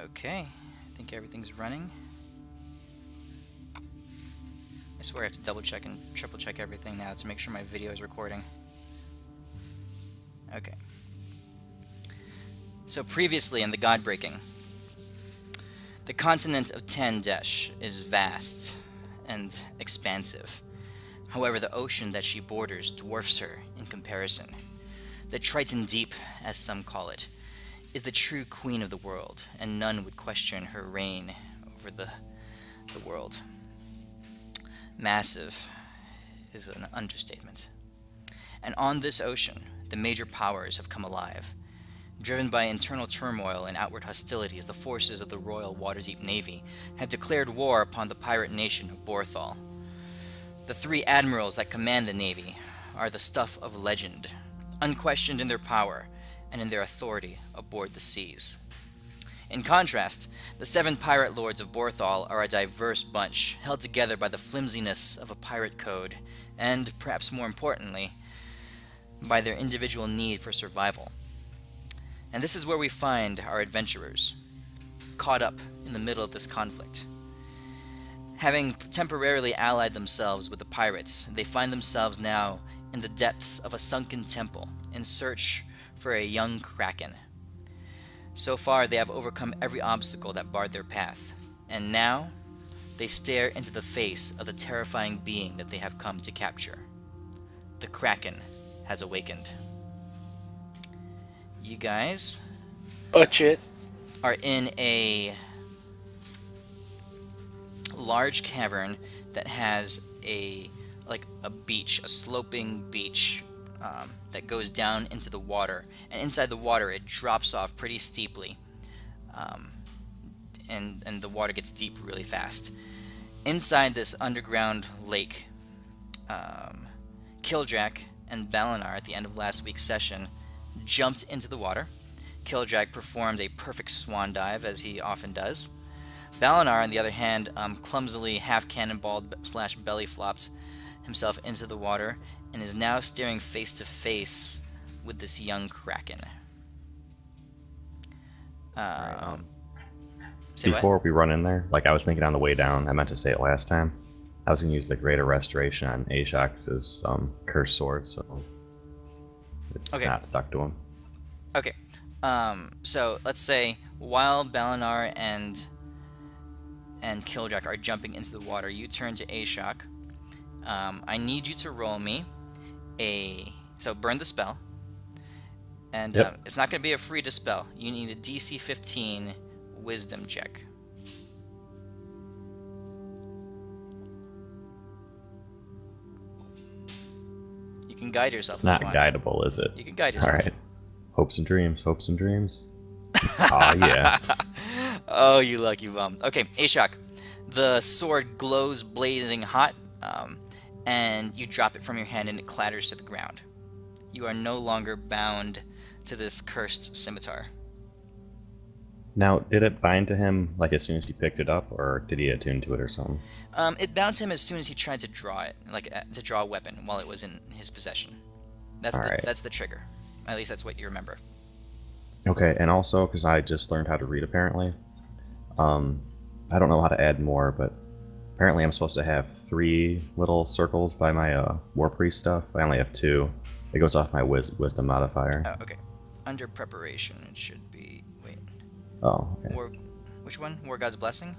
Okay, I think everything's running. I swear I have to double check and triple check everything now to make sure my video is recording. Okay. So previously in the GodBreaking, the continent of Tandesh is vast and expansive. However, the ocean that she borders dwarfs her in comparison. The Triton Deep, as some call it, is the true queen of the world, and none would question her reign over the world. Massive is an understatement. And on this ocean, the major powers have come alive. Driven by internal turmoil and outward hostilities, the forces of the Royal Waterdeep Navy had declared war upon the pirate nation of Borthol. The 3 admirals that command the navy are the stuff of legend, unquestioned in their power and in their authority aboard the seas. In contrast, the 7 pirate lords of Borthol are a diverse bunch, held together by the flimsiness of a pirate code, and, perhaps more importantly, by their individual need for survival. And this is where we find our adventurers, caught up in the middle of this conflict. Having temporarily allied themselves with the pirates, they find themselves now in the depths of a sunken temple in search for a young kraken. So far, they have overcome every obstacle that barred their path, and now they stare into the face of the terrifying being that they have come to capture. The kraken has awakened. You guys are in a large cavern that has a beach, a sloping beach that goes down into the water, and inside the water it drops off pretty steeply, and the water gets deep really fast. Inside this underground lake, Kildrak and Balanar at the end of last week's session jumped into the water. Kildrak performed a perfect swan dive, as he often does. Balanar, on the other hand, clumsily half-cannonballed / belly flopped himself into the water and is now staring face to face with this young kraken. Before we run in there, I was thinking on the way down, I meant to say it last time, I was going to use the Greater Restoration on Ashok's cursed sword, so it's not stuck to him. Okay. So let's say while Balanar and Kildrak are jumping into the water, you turn to Ashok. I need you to roll me so burn the spell, and it's not going to be a free dispel. You need a DC 15 Wisdom check. You can guide yourself. It's not guidable, is it? You can guide yourself. All right. Hopes and dreams. Hopes and dreams. Oh yeah. Oh, you lucky bum. Okay, Ashok. The sword glows blazing hot, and you drop it from your hand and it clatters to the ground. You are no longer bound to this cursed scimitar. Now, did it bind to him as soon as he picked it up, or did he attune to it or something? It bound to him as soon as he tried to draw it, to draw a weapon while it was in his possession. That's the trigger. At least that's what you remember. Okay, and also, because I just learned how to read apparently, I don't know how to add more, but apparently I'm supposed to have 3 little circles by my War Priest stuff. I only have 2. It goes off my Wisdom modifier. Oh, okay. Under preparation, it should be... Wait. Oh, okay. Which one? War God's Blessing?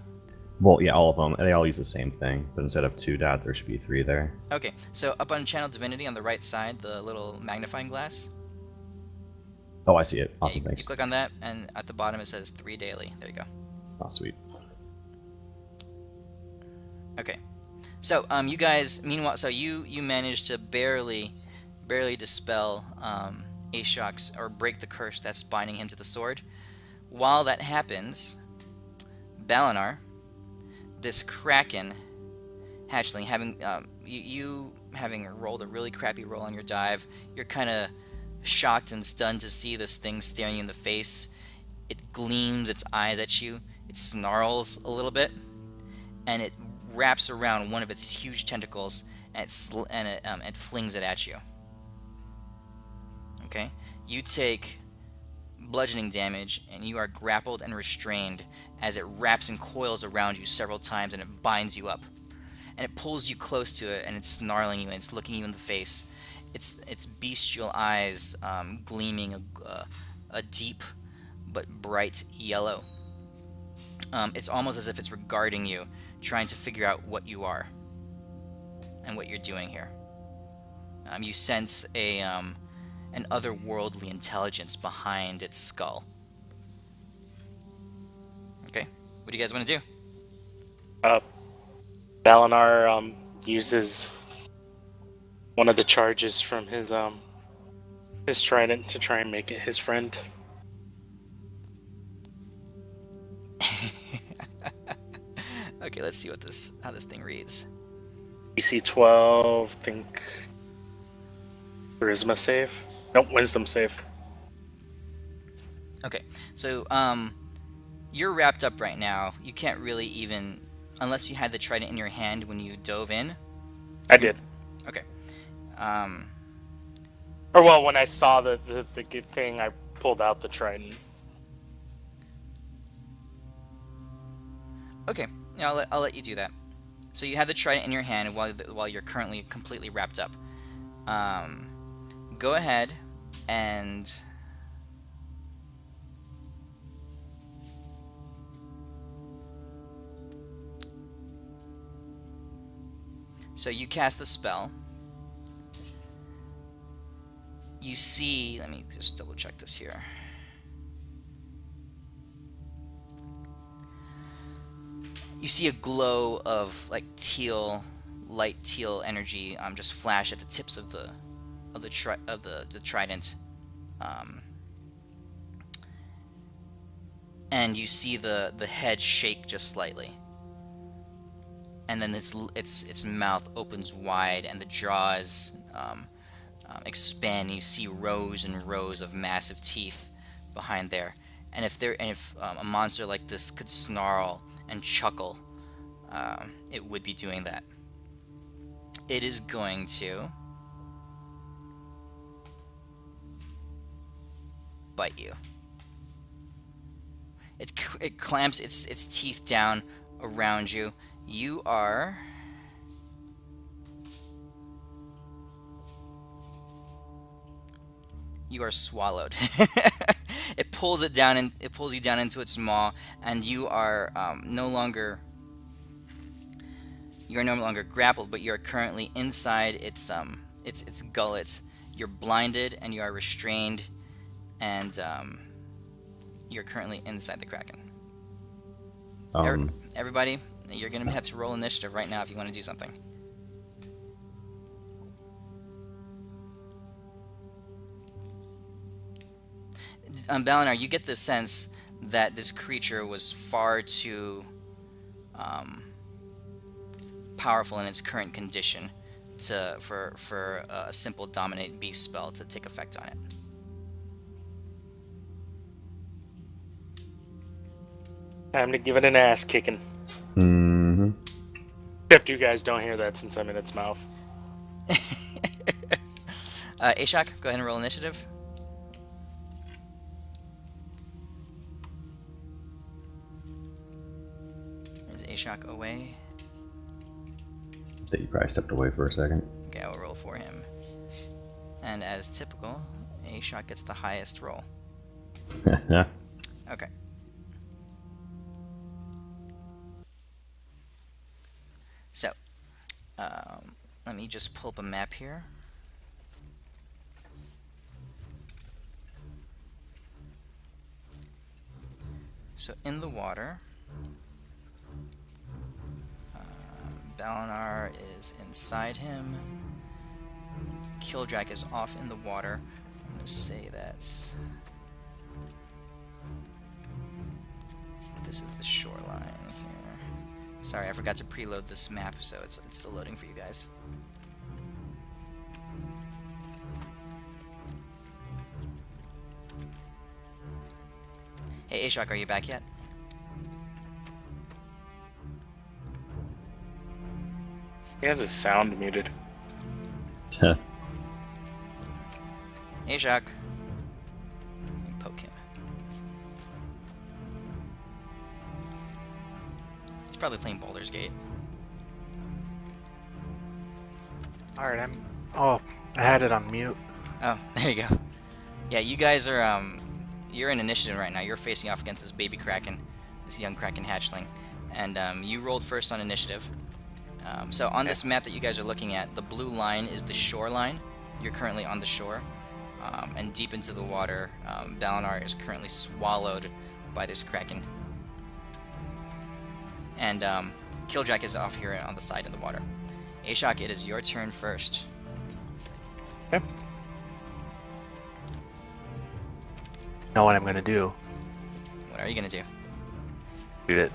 Well, yeah, all of them. They all use the same thing, but instead of 2 dots, there should be 3 there. Okay, so up on Channel Divinity on the right side, the little magnifying glass. Oh, I see it. Awesome, thanks. You click on that, and at the bottom it says 3 daily. There you go. Oh, sweet. Okay. So, you guys, meanwhile, so you managed to barely dispel Ashok's, or break the curse that's binding him to the sword. While that happens, Balanar, this kraken hatchling, having you having rolled a really crappy roll on your dive, you're kind of shocked and stunned to see this thing staring you in the face. It gleams its eyes at you. It snarls a little bit, and it wraps around one of its huge tentacles, and it flings it at you. Okay, you take bludgeoning damage, and you are grappled and restrained as it wraps and coils around you several times, and it binds you up. And it pulls you close to it, and it's snarling you, and it's looking you in the face. Its bestial eyes gleaming a deep but bright yellow. It's almost as if it's regarding you, trying to figure out what you are and what you're doing here. You sense an otherworldly intelligence behind its skull. Okay, what do you guys want to do? Balanar uses one of the charges from his trident to try and make it his friend. Okay, let's see how this thing reads. DC 12, think Charisma save. Nope, Wisdom save. Okay, so you're wrapped up right now. You can't really even, unless you had the trident in your hand when you dove in. I did. Okay. Or well, when I saw the good thing, I pulled out the trident. Okay, yeah, I'll let you do that. So you have the trident in your hand while you're currently completely wrapped up. Go ahead and so you cast the spell. You see, let me just double check this here. You see a glow of like light teal energy just flash at the tips of the trident, and you see the head shake just slightly, and then its mouth opens wide and the jaws expand. You see rows and rows of massive teeth behind there, and if a monster like this could snarl and chuckle, it would be doing that. It is going to bite you. It clamps its teeth down around you. You are swallowed. It pulls it down, and it pulls you down into its maw, and you are no longer grappled, but you are currently inside its gullet. You're blinded and you are restrained, and you're currently inside the Kraken. Everybody, you're going to have to roll initiative right now if you want to do something. Balanar, you get the sense that this creature was far too powerful in its current condition for a simple Dominate Beast spell to take effect on it. Time to give it an ass kicking. Mm-hmm. Except you guys don't hear that since I'm in its mouth. Ashok, go ahead and roll initiative. Is Ashok away? I think you probably stepped away for a second. Okay, I will roll for him. And as typical, Ashok gets the highest roll. Okay. So, let me just pull up a map here. So in the water, Balanar is inside him. Kildrak is off in the water. I'm going to say that this is the shoreline here. Sorry, I forgot to preload this map, so it's still loading for you guys. Hey, Ashok, are you back yet? He has his sound muted. Ashok. Poke him. It's probably playing Baldur's Gate. Alright, Oh, I had it on mute. Oh, there you go. Yeah, you guys are, you're in initiative right now. You're facing off against this baby Kraken, this young Kraken hatchling. And you rolled first on initiative. So on this map that you guys are looking at, the blue line is the shoreline. You're currently on the shore. And deep into the water, Balanar is currently swallowed by this Kraken. And Kildrak is off here on the side in the water. Ashok, it is your turn first. Okay. Know what I'm gonna do. What are you gonna do? Shoot it.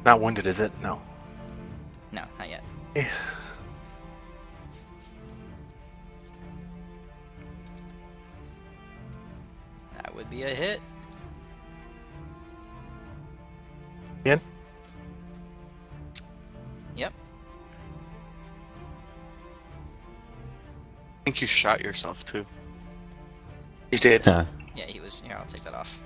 Not wounded, is it? No. No, not yet. Eh. That would be a hit. Again? Yep. I think you shot yourself too. You did. Huh. Yeah, he was. Here, I'll take that off.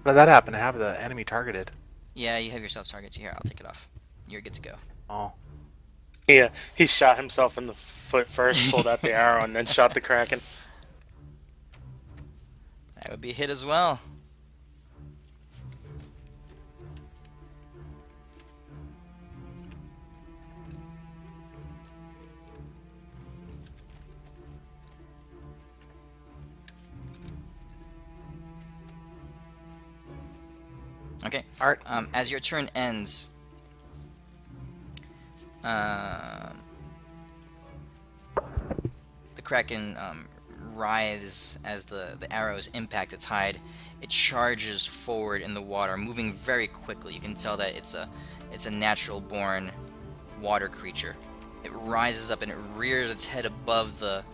How did that happen? I have the enemy targeted. Yeah, you have yourself targets. Here, I'll take it off. You're good to go. Oh. Yeah, he shot himself in the foot first, pulled out the arrow, and then shot the Kraken. That would be a hit as well. Okay. Alright. As your turn ends, the Kraken writhes as the arrows impact its hide. It charges forward in the water, moving very quickly. You can tell that it's a natural-born water creature. It rises up and it rears its head above the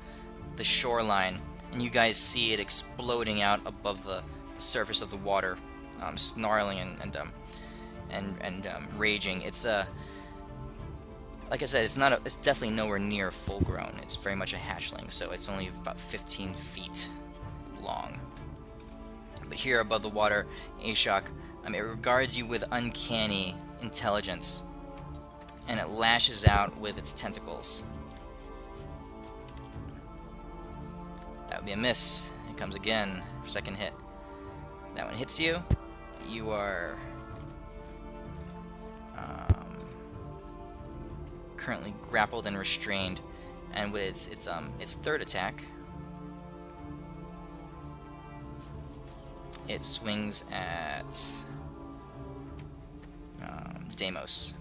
shoreline, and you guys see it exploding out above the surface of the water, snarling and raging. It's like I said, it's definitely nowhere near full grown. It's very much a hatchling, so it's only about 15 feet long. But here above the water, Ashok, it regards you with uncanny intelligence, and it lashes out with its tentacles. That would be a miss. It comes again for second hit. That one hits you. You are currently grappled and restrained, and with its third attack, it swings at Deimos.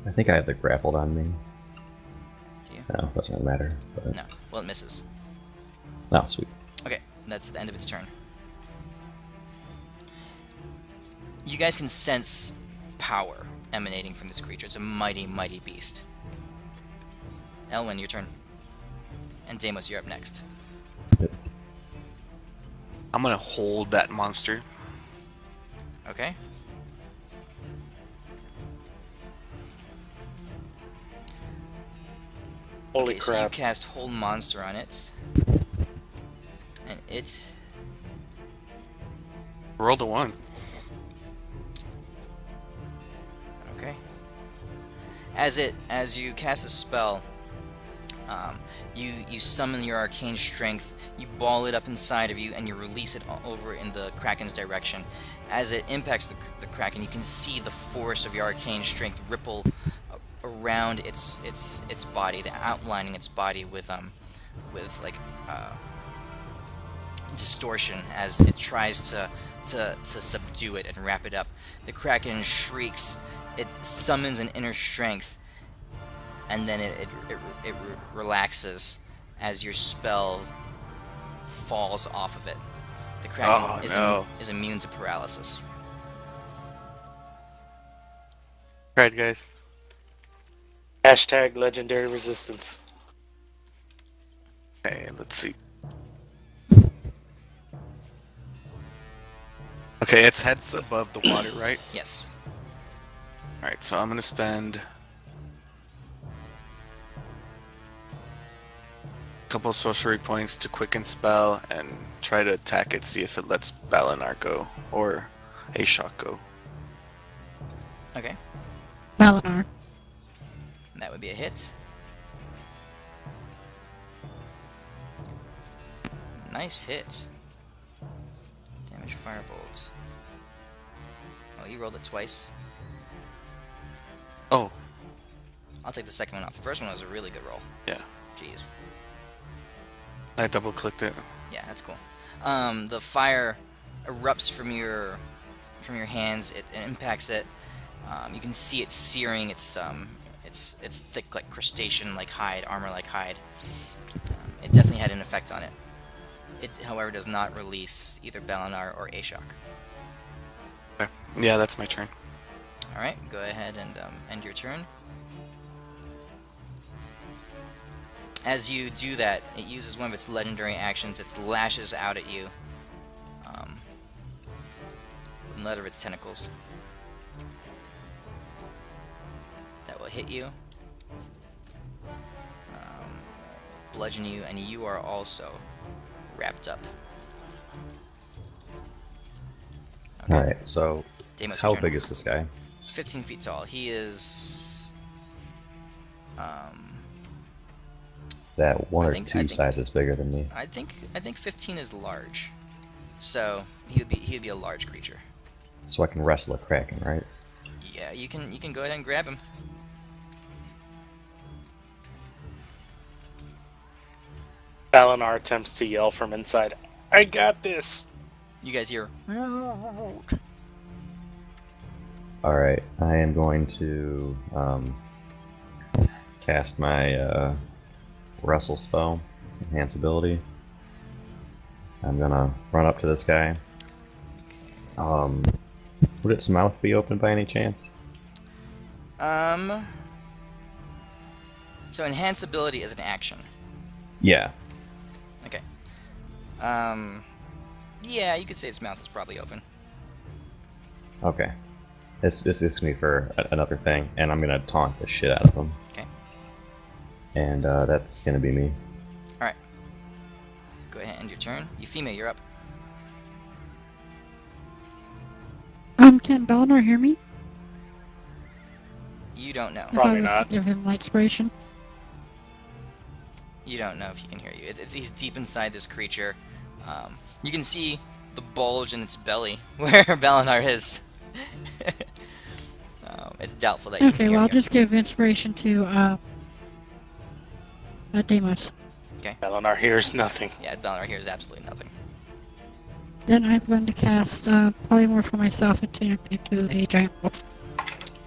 I think I have the grappled on me. Do you? No, doesn't really matter. But... No. Well, it misses. Oh, sweet. Okay, that's the end of its turn. You guys can sense power emanating from this creature. It's a mighty, mighty beast. Elwin, your turn. And Deimos, you're up next. I'm gonna hold that monster. Okay. Holy Okay, so you crap. cast Hold Monster on it. And it... Rolled a 1. Okay. As you cast a spell, you summon your arcane strength, you ball it up inside of you, and you release it over in the Kraken's direction. As it impacts the Kraken, you can see the force of your arcane strength ripple around its body, outlining its body with like distortion as it tries to subdue it and wrap it up. The Kraken shrieks. It summons an inner strength, and then it relaxes as your spell falls off of it. The Kraken is immune to paralysis. Right, guys. Hashtag legendary resistance. Okay, let's see. Okay, its head's above the water, right? Yes. Alright, so I'm gonna spend couple sorcery points to quicken spell and try to attack it, see if it lets Balanar go or Ashok go. Okay. Balanar. That would be a hit. Nice hit. Damage firebolt. Oh, you rolled it twice. Oh, I'll take the second one off. The first one was a really good roll. yeah. Jeez. I double clicked it. Yeah, that's cool. The fire erupts from your hands. It impacts it. You can see it searing. It's thick like crustacean like hide, armor like hide. It definitely had an effect on it. It, however, does not release either Balanar or Ashok. Okay. Yeah, that's my turn. All right, go ahead and end your turn. As you do that, it uses one of its legendary actions. It lashes out at you. With another of its tentacles. That will hit you. Bludgeon you, and you are also wrapped up. Okay. Alright, so Deimos, how your turn. big is this guy? 15 feet tall. He is... Is that one I or think- two sizes bigger than me? I think 15 is large. So he would be a large creature. So I can wrestle a Kraken, right? Yeah, you can go ahead and grab him. Balanar attempts to yell from inside, I got this! You guys hear... Alright, I am going to cast my wrestle spell, enhance ability. I'm gonna run up to this guy. Would its mouth be open by any chance? So enhance ability is an action. Yeah. Okay. Yeah, you could say its mouth is probably open. Okay. This is me for another thing, and I'm gonna taunt the shit out of him. Okay. And that's gonna be me. Alright. Go ahead and end your turn. Euphemia, you're up. Can Balanar hear me? You don't know. Probably If I was not. to give him light inspiration. You don't know if he can hear you. He's deep inside this creature. You can see the bulge in its belly where Balanar is. It's doubtful that you can Okay, hear well I'll you. just give inspiration to Deimos. Balanar hears nothing. Yeah, Balanar hears absolutely nothing. Then I'm going to cast polymorph for myself into a giant wolf.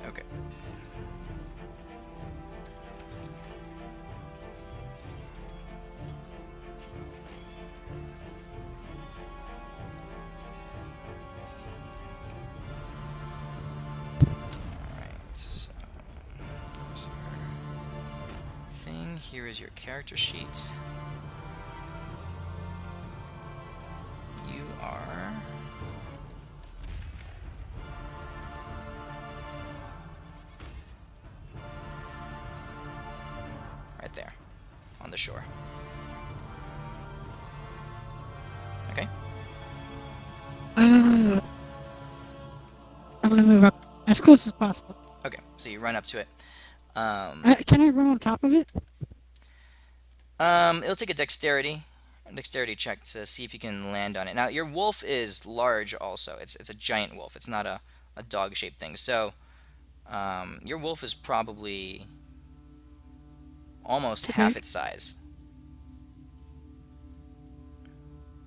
Okay. Alright, so here's your thing. Here is your character sheet. You are... right there, on the shore. Okay. I'm gonna move up as close as possible. Okay, so you run up to it. Can I run on top of it? It'll take a dexterity check to see if you can land on it. Now, your wolf is large also. It's a giant wolf. It's not a dog-shaped thing. So, your wolf is probably almost half its size.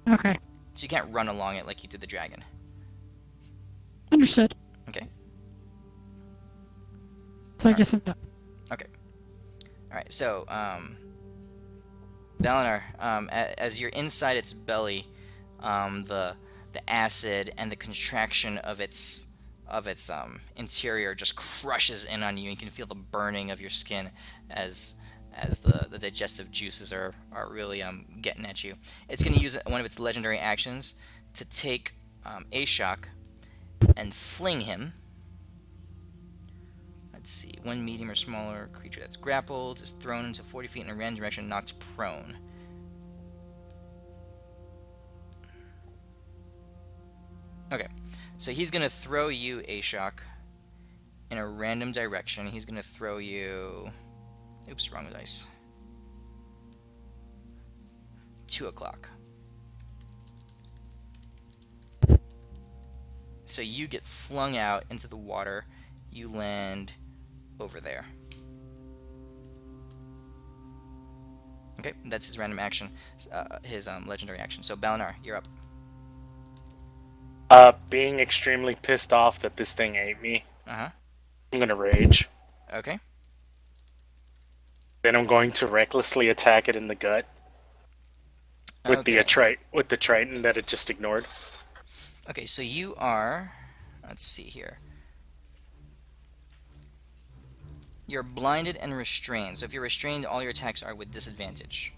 Okay, So you can't run along it like you did the dragon. understood. Okay. So I guess I'm done. Okay. Alright, so, Balanar, as you're inside its belly, the acid and the contraction of its interior just crushes in on you. You can feel the burning of your skin as the digestive juices are really getting at you. It's going to use one of its legendary actions to take Ashok and fling him. Let's see. One medium or smaller creature that's grappled is thrown into 40 feet in a random direction and knocked prone. Okay, so he's gonna throw you, Ashok, in a random direction. He's gonna throw you. Oops, wrong dice. 2 o'clock. So you get flung out into the water. You land over there. Okay, that's his random action, his legendary action. So Balanar, you're up. Being extremely pissed off that this thing ate me, Uh-huh. I'm gonna rage. Okay. Then I'm going to recklessly attack it in the gut with the Triton that it just ignored. Okay, so you are, let's see here. You're blinded and restrained. So if you're restrained, all your attacks are with disadvantage.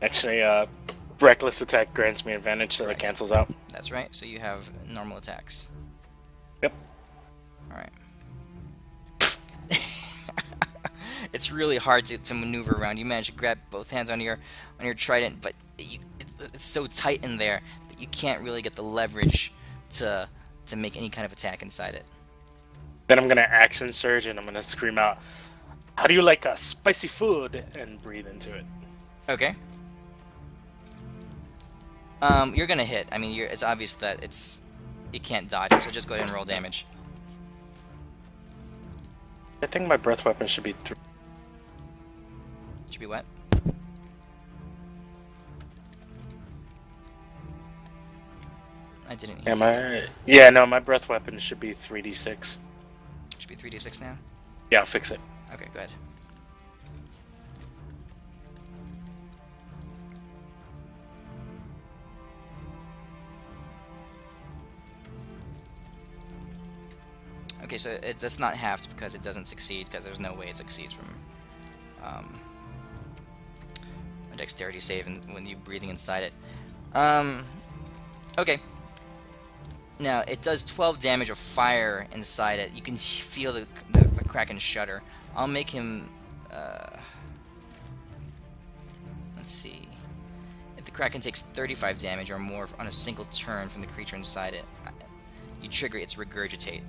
Actually, reckless attack grants me advantage, so Correct. that cancels out. That's right. So you have normal attacks. Yep. All right. It's really hard to maneuver around. You manage to grab both hands on your trident, but it's so tight in there that you can't really get the leverage to make any kind of attack inside it. Then I'm gonna action surge and I'm gonna scream out, "How do you like a spicy food?" and breathe into it. Okay. You're gonna hit. I mean, it's obvious that it can't dodge it, so just go ahead and roll damage. I think my breath weapon should be Should be what? I didn't hear. no, my breath weapon should be 3d6. Should be 3d6 now. Yeah, I'll fix it. Okay, good. Okay, so that's not halved because it doesn't succeed, because there's no way it succeeds from a dexterity save when you're breathing inside it. Okay. Now, it does 12 damage of fire inside it. You can feel the Kraken shudder. I'll make him... let's see. If the Kraken takes 35 damage or more on a single turn from the creature inside it, you trigger its regurgitate.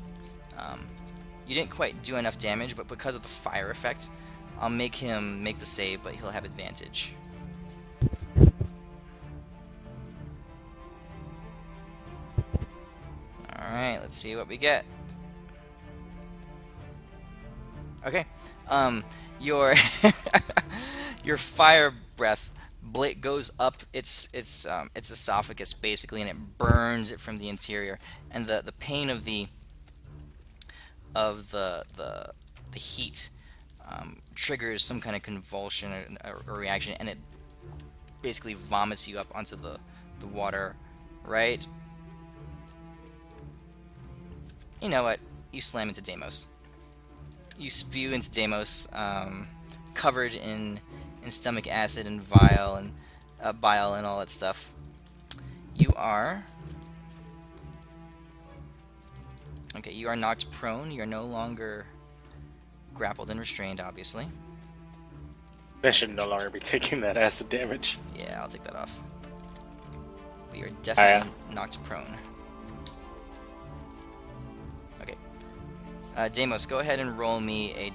You didn't quite do enough damage, but because of the fire effect, I'll make him make the save, but he'll have advantage. Alright, let's see what we get. Okay. Your your fire breath goes up its esophagus basically, and it burns it from the interior, and the pain of the heat triggers some kind of convulsion or reaction, and it basically vomits you up onto the water, right? You know what? You slam into Deimos. You spew into Deimos, covered in stomach acid and bile and all that stuff. You are... Okay, you are knocked prone. You're no longer grappled and restrained, obviously. I should no longer be taking that acid damage. Yeah, I'll take that off. But you're definitely knocked prone. Okay. Deimos, go ahead and roll me a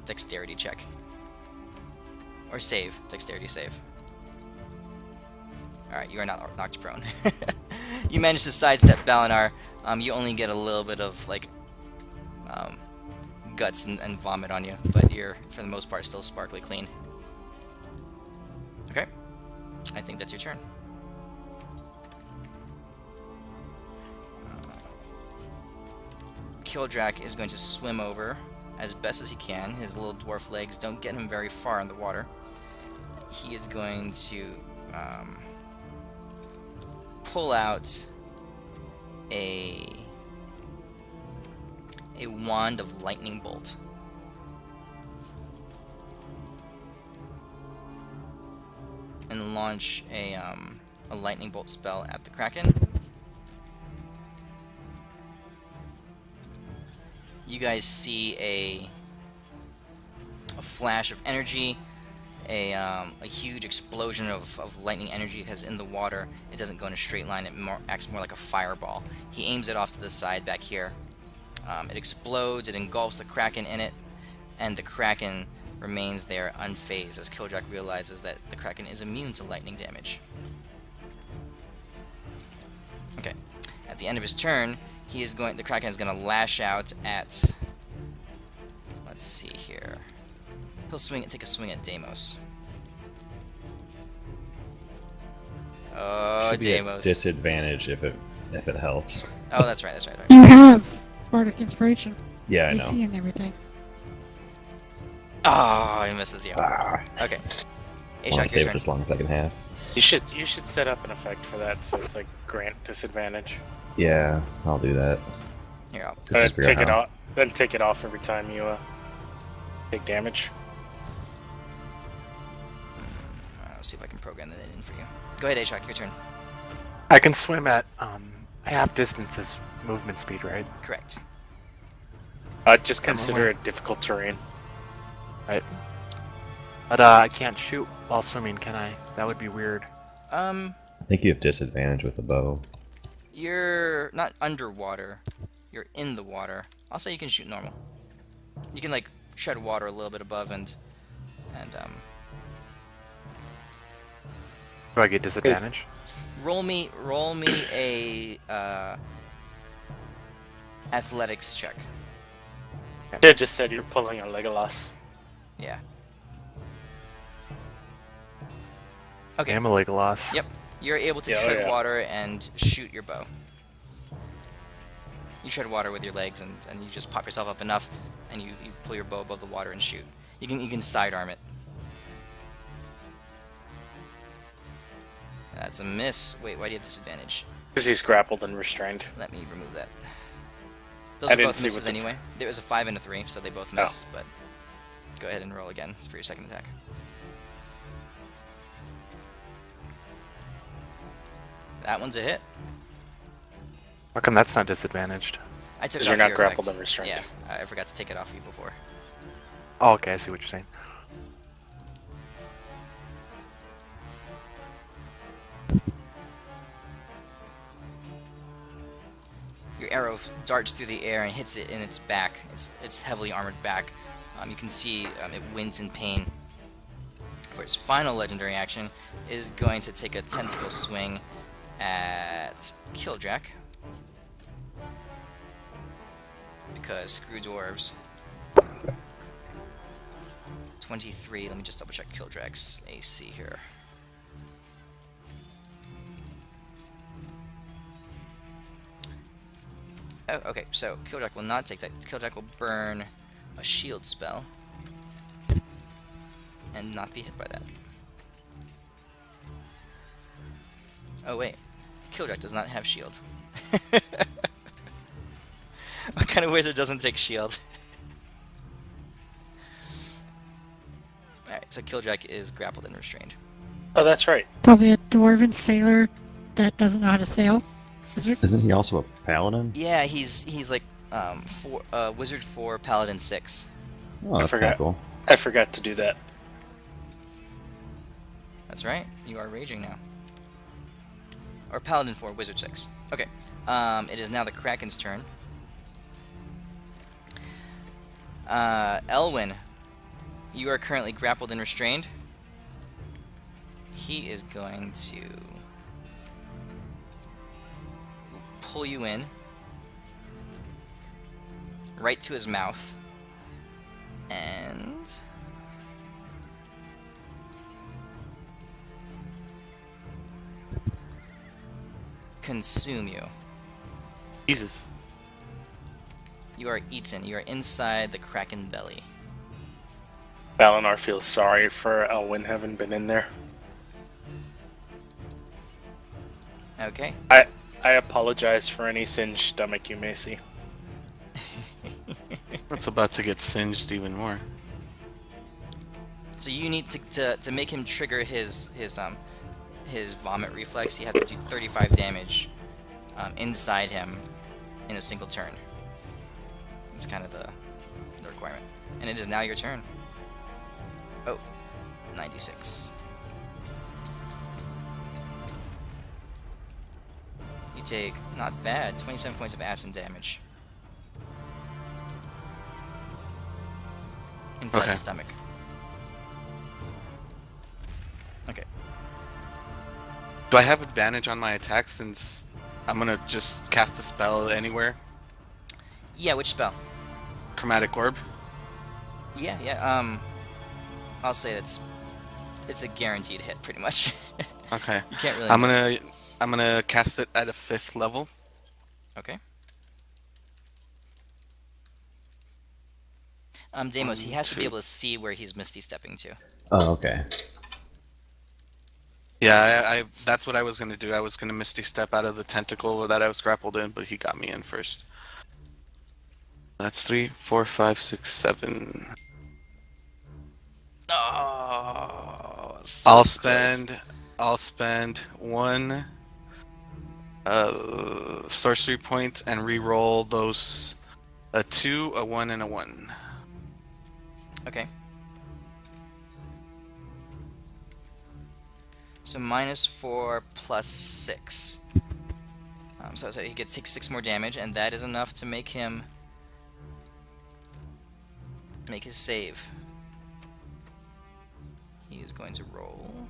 dexterity check. Or save. Dexterity save. Alright, you are not knocked prone. You managed to sidestep Balanar. You only get a little bit of, like, guts and vomit on you, but you're, for the most part, still sparkly clean. Okay. I think that's your turn. Kildrak is going to swim over as best as he can. His little dwarf legs don't get him very far in the water. He is going to pull out a wand of lightning bolt. And launch a lightning bolt spell at the Kraken. You guys see a flash of energy, a huge explosion of lightning energy, because in the water it doesn't go in a straight line, it acts more like a fireball. He aims it off to the side back here. It explodes, it engulfs the Kraken in it, and the Kraken remains there unfazed as Kildrak realizes that the Kraken is immune to lightning damage. Okay, at the end of his turn, the Kraken is going to lash out at, let's see here. He'll take a swing at Deimos. Oh, Should be Deimos. a disadvantage if it helps. Oh, that's right. You have Bardic Inspiration. Yeah, I know. AC and everything. Oh, he misses you. Ah, Okay. I want Ashok, to save your it turn. this long second half. You should set up an effect for that, so it's like grant disadvantage. Yeah, I'll do that. Here, So just figure Take out it how. off. Then take it off every time you take damage. I'll see if I can program that in for you. Go ahead, Ashok, your turn. I can swim at half distance as movement speed, right? Correct. Just consider it difficult terrain. Right. But I can't shoot while swimming, can I? That would be weird. I think you have disadvantage with the bow. You're not underwater. You're in the water. I'll say you can shoot normal. You can like tread water a little bit above and Do I get disadvantage? roll me a athletics check. It just said you're pulling a Legolas. Yeah. Okay. I'm a Legolas. Yep. You're able to Yeah, oh tread yeah. water and shoot your bow. You tread water with your legs and you just pop yourself up enough and you pull your bow above the water and shoot. You can sidearm it. That's a miss. Wait, why do you have disadvantage? Because he's grappled and restrained. Let me remove that. Those I are didn't both see misses what the- anyway. There was a 5 and a 3, so they both miss, but go ahead and roll again for your second attack. That one's a hit. How come that's not disadvantaged? I took it 'Cause off you're not your grappled effect. and restrained. Yeah, I forgot to take it off you before. Oh, okay, I see what you're saying. Your arrow darts through the air and hits it in its back. Its heavily armored back. You can see it wince in pain. For its final legendary action, it is going to take a tentacle swing at Kildrak. Because screw dwarves. 23. Let me just double check Kildrak's AC here. Oh, okay, so Kildrak will not take that. Kildrak will burn a shield spell and not be hit by that. Oh wait, Kildrak does not have shield. What kind of wizard doesn't take shield? Alright, so Kildrak is grappled and restrained. Oh, that's right. Probably a dwarven sailor that doesn't know how to sail. Wizard? Isn't he also a paladin? Yeah, he's like wizard 4, paladin 6. Oh, that's kind forgot. of cool. I forgot to do that. That's right. You are raging now. Or paladin 4, wizard 6. Okay. It is now the Kraken's turn. Elwin, you are currently grappled and restrained. He is going to pull you in right to his mouth and consume you. Jesus. You are eaten. You are inside the Kraken belly. Balanar feels sorry for Elwin having been in there. Okay. I apologize for any singed stomach you may see. It's about to get singed even more. So you need to make him trigger his vomit reflex. You have to do 35 damage inside him in a single turn. It's kind of the requirement. And it is now your turn. Oh, 96. You take, not bad, 27 points of acid damage. Inside Okay. the stomach. Okay. Do I have advantage on my attack since I'm gonna just cast a spell anywhere? Yeah, which spell? Chromatic Orb? Yeah. I'll say it's a guaranteed hit, pretty much. Okay. You can't really miss. I'm gonna cast it at a 5th level. Okay. Deimos, he has to be able to see where he's Misty stepping to. Oh, okay. Yeah, I that's what I was gonna do. I was gonna Misty Step out of the tentacle that I was grappled in, but he got me in first. That's 3, 4, 5, 6, 7. Oh, so I'll close. spend 1 sorcery point and re-roll those a 2, a 1, and a 1. Okay. So -4 plus 6. So he gets take 6 more damage, and that is enough to make him make his save. He is going to roll,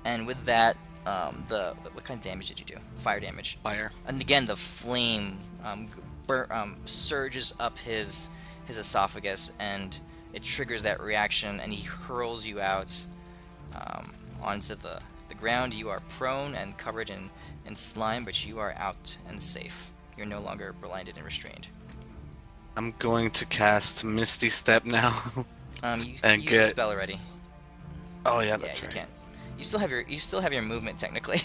and with that, what kind of damage did you do? Fire damage. Fire. And again, the flame surges up his esophagus, and it triggers that reaction, and he hurls you out onto the ground. You are prone and covered in slime, but you are out and safe. You're no longer blinded and restrained. I'm going to cast Misty Step now. You And used a spell already. Oh yeah, Yeah, that's you right. can't. You still have your movement technically.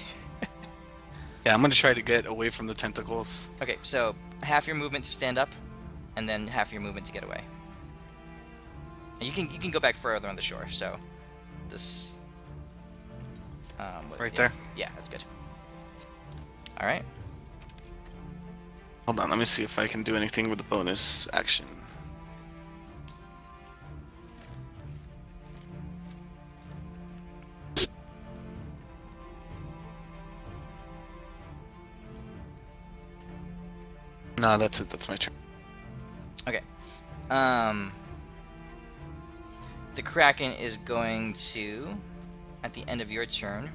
Yeah, I'm gonna try to get away from the tentacles. Okay, so half your movement to stand up, and then half your movement to get away. And you can go back further on the shore. So this. Right yeah, there? Yeah, that's good. All right. Hold on, let me see if I can do anything with the bonus action. No, that's it. That's my turn. Okay. The Kraken is going to, at the end of your turn,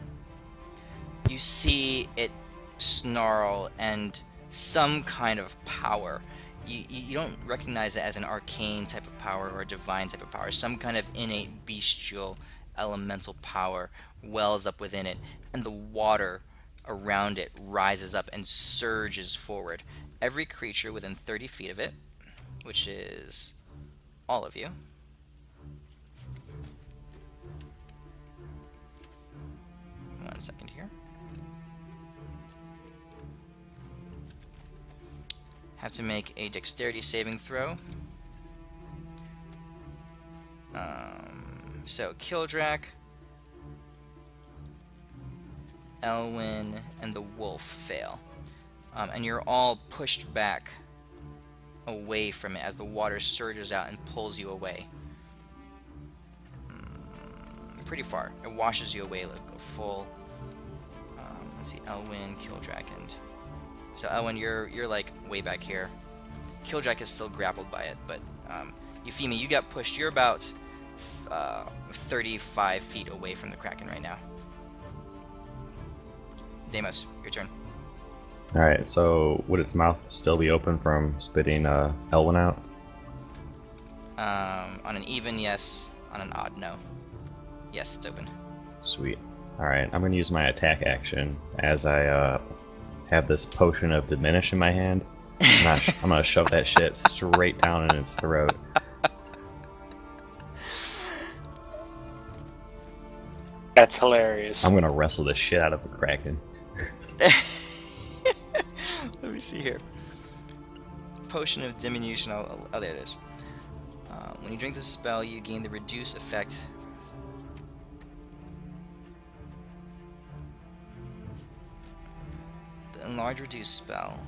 you see it snarl and some kind of power. You don't recognize it as an arcane type of power or a divine type of power. Some kind of innate bestial elemental power wells up within it, and the water around it rises up and surges forward. Every creature within 30 feet of it, which is all of you, one second here, have to make a dexterity saving throw. So Kildrak, Elwin, and the wolf fail. And you're all pushed back away from it as the water surges out and pulls you away. Pretty far. It washes you away like a full... let's see, Elwin, Kildrak, and... So Elwin, you're like way back here. Kildrak is still grappled by it, but Euphemia, you got pushed. You're about 35 feet away from the Kraken right now. Deimos, your turn. Alright, so would its mouth still be open from spitting Elwin out? On an even, yes. On an odd, no. Yes, it's open. Sweet. Alright, I'm going to use my attack action as I have this potion of diminish in my hand. I'm going to shove that shit straight down in its throat. That's hilarious. I'm going to wrestle the shit out of the Kraken. Let me see here. Potion of diminution. Oh, there it is. When you drink this spell, you gain the reduce effect. The enlarge reduce spell.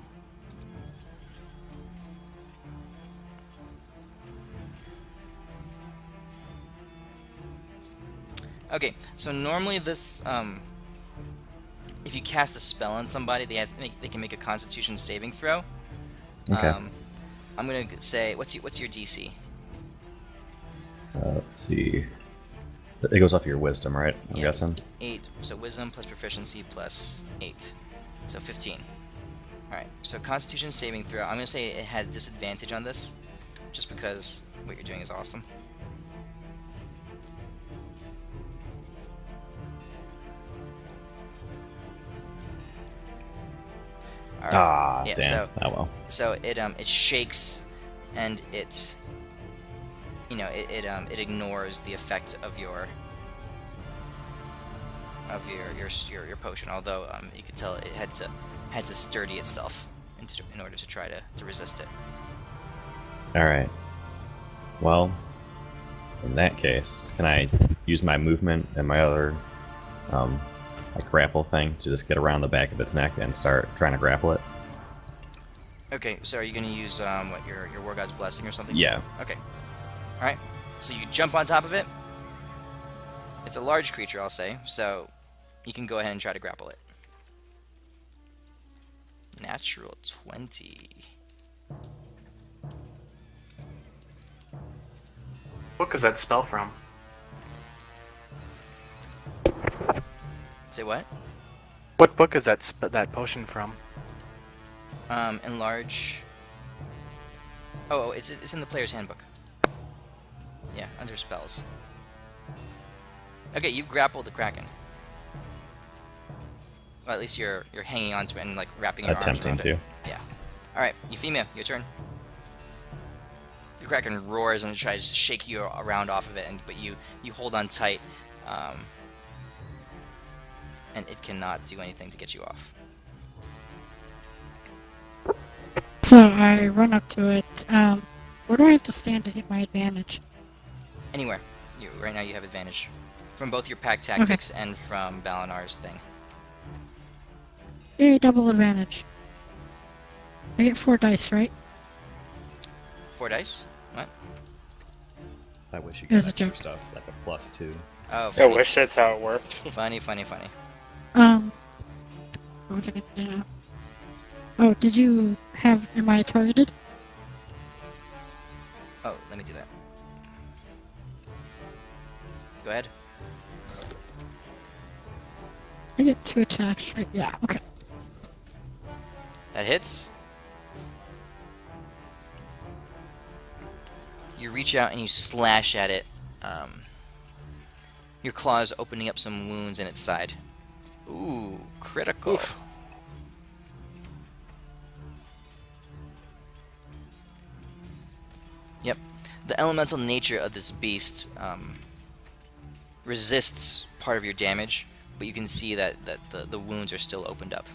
Okay, so normally this, if you cast a spell on somebody, they can make a Constitution saving throw. Okay. I'm gonna say, what's your DC? Let's see. It goes off your wisdom, right? I'm Yeah. guessing. 8. So wisdom plus proficiency plus 8, so 15. All right. So Constitution saving throw. I'm gonna say it has disadvantage on this, just because what you're doing is awesome. All right. Ah, Yeah, damn. so- Oh well. So it shakes, and it ignores the effect of your potion. Although you could tell it had to sturdy itself in order to try to resist it. All right. Well, in that case, can I use my movement and my other like grapple thing to just get around the back of its neck and start trying to grapple it? Okay, so are you going to use your War God's Blessing or something? Yeah. Okay. All right. So you jump on top of it. It's a large creature, I'll say. So you can go ahead and try to grapple it. Natural 20. What book is that spell from? Say what? What book is that potion from? Enlarge. Oh, it's in the player's handbook. Yeah, under spells. Okay, you've grappled the Kraken. Well, at least you're hanging onto it and like wrapping your arms Attempting around to. it. Yeah. All right, Euphemia, your turn. The Kraken roars and tries to shake you around off of it, but you hold on tight, and it cannot do anything to get you off. So I run up to it. Where do I have to stand to hit my advantage? Anywhere. Right now you have advantage from both your pack tactics and from Balanar's thing. Yay, double advantage. I get 4 dice, right? 4 dice? What? I wish you It was could a extra joke. stuff like a +2. Oh, I funny. wish that's how it worked. Funny. What was I gonna do now? Oh, am I targeted? Oh, let me do that. Go ahead. I get 2 attacks, right? Yeah, okay. That hits. You reach out and you slash at it. Your claws opening up some wounds in its side. Ooh, critical. Oof. Yep. The elemental nature of this beast resists part of your damage, but you can see that the wounds are still opened up.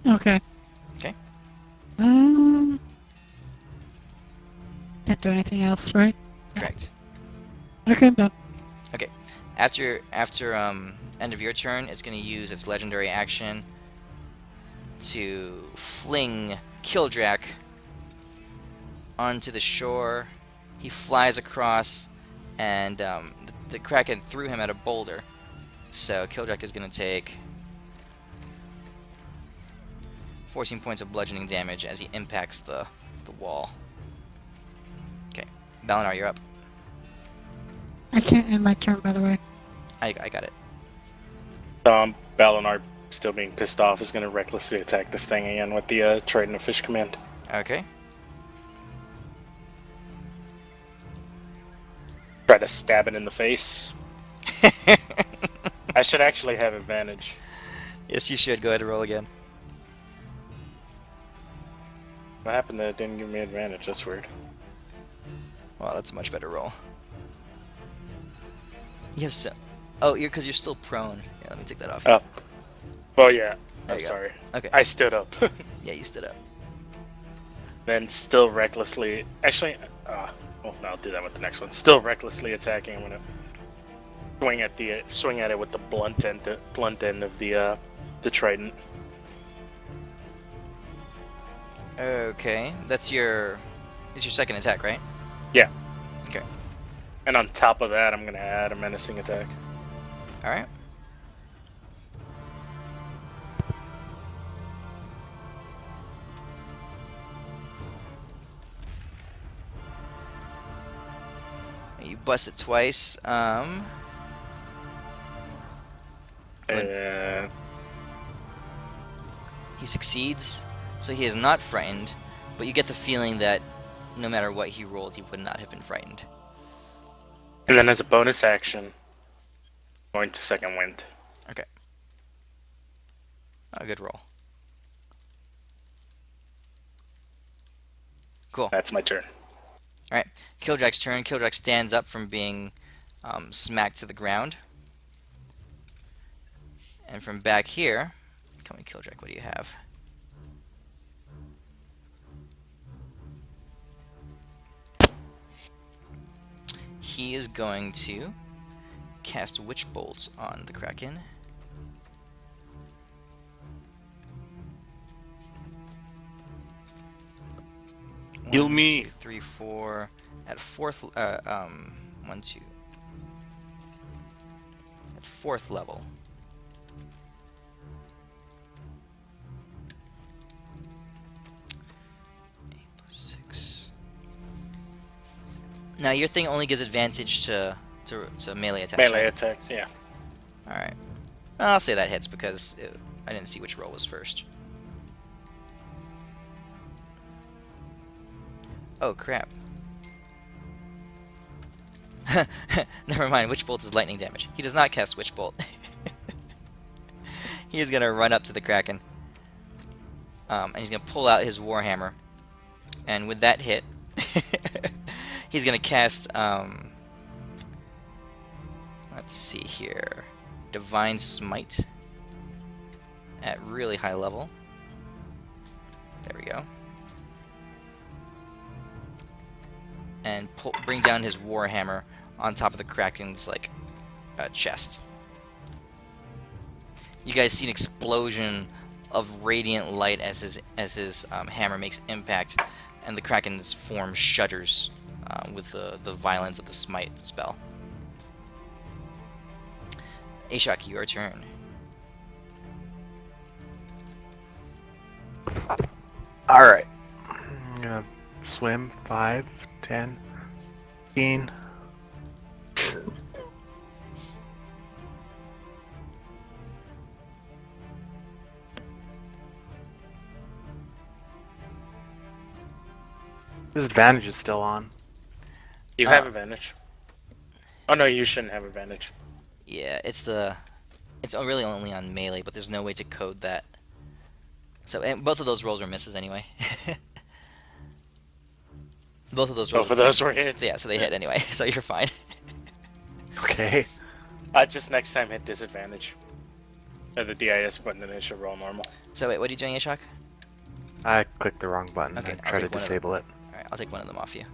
Okay. Okay. Can't do anything else, right? Correct. Okay, I'm done. Okay. After end of your turn, it's going to use its legendary action to fling Kildrak onto the shore. He flies across, and the Kraken threw him at a boulder. So Kildrak is going to take 14 points of bludgeoning damage as he impacts the wall. Okay. Balanar, you're up. I can't end my turn, by the way. I got it. Balanar, still being pissed off, is going to recklessly attack this thing again with the Trident of Fish command. Okay. Try to stab it in the face. I should actually have advantage. Yes, you should. Go ahead and roll again. What happened that it didn't give me advantage? That's weird. Wow, that's a much better roll. Yes. Oh, because you're still prone. Yeah, let me take that off. Oh. Well, yeah. There I'm you go. sorry. Okay. I stood up. Yeah, you stood up. Then still recklessly... Actually, well, I'll do that with the next one. Still recklessly attacking. I'm going to swing at it with the blunt end of the trident. Okay, it's your second attack, right? Yeah. Okay. And on top of that, I'm going to add a menacing attack. All right. You bust it twice. He succeeds, so he is not frightened, but you get the feeling that no matter what he rolled, he would not have been frightened. And then as a bonus action, going to second wind. Okay. A good roll. Cool. That's my turn. Alright, Kildrak's turn. Kildrak stands up from being smacked to the ground. And from back here, come on, Kildrak, what do you have? He is going to cast Witch Bolt on the Kraken. Heal 1, me. 2, 3, 4. At fourth, 1, 2. At fourth level. Now your thing only gives advantage to melee attacks. Melee right? attacks, yeah. All right. I'll say that hits because I didn't see which roll was first. Oh crap. Never mind. Witch Bolt is lightning damage. He does not cast Witch Bolt. He is gonna run up to the Kraken, and he's gonna pull out his Warhammer, and with that hit. He's gonna cast, let's see here, Divine Smite at really high level. There we go. And bring down his Warhammer on top of the Kraken's chest. You guys see an explosion of radiant light as his hammer makes impact, and the Kraken's form shudders. With the violence of the smite spell. Ashok, your turn. Alright. I'm gonna swim 5, 10, 15. This advantage is still on. You have advantage. Oh no, you shouldn't have advantage. Yeah, it's really only on melee, but there's no way to code that. So and both of those rolls were misses anyway. Both of those rolls. Both of those were hits. Yeah, so they hit anyway. So you're fine. Okay. Just next time hit disadvantage. The DIS button, and it should roll normal. So wait, what are you doing, Ashok? I clicked the wrong button. Okay, I I'll tried to take one of disable it. All right, I'll take one of them off you.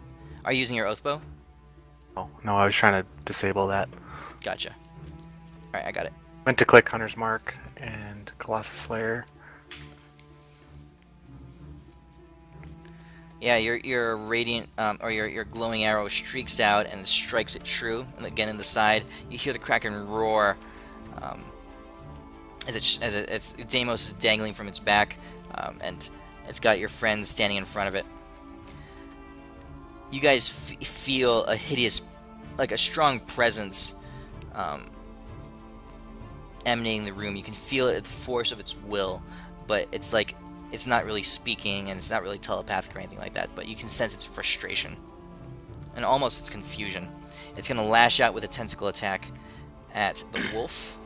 Are you using your oath bow? Oh, no, I was trying to disable that. Gotcha. All right, I got it. Went to click Hunter's Mark and Colossus Slayer. Yeah, your radiant or your glowing arrow streaks out and strikes it true, and again in the side. You hear the Kraken roar as Deimos is dangling from its back, and it's got your friends standing in front of it. You guys feel a hideous, a strong presence emanating the room. You can feel it, the force of its will, but it's not really speaking and it's not really telepathic or anything like that, but you can sense its frustration and almost its confusion. It's going to lash out with a tentacle attack at the wolf.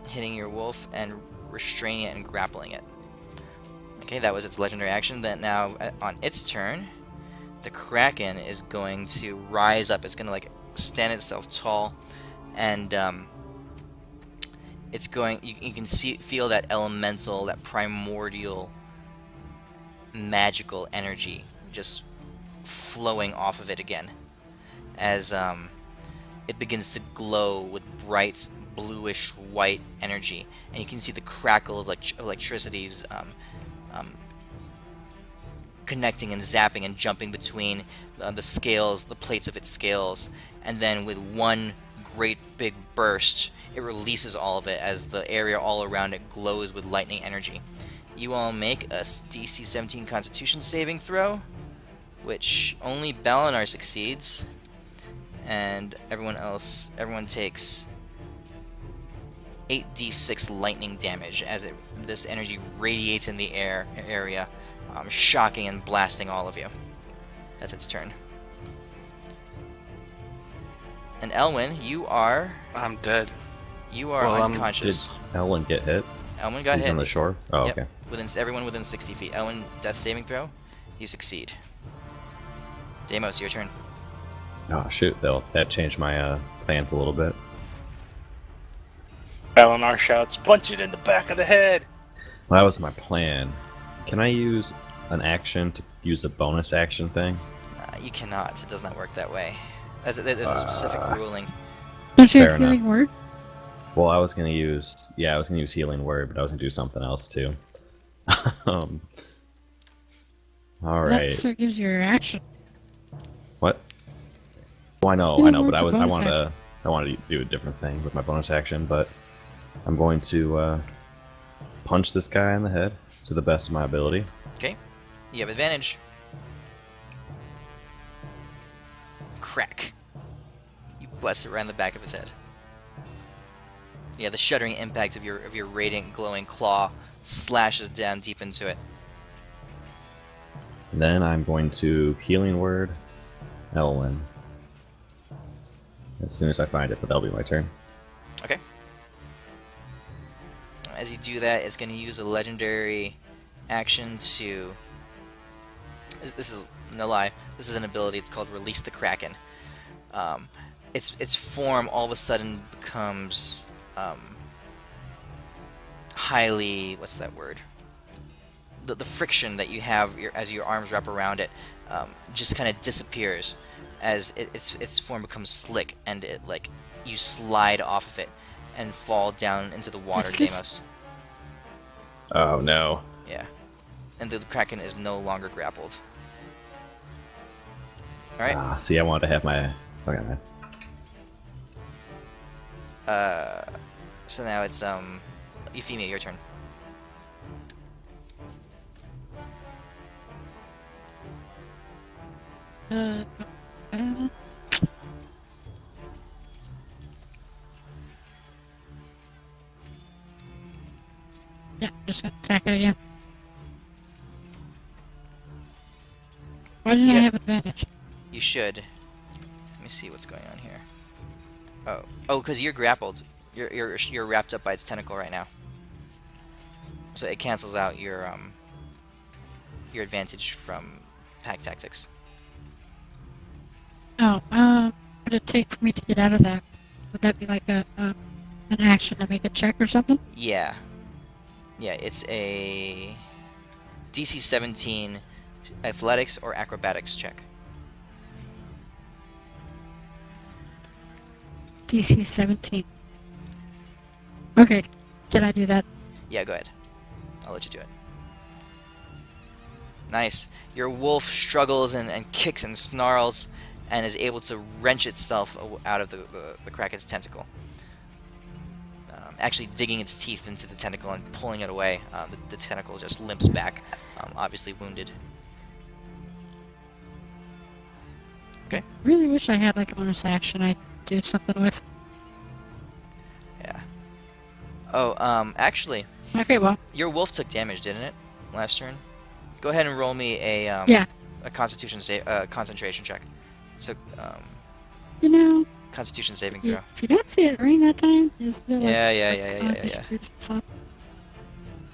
Hitting your wolf and restraining it and grappling it. Okay, that was its legendary action. Then now on its turn, the Kraken is going to rise up. It's going to stand itself tall, and it's going. You can feel that elemental, that primordial, magical energy just flowing off of it again, as it begins to glow with bright bluish white energy, and you can see the crackle of electricity's connecting and zapping and jumping between the scales, the plates of its scales, and then with one great big burst, it releases all of it as the area all around it glows with lightning energy. You all make a DC 17 Constitution saving throw, which only Balanar succeeds, and everyone takes 8d6 lightning damage as this energy radiates in the area, shocking and blasting all of you. That's its turn. And Elwin, you are I'm dead. unconscious. Did Elwin get hit? Elwin got He's hit. on the shore? Oh, Yep. okay. Everyone within 60 feet. Elwin, death saving throw. You succeed. Deimos, your turn. Oh, shoot. That changed my plans a little bit. Balanar shouts, "Punch it in the back of the head!" Well, that was my plan. Can I use an action to use a bonus action thing? You cannot. It does not work that way. There's a specific ruling. Don't you Fair have healing word? Well, I was gonna use healing word, but I was gonna do something else too. All right. That sort of gives you your action. What? Oh, I know, Healing but word's a I bonus wanted to do a different thing with my bonus action, but I'm going to punch this guy in the head to the best of my ability. Okay. You have advantage. Crack. You blast it right in the back of his head. Yeah, the shuddering impact of your radiant glowing claw slashes down deep into it. And then I'm going to healing word Elwin. As soon as I find it, but that'll be my turn. Okay. As you do that, it's going to use a legendary action to... This is no lie. This is an ability. It's called Release the Kraken. Its form all of a sudden becomes highly... What's that word? The friction that you have as your arms wrap around it just kind of disappears as its form becomes slick, and you slide off of it and fall down into the water, Deimos. Oh no. Yeah. And the Kraken is no longer grappled. Alright. See, I wanted to have my... Okay, man. So now it's Euphemia, your turn. Yeah, just gonna attack it again. Why didn't I Yeah. have advantage? You should. Let me see what's going on here. Oh, because you're grappled. You're wrapped up by its tentacle right now. So it cancels out your advantage from pack tactics. Oh, what would it take for me to get out of that? Would that be like an action to make a check or something? Yeah. Yeah, it's a DC 17 athletics or acrobatics check. DC 17. Okay, can I do that? Yeah, go ahead. I'll let you do it. Nice. Your wolf struggles and kicks and snarls and is able to wrench itself out of the Kraken's tentacle. Actually digging its teeth into the tentacle and pulling it away. The tentacle just limps back, obviously wounded. Okay. Really wish I had like a bonus action I'd do something with. Yeah. Oh, actually, Okay, well, your wolf took damage, didn't it? Last turn? Go ahead and roll me a yeah. a concentration check. So, You know, Constitution saving throw. if you don't see it ring that time, it's still Yeah. Come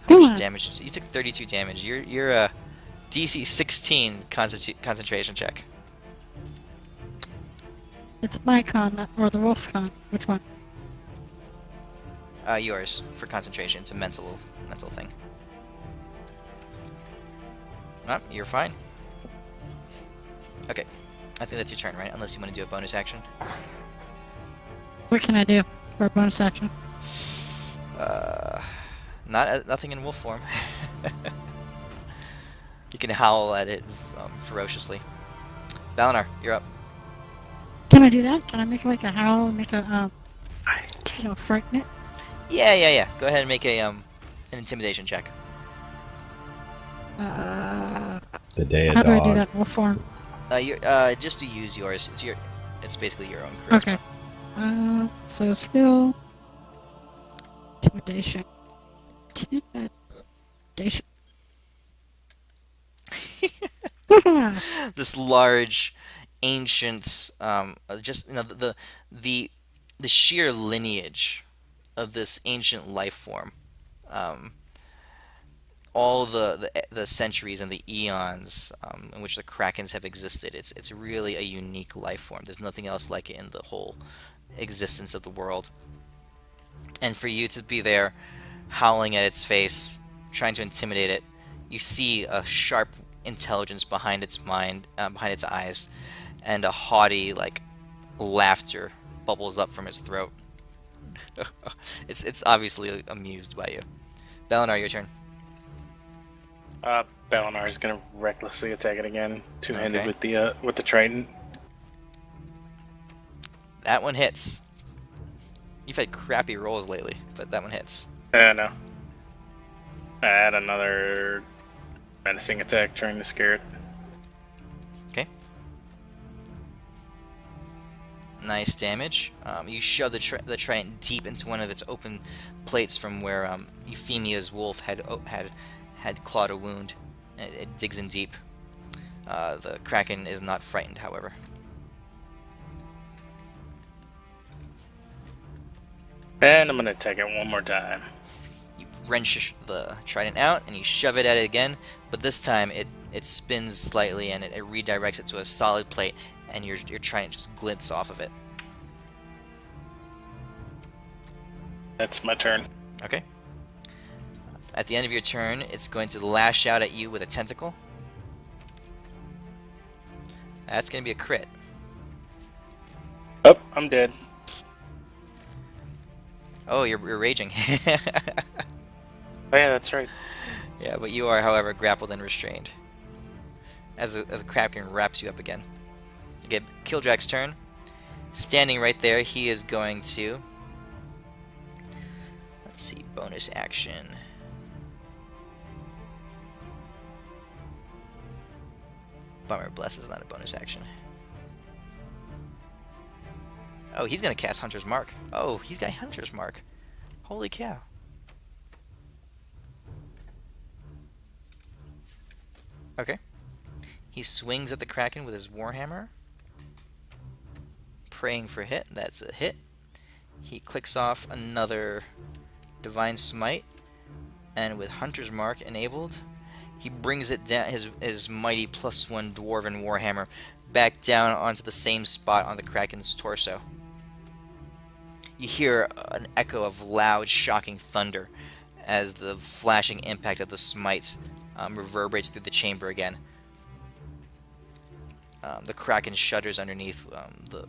How much on. damage? You took 32 damage. You're a DC 16 concentration check. It's my con, or the wolf's con. Which one? Yours for concentration. It's a mental thing. You're fine. Okay, I think that's your turn, right? Unless you want to do a bonus action. What can I do? for a bonus action? Nothing in wolf form. You can howl at it ferociously. Balanar, you're up. Can I do that? Can I make like a howl and make a, frighten it? Yeah. Go ahead and make a an intimidation check. The day a How do I dog. do that in wolf form? Just to use yours. It's basically your own charisma. Okay. So skill. Intimidation. Intimidation. This large, ancient, just the sheer lineage of this ancient life form, all the centuries and the eons in which the Krakens have existed. It's really a unique life form. There's nothing else like it in the whole existence of the world. And for you to be there, howling at its face, trying to intimidate it, you see a sharp intelligence behind its mind, behind its eyes, and a haughty laughter bubbles up from its throat. It's obviously amused by you. Balanar, your turn. Balanar is gonna recklessly attack it again, two-handed Okay. with the trident. That one hits. You've had crappy rolls lately, but that one hits. No. I add another menacing attack, trying to scare it. Okay. Nice damage. You shove the trident deep into one of its open plates from where Euphamia's wolf had clawed a wound. It digs in deep. The Kraken is not frightened, however. And I'm gonna attack it one more time. You wrench the trident out and you shove it at it again, but this time it spins slightly and it redirects it to a solid plate, and your trident just glints off of it. That's my turn. Okay. At the end of your turn, it's going to lash out at you with a tentacle. That's going to be a crit. Oh, I'm dead. Oh, you're raging. Oh yeah, that's right. Yeah, but you are, however, grappled and restrained. As a Kraken wraps you up again. Okay, Kildrak's turn. Standing right there, he is going to... Let's see, bonus action. Bummer, Bless is not a bonus action. Oh, he's going to cast Hunter's Mark. Oh, he's got Hunter's Mark. Holy cow. Okay. He swings at the Kraken with his Warhammer. Praying for hit. That's a hit. He clicks off another Divine Smite. And with Hunter's Mark enabled, he brings it down, his mighty +1 Dwarven Warhammer, back down onto the same spot on the Kraken's torso. You hear an echo of loud, shocking thunder as the flashing impact of the smite reverberates through the chamber again. The Kraken shudders underneath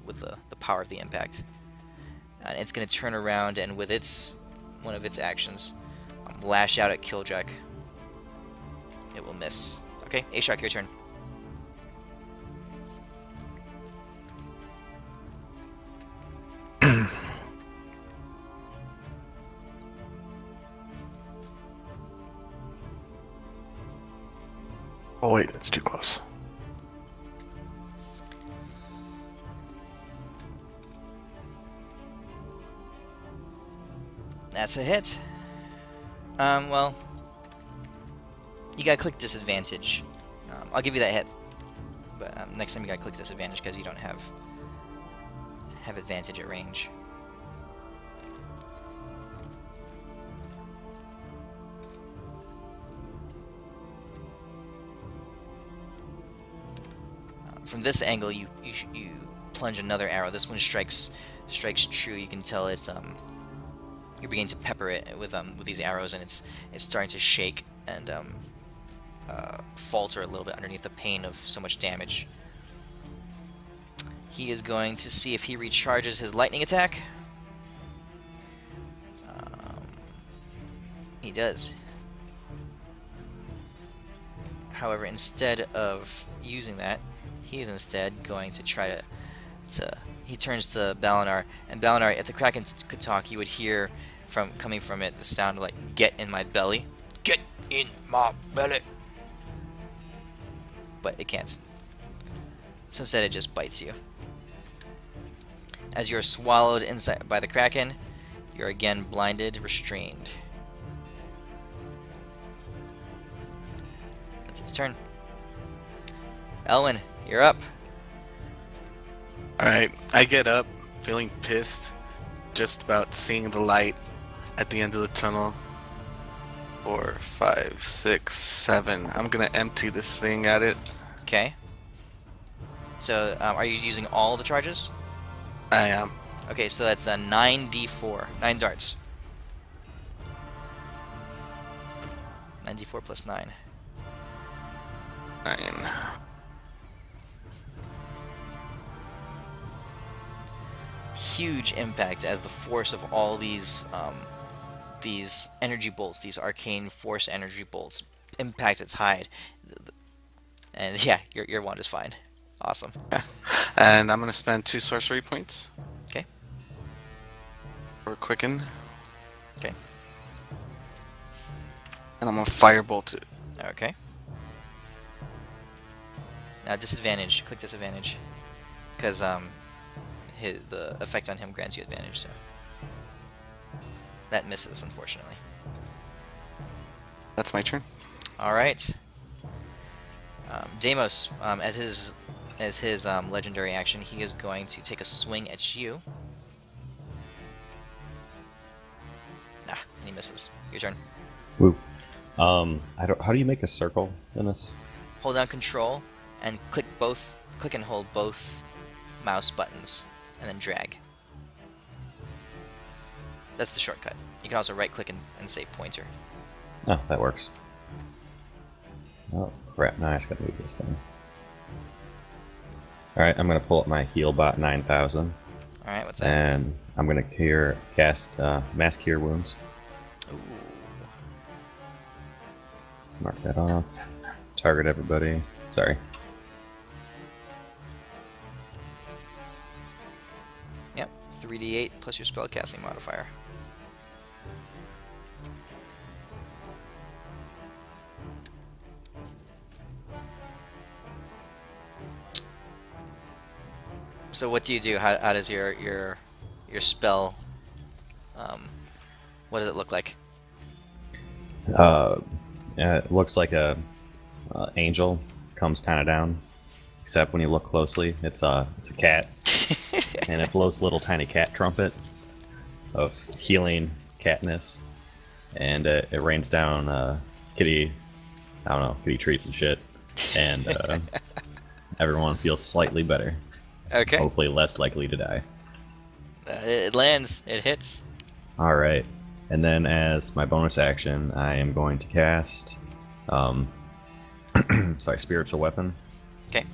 with the power of the impact. And it's going to turn around and with one of its actions, lash out at Kildrak. It will miss. Okay, Ashok, your turn. Oh wait, it's too close. That's a hit. Well, you gotta click disadvantage. I'll give you that hit, but next time you gotta click disadvantage because you don't have advantage at range. From this angle, you plunge another arrow. This one strikes true. You can tell it's you're beginning to pepper it with these arrows, and it's starting to shake and falter a little bit underneath the pain of so much damage. He is going to see if he recharges his lightning attack. He does. However, instead of using that, he is instead going to try to he turns to Balanar, and Balanar, if the Kraken could talk, you would hear coming from it the sound of like, "Get in my belly." Get in my belly. But it can't. So instead it just bites you. As you're swallowed inside by the Kraken, you're again blinded, restrained. That's its turn. Elwin, you're up. Alright, I get up, feeling pissed, just about seeing the light at the end of the tunnel. 4, 5, 6, 7. I'm gonna empty this thing at it. Okay. So, are you using all the charges? I am. Okay, so that's a 9d4. 9 darts. 9d4 plus 9. 9. Huge impact as the force of all these energy bolts, these arcane force energy bolts, impact its hide. And yeah, your wand is fine. Awesome. And I'm gonna spend 2 sorcery points. Okay. For quicken. Okay. And I'm gonna firebolt it. Okay. Now disadvantage. Click disadvantage, because the effect on him grants you advantage. So that misses, unfortunately. That's my turn. All right. Deimos, as his legendary action, he is going to take a swing at you. Nah, and he misses. Your turn. Woo. How do you make a circle in this? Hold down Control and click and hold both mouse buttons, and then drag. That's the shortcut. You can also right-click and say pointer. Oh, that works. Oh, crap. Now I just gotta move this thing. Alright, I'm gonna pull up my Healbot 9000. Alright, what's that? And I'm gonna cast Mass Cure Wounds. Ooh. Mark that off. Target everybody. Sorry. Yep, 3d8 plus your spellcasting modifier. So what do you do? How does your spell? What does it look like? It looks like a angel comes kind of down, except when you look closely, it's a cat, and it blows a little tiny cat trumpet of healing catness, and it rains down kitty treats and shit, and everyone feels slightly better. Okay. Hopefully less likely to die. It lands. It hits. All right, and then as my bonus action, I am going to cast, Spiritual Weapon. Okay.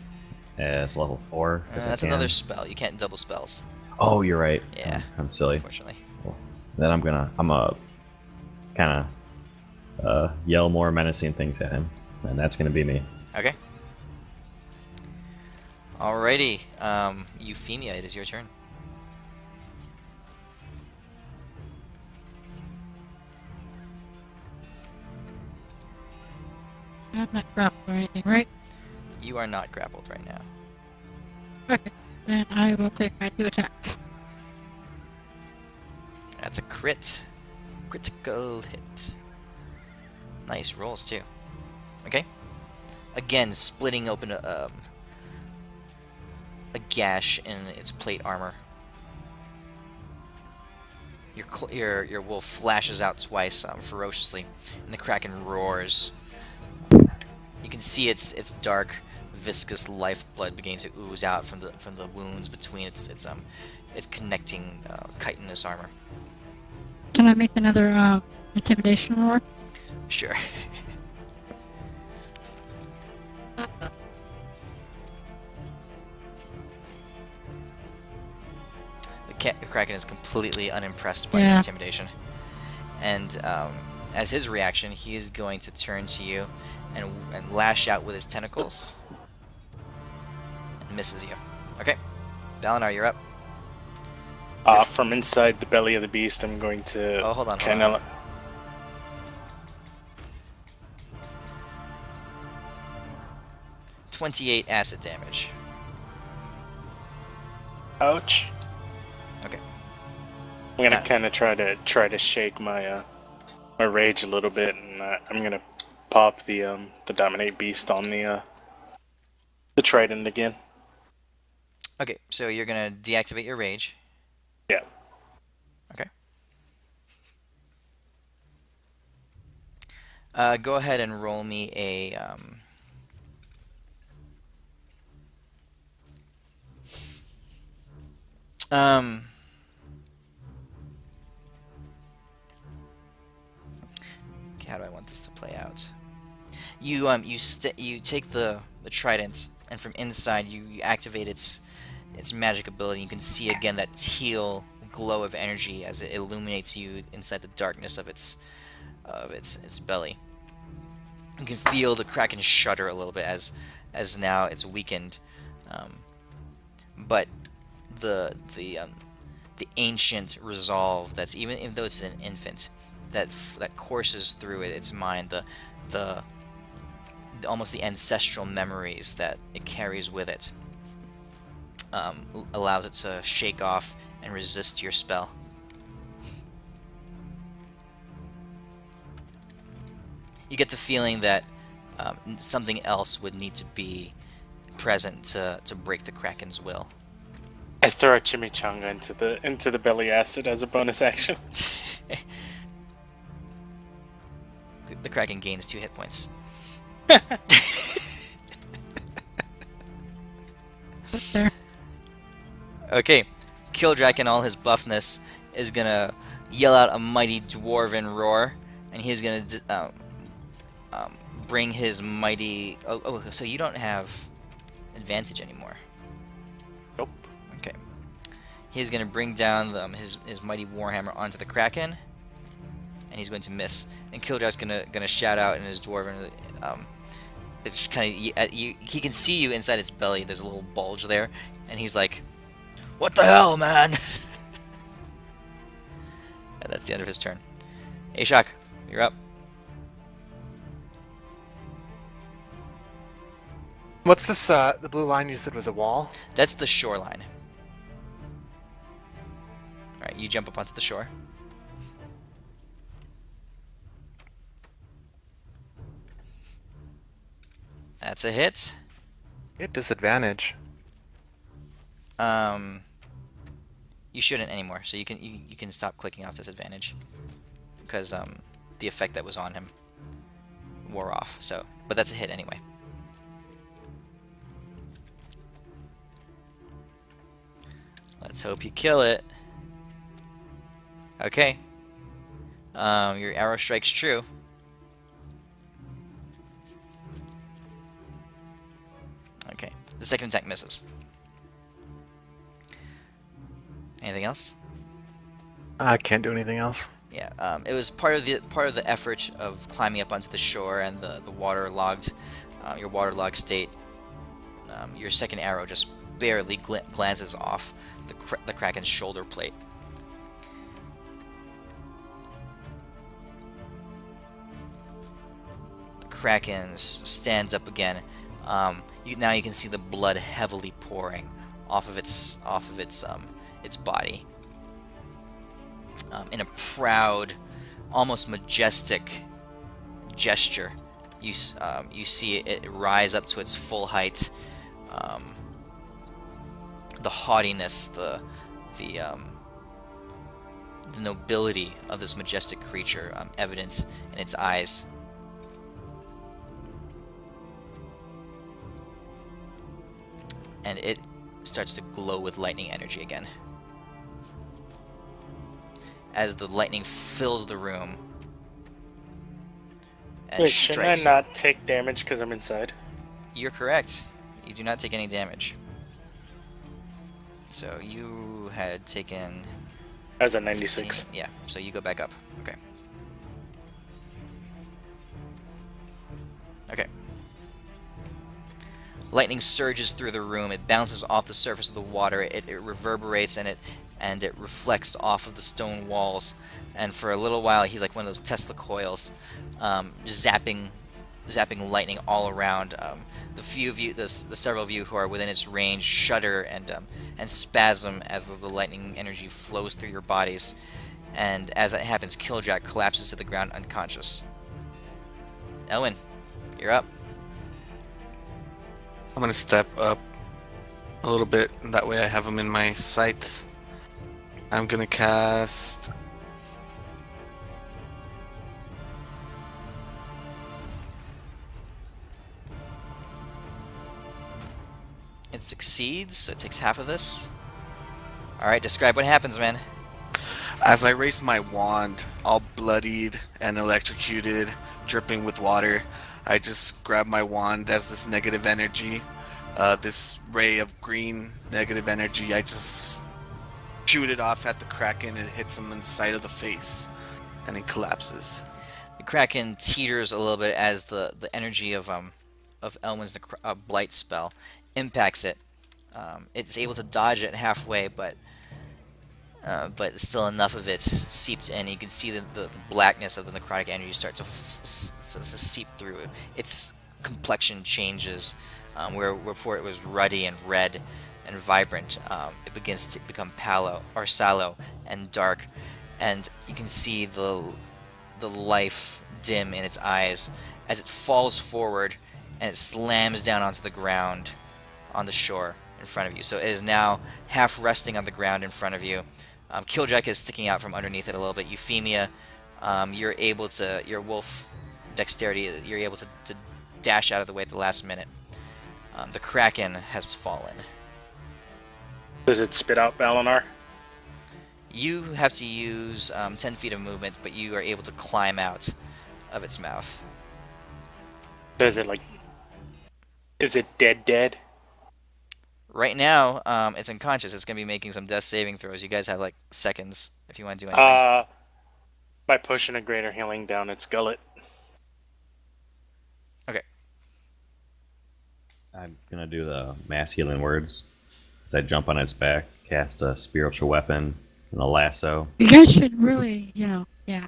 As level 4. That's another spell. You can't double spells. Oh, you're right. Yeah. I'm silly. Unfortunately. Cool. Then I'm gonna kind of yell more menacing things at him, and that's gonna be me. Okay. Alrighty. Euphemia, it is your turn. I'm not grappled or anything, right? You are not grappled right now. Okay. Then I will take my 2 attacks. That's a crit. Critical hit. Nice rolls, too. Okay. Again, splitting open a gash in its plate armor. Your wolf flashes out twice ferociously, and the Kraken roars. You can see its dark, viscous lifeblood beginning to ooze out from the wounds between its connecting chitinous armor. Can I make another intimidation roll? Sure. The Kraken is completely unimpressed by your Yeah. intimidation, and As his reaction, he is going to turn to you and lash out with his tentacles. And misses you. Okay. Balanar, you're up. From inside the belly of the beast, I'm going to Oh, hold on. kind of. 28 acid damage. Ouch. Okay. I'm gonna Yeah. kind of try to shake my my rage a little bit, and I'm gonna pop the dominate beast on the trident again. Okay, so you're gonna deactivate your rage. Yeah. Okay. Go ahead and roll me a okay, how do I want this to play out? You take the trident, and from inside you activate its magic ability. You can see again that teal glow of energy as it illuminates you inside the darkness of its belly. You can feel the Kraken shudder a little bit as now it's weakened, but the ancient resolve that's even though it's an infant that courses through its mind, the almost the ancestral memories that it carries with it, allows it to shake off and resist your spell. You get the feeling that something else would need to be present to break the Kraken's will. I throw a chimichanga into the belly acid as a bonus action. The Kraken gains 2 hit points. There. Okay, Kildrak in all his buffness is gonna yell out a mighty dwarven roar, and he's gonna bring his mighty. Oh, so you don't have advantage anymore. Nope. Okay. He's gonna bring down his mighty warhammer onto the Kraken, and he's going to miss. And Kildrak's gonna shout out in his dwarven. It's kind of he can see you inside its belly. There's a little bulge there, and he's like, "What the hell, man?" And that's the end of his turn. Ashok, you're up. What's this, the blue line you said was a wall? That's the shoreline. Alright, you jump up onto the shore. That's a hit. At disadvantage. You shouldn't anymore, so you can stop clicking off disadvantage. Because the effect that was on him wore off, so but that's a hit anyway. Let's hope you kill it. Okay. Your arrow strikes true. Okay. The second attack misses. Anything else? I can't do anything else. Yeah. It was part of the effort of climbing up onto the shore and the waterlogged, your waterlogged state. Your second arrow just barely glances off the Kraken's shoulder plate. The Kraken stands up again. Now you can see the blood heavily pouring off of its body. In a proud, almost majestic gesture, you see it rise up to its full height. The haughtiness, the nobility of this majestic creature evident in its eyes. And it starts to glow with lightning energy again. As the lightning fills the room and Wait, shouldn't I strikes. not take damage because I'm inside? You're correct. You do not take any damage. So you had taken As a 96. 15. Yeah, so you go back up. Okay. Okay. Lightning surges through the room. It bounces off the surface of the water. It reverberates and it reflects off of the stone walls. And for a little while, he's like one of those Tesla coils, zapping lightning all around. The few of you, the several of you who are within its range, shudder and spasm as the lightning energy flows through your bodies. And as that happens, Kildrak collapses to the ground unconscious. Elwin, you're up. I'm gonna step up a little bit, and that way I have him in my sight. I'm gonna cast. It succeeds, so it takes half of this. Alright, describe what happens, man. As I raise my wand, all bloodied and electrocuted, dripping with water, I just grab my wand as this negative energy, this ray of green negative energy. I just shoot it off at the Kraken and it hits him in the side of the face, and he collapses. The Kraken teeters a little bit as the energy of Elwin's blight spell impacts it. It's able to dodge it halfway, but still enough of it seeped in. You can see the blackness of the necrotic energy start to seep through. Its complexion changes, where before it was ruddy and red and vibrant. It begins to become sallow and dark, and you can see the life dim in its eyes as it falls forward and it slams down onto the ground on the shore in front of you. So it is now half resting on the ground in front of you. Kildrak is sticking out from underneath it a little bit. Euphemia, you're able to, your wolf dexterity, you're able to dash out of the way at the last minute. The Kraken has fallen. Does it spit out Balanar? You have to use 10 feet of movement, but you are able to climb out of its mouth. Does it like... Is it dead? Right now, it's unconscious. It's going to be making some death saving throws. You guys have like seconds if you want to do anything. By pushing a greater healing down its gullet. Okay. I'm gonna do the mass healing words. As I jump on its back, cast a spiritual weapon and a lasso. You guys should really, tie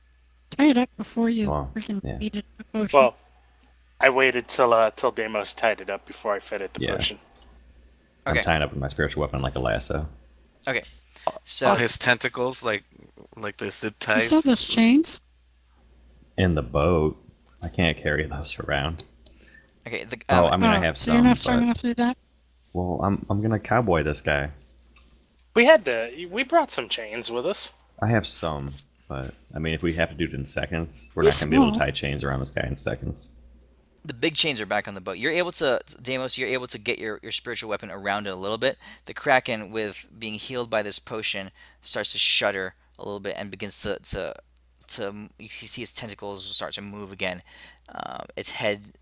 it up before you Well, freaking yeah. feed it the potion. Well, I waited till Deimos tied it up before I fed it the Yeah. potion. Okay. I'm tying up with my spiritual weapon like a lasso. Okay. All So his tentacles, like the zip you ties. saw those chains? In the boat, I can't carry those around. okay. I have so some. you're not strong but- enough to do that? Well, I'm gonna cowboy this guy. We brought some chains with us. I have some, but I mean, if we have to do it in seconds, we're not gonna be able to tie chains around this guy in seconds. the big chains are back on the boat. You're able to, Deimos, you're able to get your spiritual weapon around it a little bit. The Kraken, with being healed by this potion, starts to shudder a little bit and begins to you see his tentacles start to move again. Its head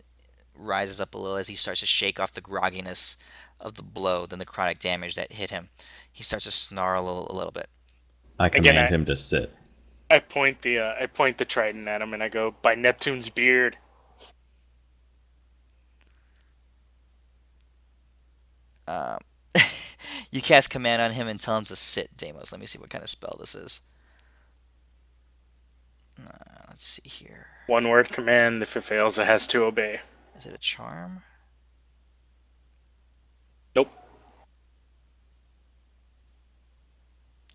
rises up a little as he starts to shake off the grogginess of the blow, the necrotic damage that hit him. He starts to snarl a little bit. I Again, command him to sit. I point the trident at him and I go, "By Neptune's beard." You cast command on him and tell him to sit, Deimos. Let me see what kind of spell this is. Let's see here. One word command. If it fails, it has to obey. Is it a charm? Nope.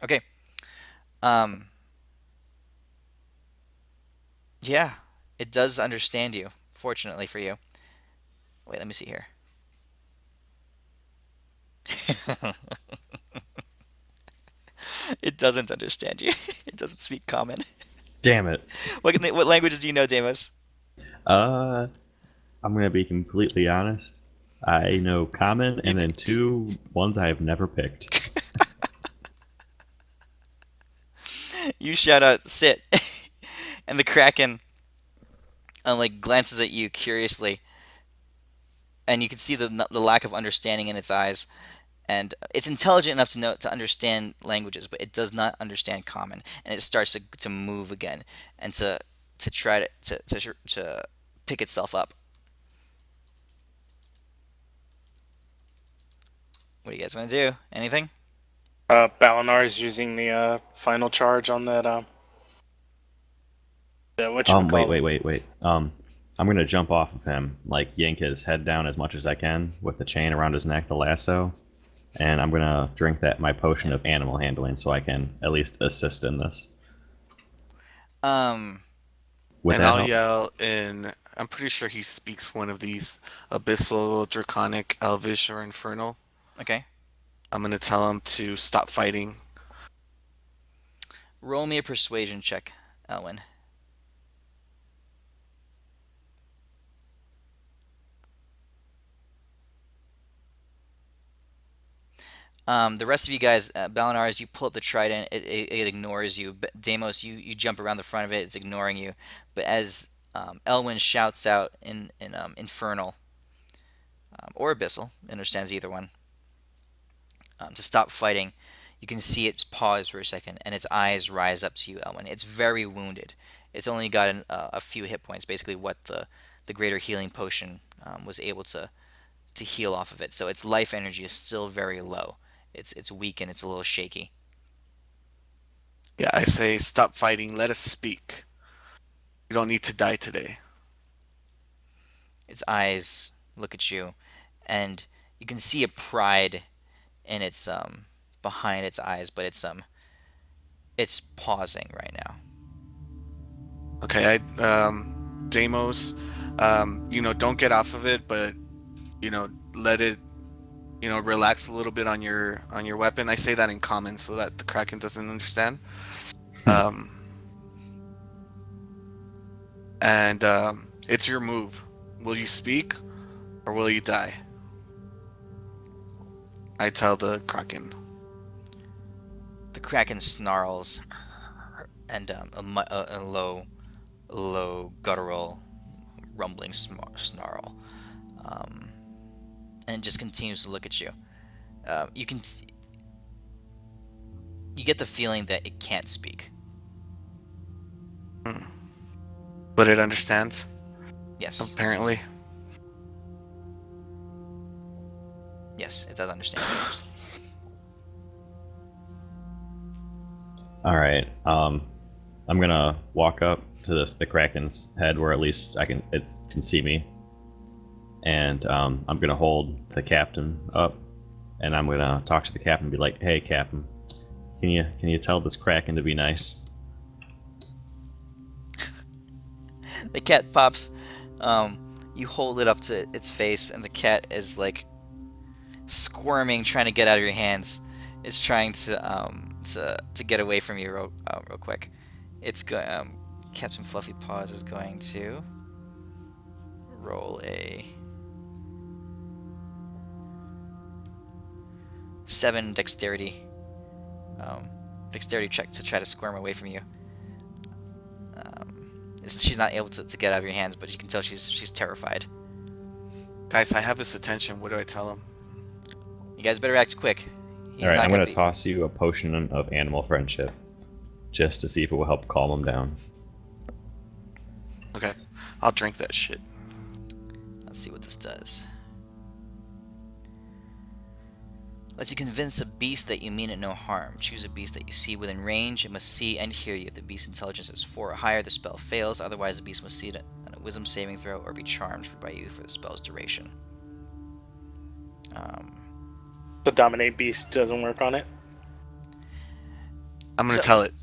Okay. Yeah, it does understand you, fortunately for you. Wait, let me see here. It doesn't understand you. It doesn't speak common. Damn it. What languages do you know, Deimos? I'm gonna be completely honest. I know common and then two ones I have never picked. You shout out, "Sit," and the Kraken glances at you curiously, and you can see the lack of understanding in its eyes. And it's intelligent enough to understand languages, but it does not understand common. And it starts to move again and to try to pick itself up. What do you guys want to do? Anything? Balanar is using the final charge on that. Wait. I'm gonna jump off of him, like yank his head down as much as I can with the chain around his neck, the lasso, and I'm gonna drink my potion of animal handling so I can at least assist in this. With And that I'll help- yell in. I'm pretty sure he speaks one of these: abyssal, draconic, elvish, or infernal. Okay. I'm gonna tell him to stop fighting. Roll me a persuasion check, Elwin. The rest of you guys, Balanar, as you pull up the trident, it ignores you. But Deimos, you jump around the front of it, it's ignoring you. But as Elwin shouts out in Infernal, or Abyssal, understands either one, to stop fighting, you can see it pause for a second, and its eyes rise up to you, Elwin. It's very wounded. It's only got a few hit points, basically what the greater healing potion was able to heal off of it. So its life energy is still very low. It's weak and it's a little shaky. Yeah, I say stop fighting. Let us speak. You don't need to die today. Its eyes look at you, and you can see a pride in its behind its eyes, but it's pausing right now. Okay, Deimos, don't get off of it, but let it, relax a little bit on your weapon. I say that in common so that the Kraken doesn't understand. And it's your move. Will you speak or will you die? I tell the Kraken. The Kraken snarls, and a low guttural rumbling snarl, and just continues to look at you. You get the feeling that it can't speak. But it understands, Yes. apparently. Yes, it does understand. All right. I'm gonna walk up to the Kraken's head, where at least it can see me, and I'm gonna hold the captain up, and I'm gonna talk to the captain and be like, "Hey, Captain, can you tell this Kraken to be nice?" The cat pops. You hold it up to its face, and the cat is like squirming, trying to get out of your hands. It's trying to get away from you real quick. It's going. Captain Fluffy Paws is going to roll a 7 dexterity check to try to squirm away from you. She's not able to get out of your hands, but you can tell she's terrified. Guys, I have his attention. What do I tell him? You guys better act quick. He's All right, not I'm gonna gonna be- toss you a potion of animal friendship, just to see if it will help calm him down. Okay, I'll drink that shit. Let's see what this does. Lets you convince a beast that you mean it no harm. Choose a beast that you see within range. It must see and hear you. If the beast's intelligence is 4 or higher, the spell fails. Otherwise, the beast must see it on a wisdom saving throw or be charmed by you for the spell's duration. The dominate beast doesn't work on it. I'm gonna So- tell it.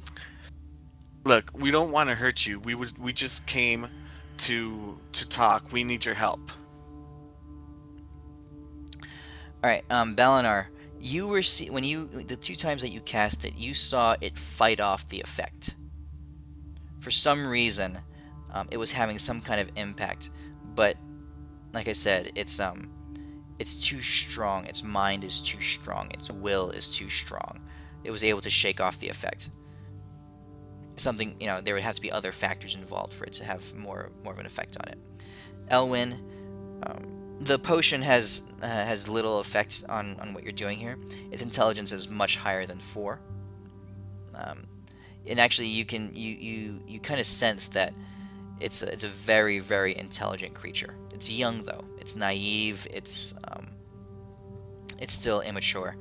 Look, we don't want to hurt you. We just came to talk. We need your help. Alright, Balanar, you were the 2 times that you cast it, you saw it fight off the effect. For some reason, it was having some kind of impact, but like I said, it's too strong. Its mind is too strong. Its will is too strong. It was able to shake off the effect. Something, there would have to be other factors involved for it to have more of an effect on it. Elwin, the potion has little effect on what you're doing here. Its intelligence is much higher than 4. And actually, you kind of sense that it's a very, very intelligent creature. It's young though. It's naive. It's It's still immature.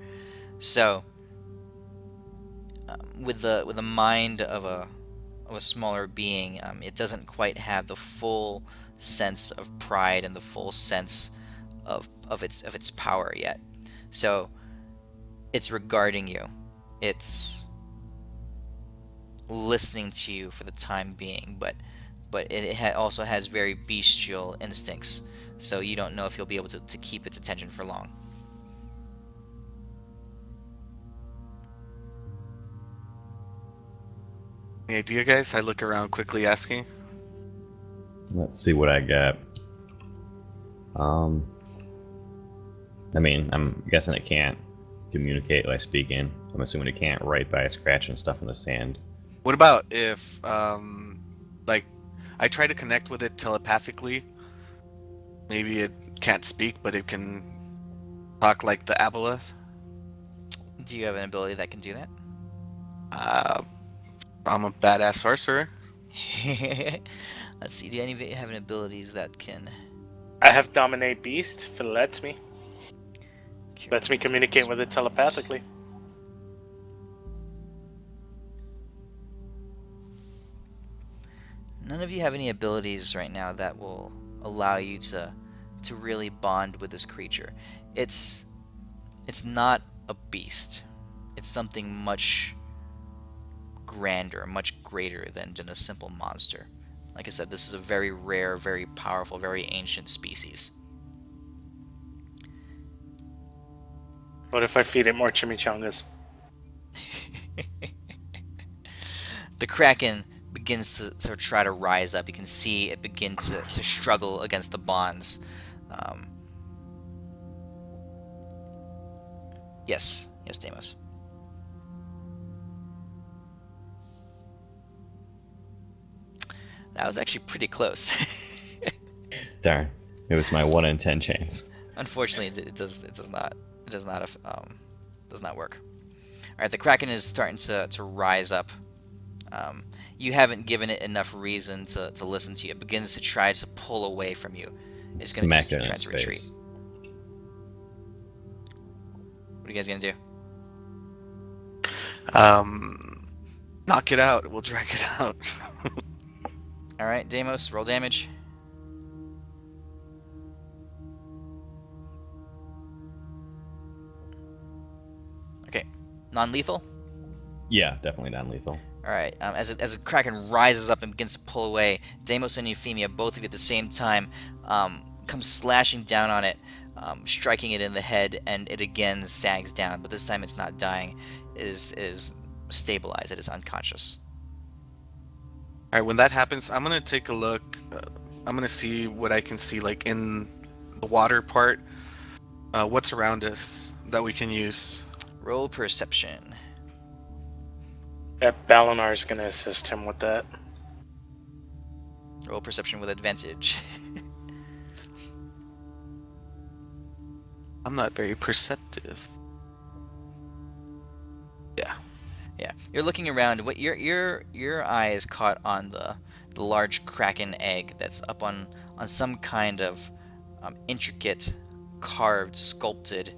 So, with the mind of a smaller being, it doesn't quite have the full sense of pride and the full sense of its power yet. So, it's regarding you. It's listening to you for the time being, but it also has very bestial instincts. So you don't know if you'll be able to keep its attention for long. Any idea, guys? I look around quickly, asking. Let's see what I got. I mean, I'm guessing it can't communicate by speaking. I'm assuming it can't write by scratching stuff in the sand. What about if, like, I try to connect with it telepathically? Maybe it can't speak, but it can talk like the aboleth? Do you have an ability that can do that? I'm a badass sorcerer. Let's see. Do any of you have any abilities that can? I have Dominate Beast if it lets me. Lets me communicate with it telepathically. None of you have any abilities right now that will allow you to really bond with this creature. It's not a beast. It's something much grander, much greater than just a simple monster. Like I said, this is a very rare, very powerful, very ancient species. What if I feed it more chimichangas? The Kraken begins to try to rise up. You can see it begin to struggle against the bonds. Yes, Deimos. That was actually pretty close. Darn, it was my 1 in 10 chance. Unfortunately, it does not work. All right, the Kraken is starting to rise up. You haven't given it enough reason to listen to you. It begins to try to pull away from you. It's going Smack to it in try its to retreat. face. What are you guys going to do? Knock it out. We'll drag it out. All right, Deimos, roll damage. Okay, non-lethal. Yeah, definitely non-lethal. All right. As a Kraken rises up and begins to pull away, Deimos and Euphemia, both of you at the same time, come slashing down on it, striking it in the head, and it again sags down. But this time, it's not dying; it is stabilized. It is unconscious. All right, when that happens, I'm gonna take a look. I'm gonna see what I can see, like in the water part. What's around us that we can use? Roll perception. Balanar is going to assist him with that. Roll perception with advantage. I'm not very perceptive. Yeah. Yeah, you're looking around. What your eye is caught on the large Kraken egg that's up on some kind of intricate, carved, sculpted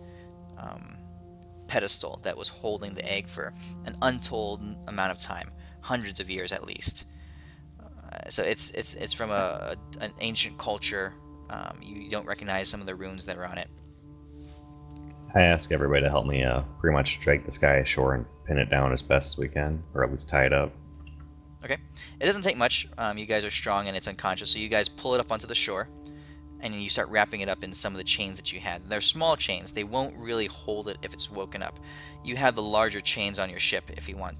pedestal that was holding the egg for an untold amount of time, hundreds of years at least. So it's from an ancient culture. You don't recognize some of the runes that are on it. I ask everybody to help me pretty much drag this guy ashore and pin it down as best as we can, or at least tie it up. Okay, it doesn't take much. You guys are strong and it's unconscious, so you guys pull it up onto the shore, and you start wrapping it up in some of the chains that you had. They're small chains. They won't really hold it if it's woken up. You have the larger chains on your ship if you want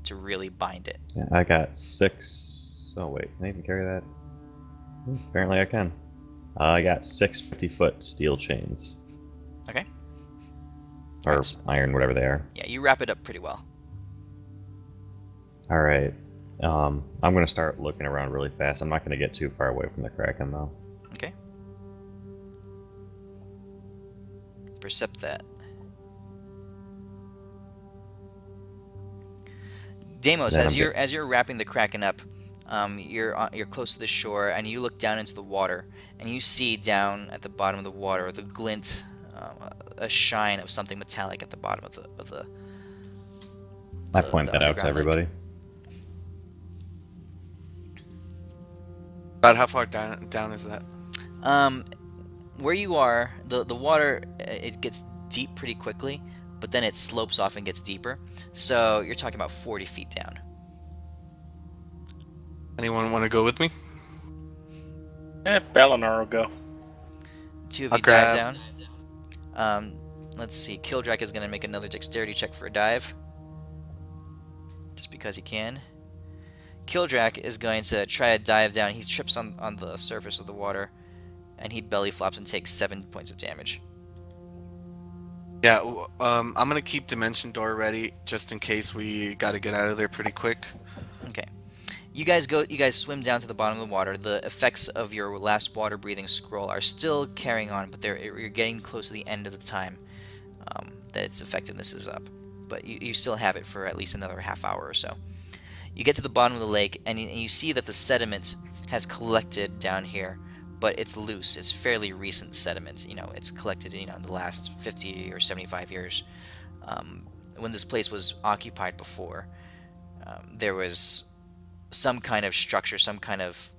to really bind it. Yeah, I got 6. Oh wait, can I even carry that? Apparently I can. I got 6 50-foot steel chains. Okay. Or iron, whatever they are. Yeah, you wrap it up pretty well. Alright. I'm going to start looking around really fast. I'm not going to get too far away from the Kraken, though. Okay. Percept that. Deimos, as you're wrapping the Kraken up, you're close to the shore, and you look down into the water, and you see down at the bottom of the water the glint, a shine of something metallic at the bottom of the I point that out to underground lake. everybody. About how far down is that? Where you are, the water, it gets deep pretty quickly, but then it slopes off and gets deeper. So you're talking about 40 feet down. Anyone want to go with me? Balanar will go. Two of I'll you dive grab- down. Let's see. Kildrak is going to make another dexterity check for a dive. Just because he can. Kildrak is going to try to dive down. He trips on the surface of the water, and he belly flops and takes 7 points of damage. Yeah, I'm gonna keep Dimension Door ready just in case we gotta get out of there pretty quick. Okay. You guys swim down to the bottom of the water. The effects of your last water breathing scroll are still carrying on, but you're getting close to the end of the time that its effectiveness is up. But you still have it for at least another half hour or so. You get to the bottom of the lake, and you see that the sediment has collected down here, but it's loose. It's fairly recent sediment. You know, it's collected in the last 50 or 75 years. When this place was occupied before, there was some kind of structure, some kind of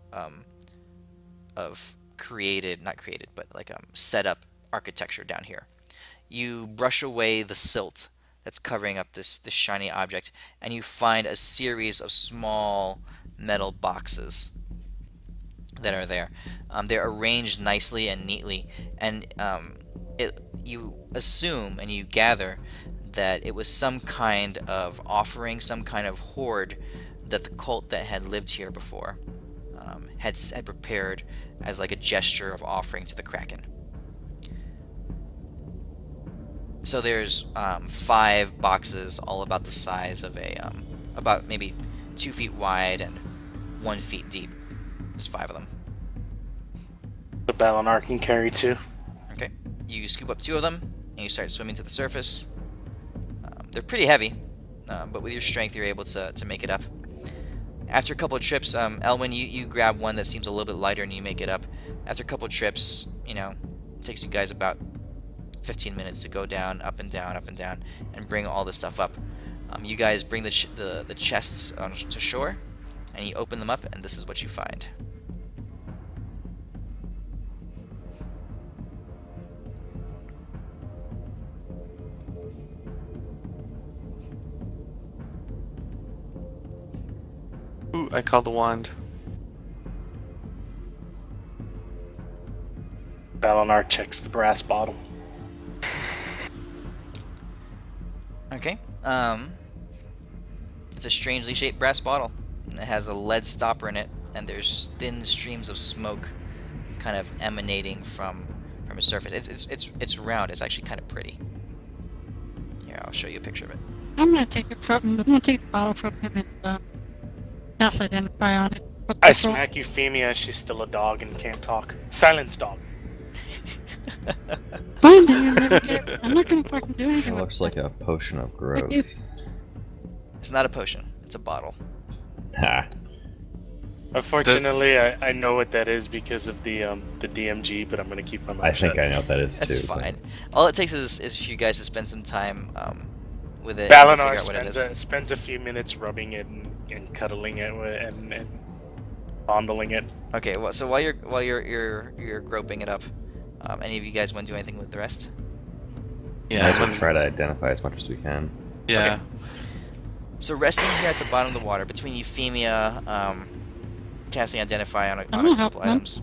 set up architecture down here. You brush away the silt that's covering up this shiny object, and you find a series of small metal boxes that are there. They're arranged nicely and neatly, and you assume and you gather that it was some kind of offering, some kind of hoard that the cult that had lived here before had prepared as like a gesture of offering to the Kraken. So there's 5 boxes, all about the size of about maybe 2 feet wide and 1 foot deep. There's 5 of them. The Balanar can carry 2. Okay. You scoop up 2 of them, and you start swimming to the surface. They're pretty heavy, but with your strength, you're able to make it up. After a couple of trips, Elwin, you grab one that seems a little bit lighter, and you make it up. After a couple of trips, it takes you guys about 15 minutes to go down, up and down, and bring all this stuff up. You guys bring the chests to shore, and you open them up, and this is what you find. Ooh, I call the wand. Balanar checks the brass bottle. Okay. It's a strangely shaped brass bottle. It has a lead stopper in it, and there's thin streams of smoke kind of emanating from its surface. It's round. It's actually kind of pretty. Here, I'll show you a picture of it. I'm gonna take the bottle from him and cast identify on it. Put I the smack Euphemia. She's still a dog and can't talk. Silence, dog. Fine, then you'll never get it. I'm not gonna fucking do anything It with looks like a potion of growth. you. It's not a potion. It's a bottle. Ha. Unfortunately, I know what that is because of the DMG, but I'm gonna keep my mouth I think shut. I know what that is That's too. but- fine. All it takes is for you guys to spend some time with it. and figure Balanar out what it is. spends a few minutes rubbing it and cuddling it and fondling it. Okay. Well, so while you're groping it up, any of you guys want to do anything with the rest? Yeah, Yeah, let's gonna try to identify as much as we can. yeah. So resting here at the bottom of the water between Euphemia, casting Identify on a gonna help couple them. items.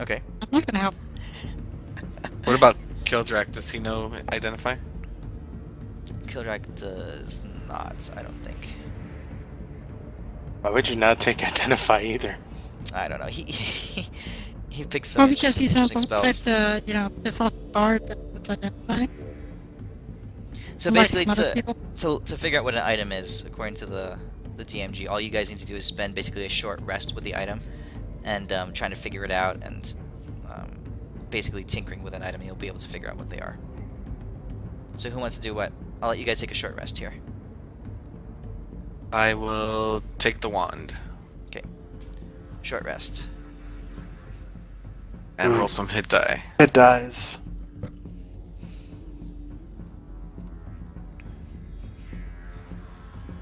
Okay. I'm not gonna help. What about Kildrak? Does he know Identify? Kildrak does not, I don't think. Why would you not take Identify either? I don't know. He picks some Well, because interesting, he's not interesting the spells. type to, piss off the bard that's identified. So Unlike basically, some other people. to figure out what an item is, according to the DMG, all you guys need to do is spend basically a short rest with the item, and trying to figure it out, and basically tinkering with an item, and you'll be able to figure out what they are. So who wants to do what? I'll let you guys take a short rest here. I will take the wand. Okay. Short rest. And roll some hit die. It dies.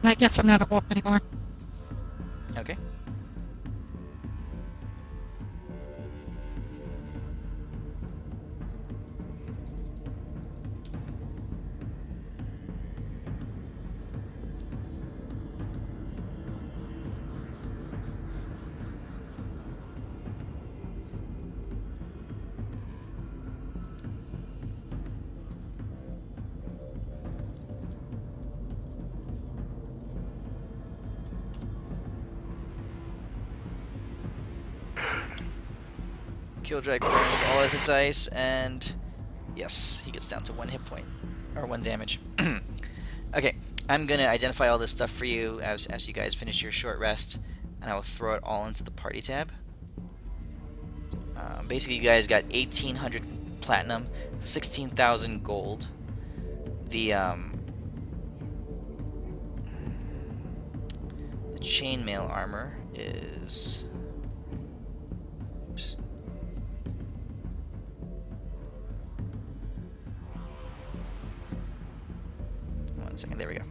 I guess I'm not a wolf anymore. Okay. Kildrak burns all as its ice, and yes, he gets down to 1 hit point, or 1 damage. Okay, I'm gonna identify all this stuff for you as you guys finish your short rest, and I will throw it all into the party tab. Basically, you guys got 1,800 platinum, 16,000 gold. The chainmail armor is. Oops. 1 second, there we go.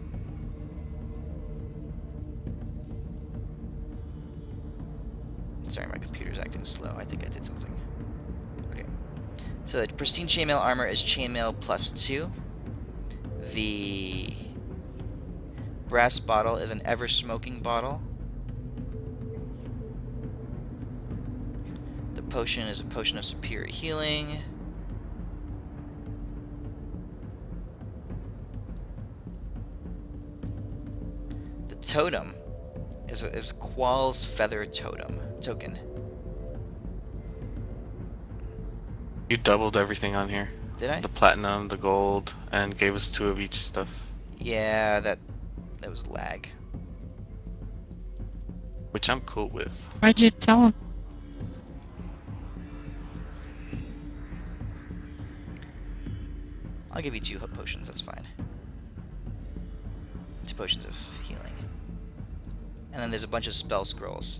Sorry, my computer's acting slow. I think I did something. Okay. So the pristine chainmail armor is chainmail +2. The brass bottle is an ever-smoking bottle. The potion is a potion of superior healing. The totem is Qual's feather token. You doubled everything on here. Did I? The platinum, the gold, and gave us 2 of each stuff. Yeah, that was lag. Which I'm cool with. Why'd you tell him? I'll give you 2 potions, that's fine. 2 potions of healing. And then there's a bunch of spell scrolls.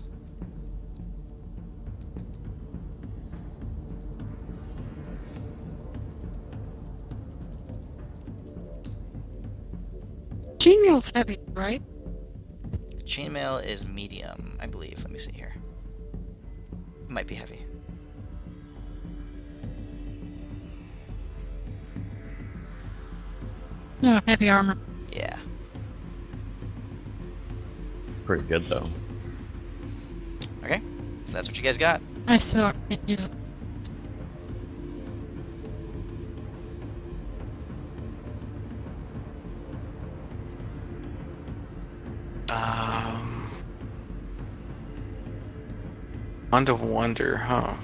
Chainmail's heavy, right? Chainmail is medium, I believe. Let me see here. It might be heavy. No, heavy armor. Yeah. It's pretty good though. Okay, so that's what you guys got. I still can't use it. Wand of Wonder, huh?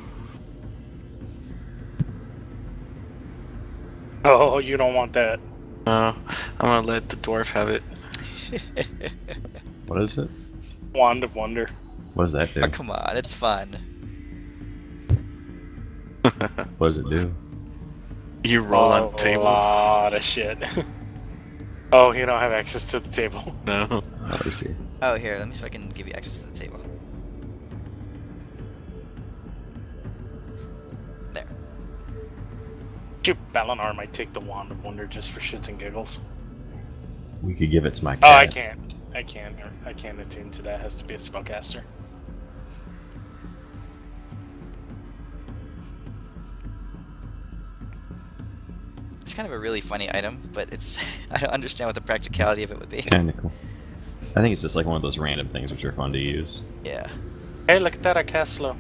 Oh, you don't want that. I'm gonna let the dwarf have it. What is it? Wand of Wonder. What does that do? Oh, come on, it's fun. What does it do? You roll on the A table. lot of shit. Oh, you don't have access to the table. No. Oh, let me see. Oh, here, let me see if I can give you access to the table. There. Shoot, Balanar might take the Wand of Wonder just for shits and giggles. We could give it to my cat. Oh, I can't. I can't attune to that. It has to be a spellcaster. It's kind of a really funny item, but it's I don't understand what the practicality of it would be. Kinda cool. I think it's just like one of those random things which are fun to use. Yeah. Hey, look at that, I cast slow.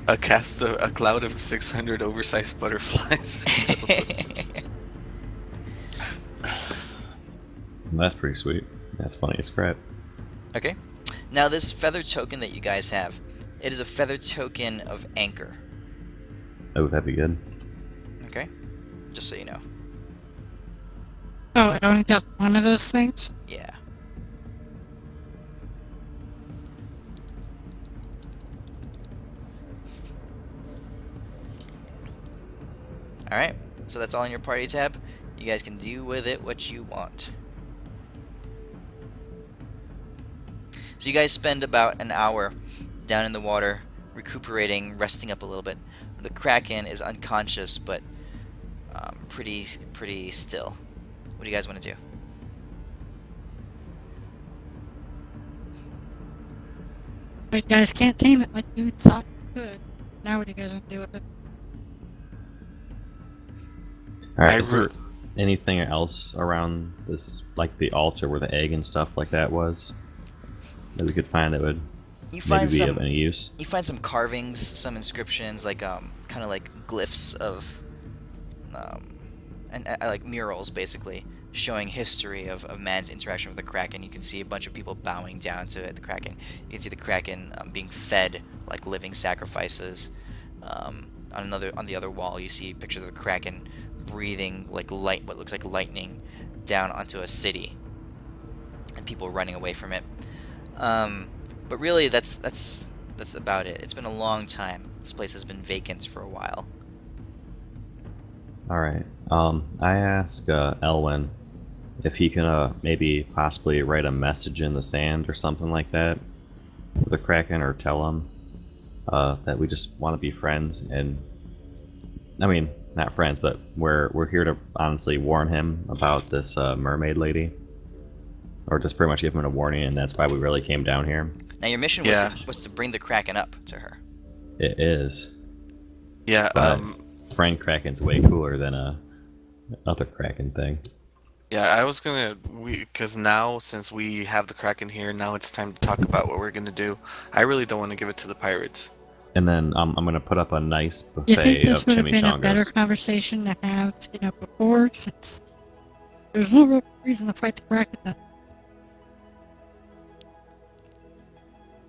A cloud of 600 oversized butterflies. That's pretty sweet. That's funny as crap. Okay. Now this feather token that you guys have, it is a feather token of anchor. Oh, that'd be good. Okay? Just so you know. Oh, it only does one of those things? Yeah. Alright, so that's all in your party tab. You guys can do with it what you want. So you guys spend about an hour down in the water, recuperating, resting up a little bit. the Kraken is unconscious, but pretty still. What do you guys want to do? But you guys can't tame it like you thought you could. Now what are you guys gonna do with it? Alright, is there anything else around this, like the altar where the egg and stuff like that was, that we could find that would You maybe find be some. of any use? You find some carvings, some inscriptions, like kind of like glyphs of, and like murals, basically showing history of man's interaction with the Kraken. You can see a bunch of people bowing down to the Kraken. You can see the Kraken being fed like living sacrifices. On the other wall, you see pictures of the Kraken breathing like what looks like lightning down onto a city, and people running away from it. But really, that's about it. It's been a long time. This place has been vacant for a while. Alright, I asked Elwin if he can maybe possibly write a message in the sand or something like that for the Kraken, or tell him that we just want to be friends, and I mean, not friends, but we're here to honestly warn him about this mermaid lady, or just pretty much give him a warning, and that's why we really came down here. Now your mission was to bring the Kraken up to her. It is. Yeah. But friend Kraken's way cooler than a other Kraken thing. Yeah, I was gonna, because now since we have the Kraken here, now it's time to talk about what we're gonna do. I really don't want to give it to the pirates. And then I'm gonna put up a nice You think buffet this of would have been a better chimichangas. conversation to have, before, since there's no real reason to fight the Kraken then.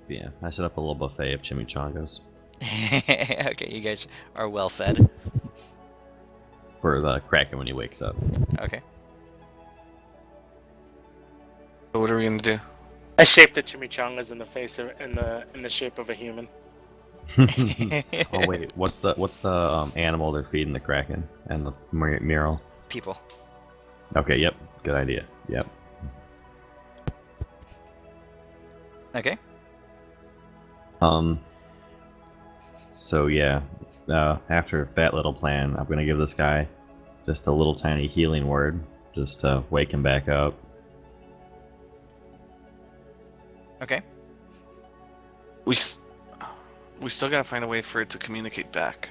Yeah, I set up a little buffet of chimichangas Okay, you guys are well fed. for the Kraken when he wakes up. Okay. So what are we gonna do? I shaped the chimichangas in the face of in the shape of a human. Oh wait, what's the animal they're feeding the Kraken and the mural? People. Okay, yep, good idea. Yep. Okay. So yeah, after that little plan, I'm gonna give this guy just a little tiny healing word, just to wake him back up. Okay. We still gotta find a way for it to communicate back.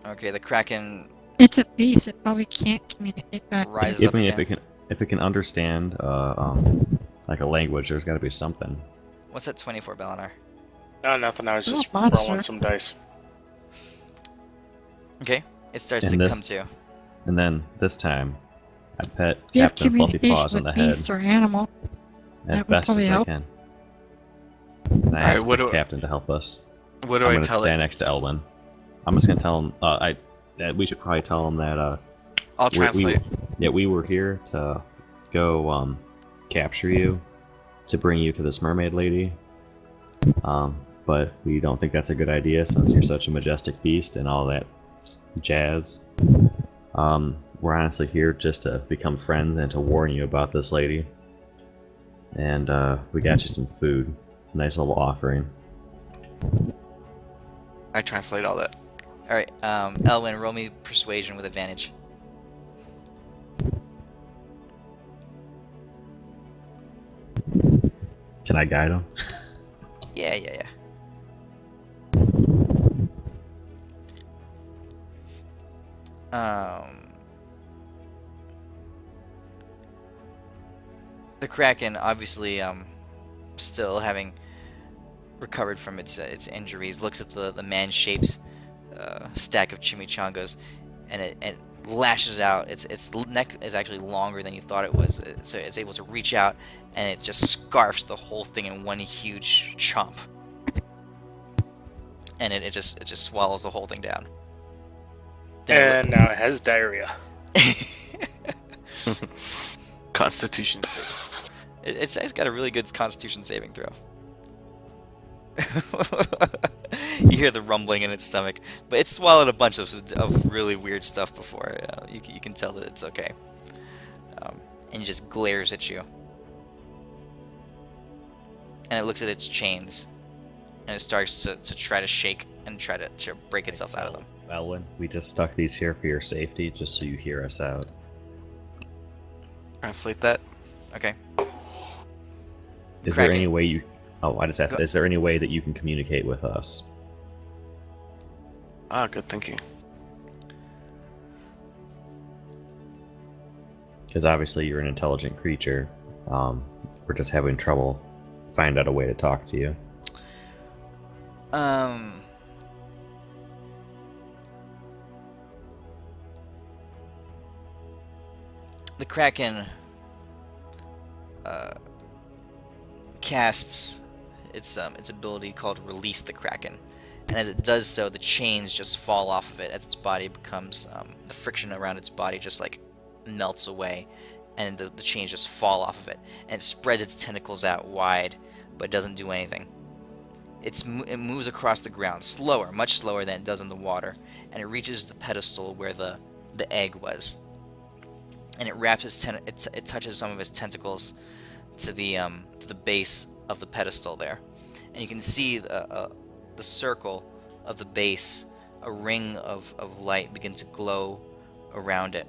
Okay, the Kraken It's a beast, it probably can't communicate back. rises I up mean, again. if it can understand like a language, there's got to be something. What's that 24, Balanar? No, nothing. I was just Oh, monster. rolling some dice. Okay. It starts And to this- come to. And then this time, I pet If you have Captain Fluffy communication Paws on with the head beast or animal, as that would best probably as I help. can. And I Alright, asked what the do- captain to help us. What do I'm I gonna tell stand it? next to Elwin. I'm just gonna tell him. That we should probably tell him that I'll we translate. were here to go capture you, to bring you to this mermaid lady. But we don't think that's a good idea since you're such a majestic beast and all that jazz. We're honestly here just to become friends and to warn you about this lady. And we got you some food. Nice little offering. I translate all that. Alright, Elwin, roll me persuasion with advantage. Can I guide him? Yeah. The Kraken, obviously, still having recovered from its injuries, looks at the man-shaped stack of chimichangas, and it lashes out. Its neck is actually longer than you thought it was, so it's able to reach out, and it just scarfs the whole thing in one huge chomp. And it just swallows the whole thing down. Then And now it has diarrhea. Constitution save. it's got a really good Constitution saving throw. You hear the rumbling in its stomach, but it's swallowed a bunch of really weird stuff before. You can tell that it's okay. And it just glares at you. And it looks at its chains. and it starts to try to shake and try to break itself out of them. Elwin, we just stuck these here for your safety, just so you hear us out. Translate that. Okay. Is Kraken. there any way you... Oh, I just asked, is there any way that you can communicate with us? Ah, good thinking. Because obviously you're an intelligent creature. We're just having trouble finding out a way to talk to you. The Kraken casts its ability called Release the Kraken, and as it does so, the chains just fall off of it as its body becomes the friction around its body just like melts away, and the chains just fall off of it, and it spreads its tentacles out wide, but doesn't do anything. It moves across the ground slower, much slower than it does in the water, and it reaches the pedestal where the egg was. And it wraps it touches some of its tentacles to the base of the pedestal there, and you can see the circle of the base, a ring of light begin to glow around it.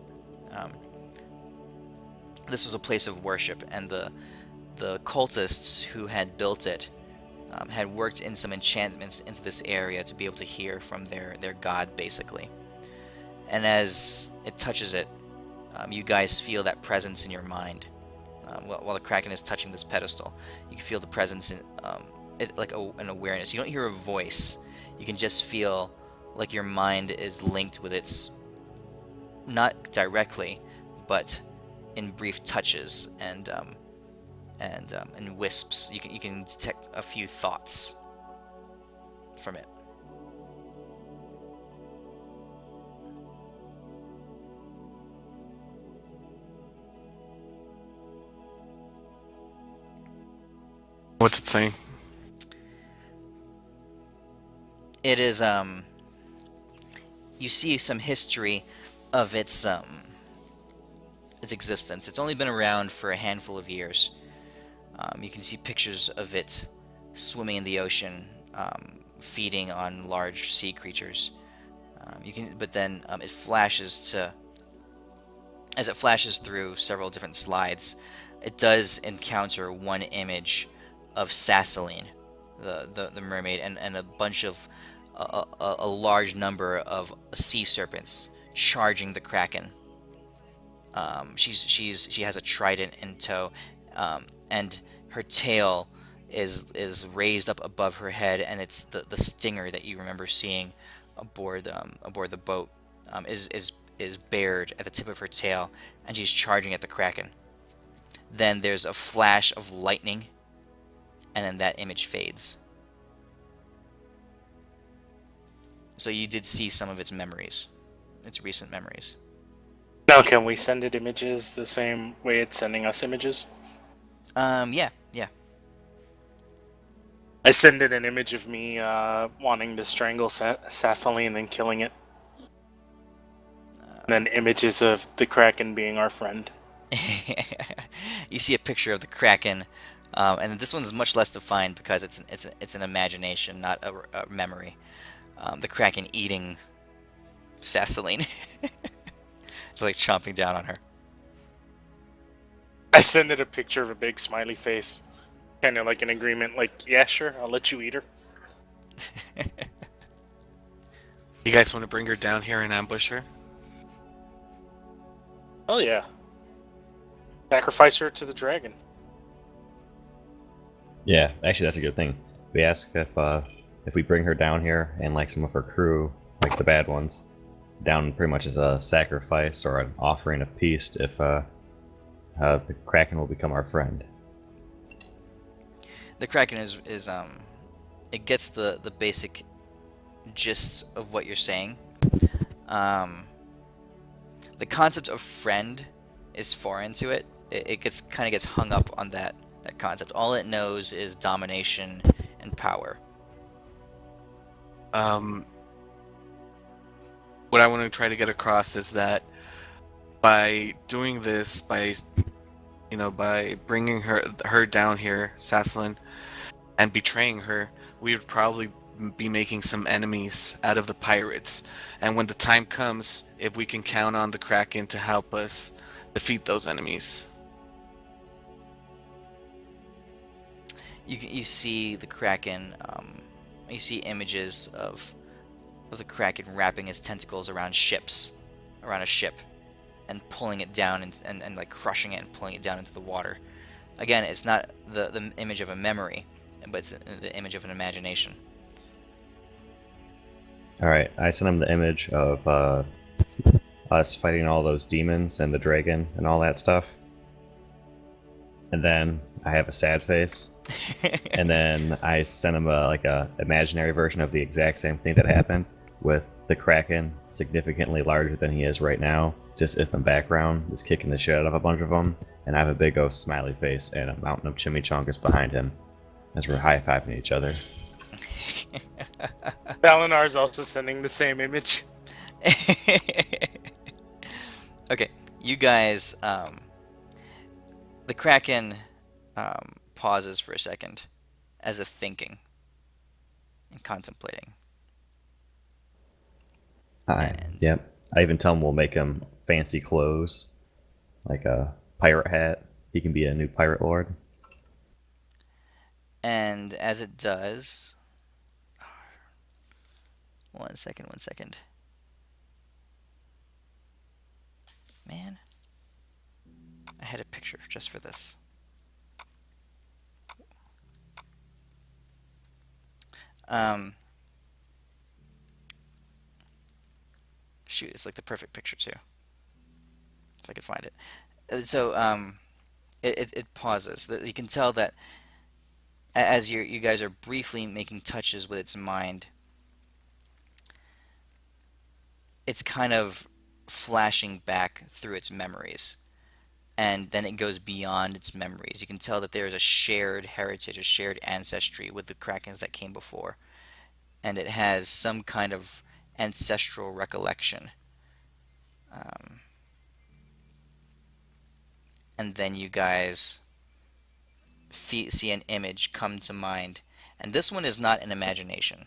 This was a place of worship, and the cultists who had built it had worked in some enchantments into this area to be able to hear from their god, basically. And as it touches it, you guys feel that presence in your mind. While the Kraken is touching this pedestal, you can feel the presence in like an awareness. You don't hear a voice. You can just feel like your mind is linked with its, not directly, but in brief touches and wisps. You can detect a few thoughts from it. What's it saying? It is you see some history of its existence. It's only been around for a handful of years. You can see pictures of it swimming in the ocean, feeding on large sea creatures. But then it flashes to, as it flashes through several different slides, it does encounter one image of Sassine, the mermaid, and a bunch of a large number of sea serpents charging the Kraken. She has a trident in tow, and her tail is raised up above her head, and it's the stinger that you remember seeing aboard the boat is bared at the tip of her tail, and she's charging at the Kraken. Then there's a flash of lightning, and then that image fades. So you did see some of its memories, its recent memories. Now, can we send it images the same way it's sending us images? Yeah. I send it an image of me wanting to strangle Sassine and killing it. And then images of the Kraken being our friend. You see a picture of the Kraken, and this one's much less defined because it's an imagination, not a memory. The Kraken eating Sassine. It's like chomping down on her. I send it a picture of a big smiley face. Kind of like an agreement, like, yeah, sure, I'll let you eat her. You guys want to bring her down here and ambush her? Oh yeah. Sacrifice her to the dragon. Yeah, actually that's a good thing. We ask if we bring her down here and like some of her crew, like the bad ones, down pretty much as a sacrifice or an offering of peace, if the Kraken will become our friend. The Kraken is it gets the basic gist of what you're saying. The concept of friend is foreign to it. It kind of gets hung up on that concept. All it knows is domination and power. What I want to try to get across is that by doing this, by bringing her down here, Sassine, and betraying her, we would probably be making some enemies out of the pirates. And when the time comes, if we can count on the Kraken to help us defeat those enemies. You see the Kraken. You see images of the Kraken wrapping his tentacles around a ship, and pulling it down and like crushing it and pulling it down into the water. Again, it's not the image of a memory, but it's the image of an imagination. Alright, I sent him the image of us fighting all those demons and the dragon and all that stuff. And then I have a sad face. And then I sent him a imaginary version of the exact same thing that happened, with the Kraken significantly larger than he is right now, just in the background, just kicking the shit out of a bunch of them. And I have a big old smiley face and a mountain of chimichangas behind him as we're high-fiving each other. Balanar is also sending the same image. Okay, you guys, the Kraken pauses for a second, as if thinking and contemplating. Yep. I even tell him we'll make him fancy clothes, like a pirate hat. He can be a new pirate lord. And as it does, one second. Man, I had a picture just for this. Shoot, it's like the perfect picture too. If I could find it. So, it pauses. You can tell that as you guys are briefly making touches with its mind, it's kind of flashing back through its memories. And then it goes beyond its memories. You can tell that there is a shared heritage, a shared ancestry with the Krakens that came before. And it has some kind of ancestral recollection. And then you guys see an image come to mind. And this one is not an imagination.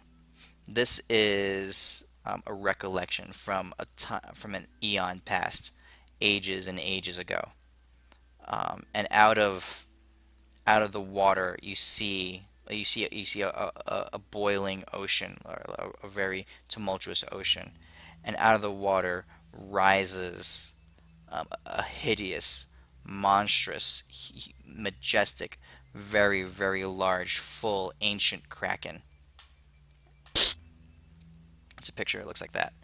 This is a recollection from an eon past, ages and ages ago. And out of the water, you see a boiling ocean, or a very tumultuous ocean, and out of the water rises a hideous, monstrous, majestic, very, very large, full, ancient Kraken. It's a picture. It looks like that,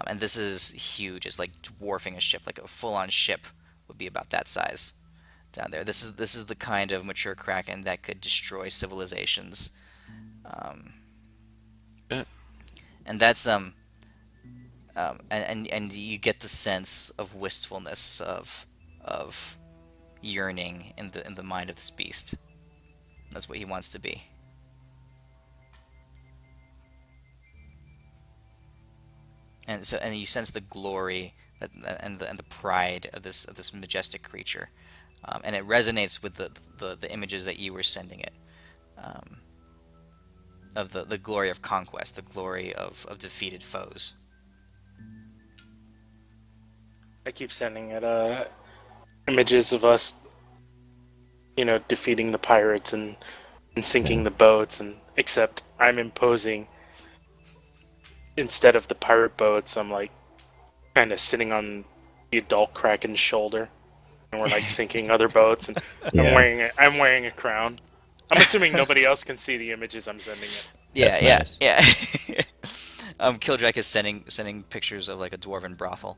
and this is huge. It's like dwarfing a ship, like a full-on ship would be about that size down there. This is the kind of mature Kraken that could destroy civilizations. And that's and you get the sense of wistfulness, of yearning in the mind of this beast. That's what he wants to be. And you sense the glory and the pride of this majestic creature, and it resonates with the images that you were sending it, of the glory of conquest, the glory of defeated foes. I keep sending it images of us, defeating the pirates and sinking the boats, and except I'm imposing, instead of the pirate boats, I'm like kind of sitting on the adult Kraken's shoulder, and we're like sinking other boats, and Yeah. I'm wearing a crown. I'm assuming nobody else can see the images I'm sending it. Yeah, That's yeah, nice. yeah. Kildrak is sending pictures of like a dwarven brothel,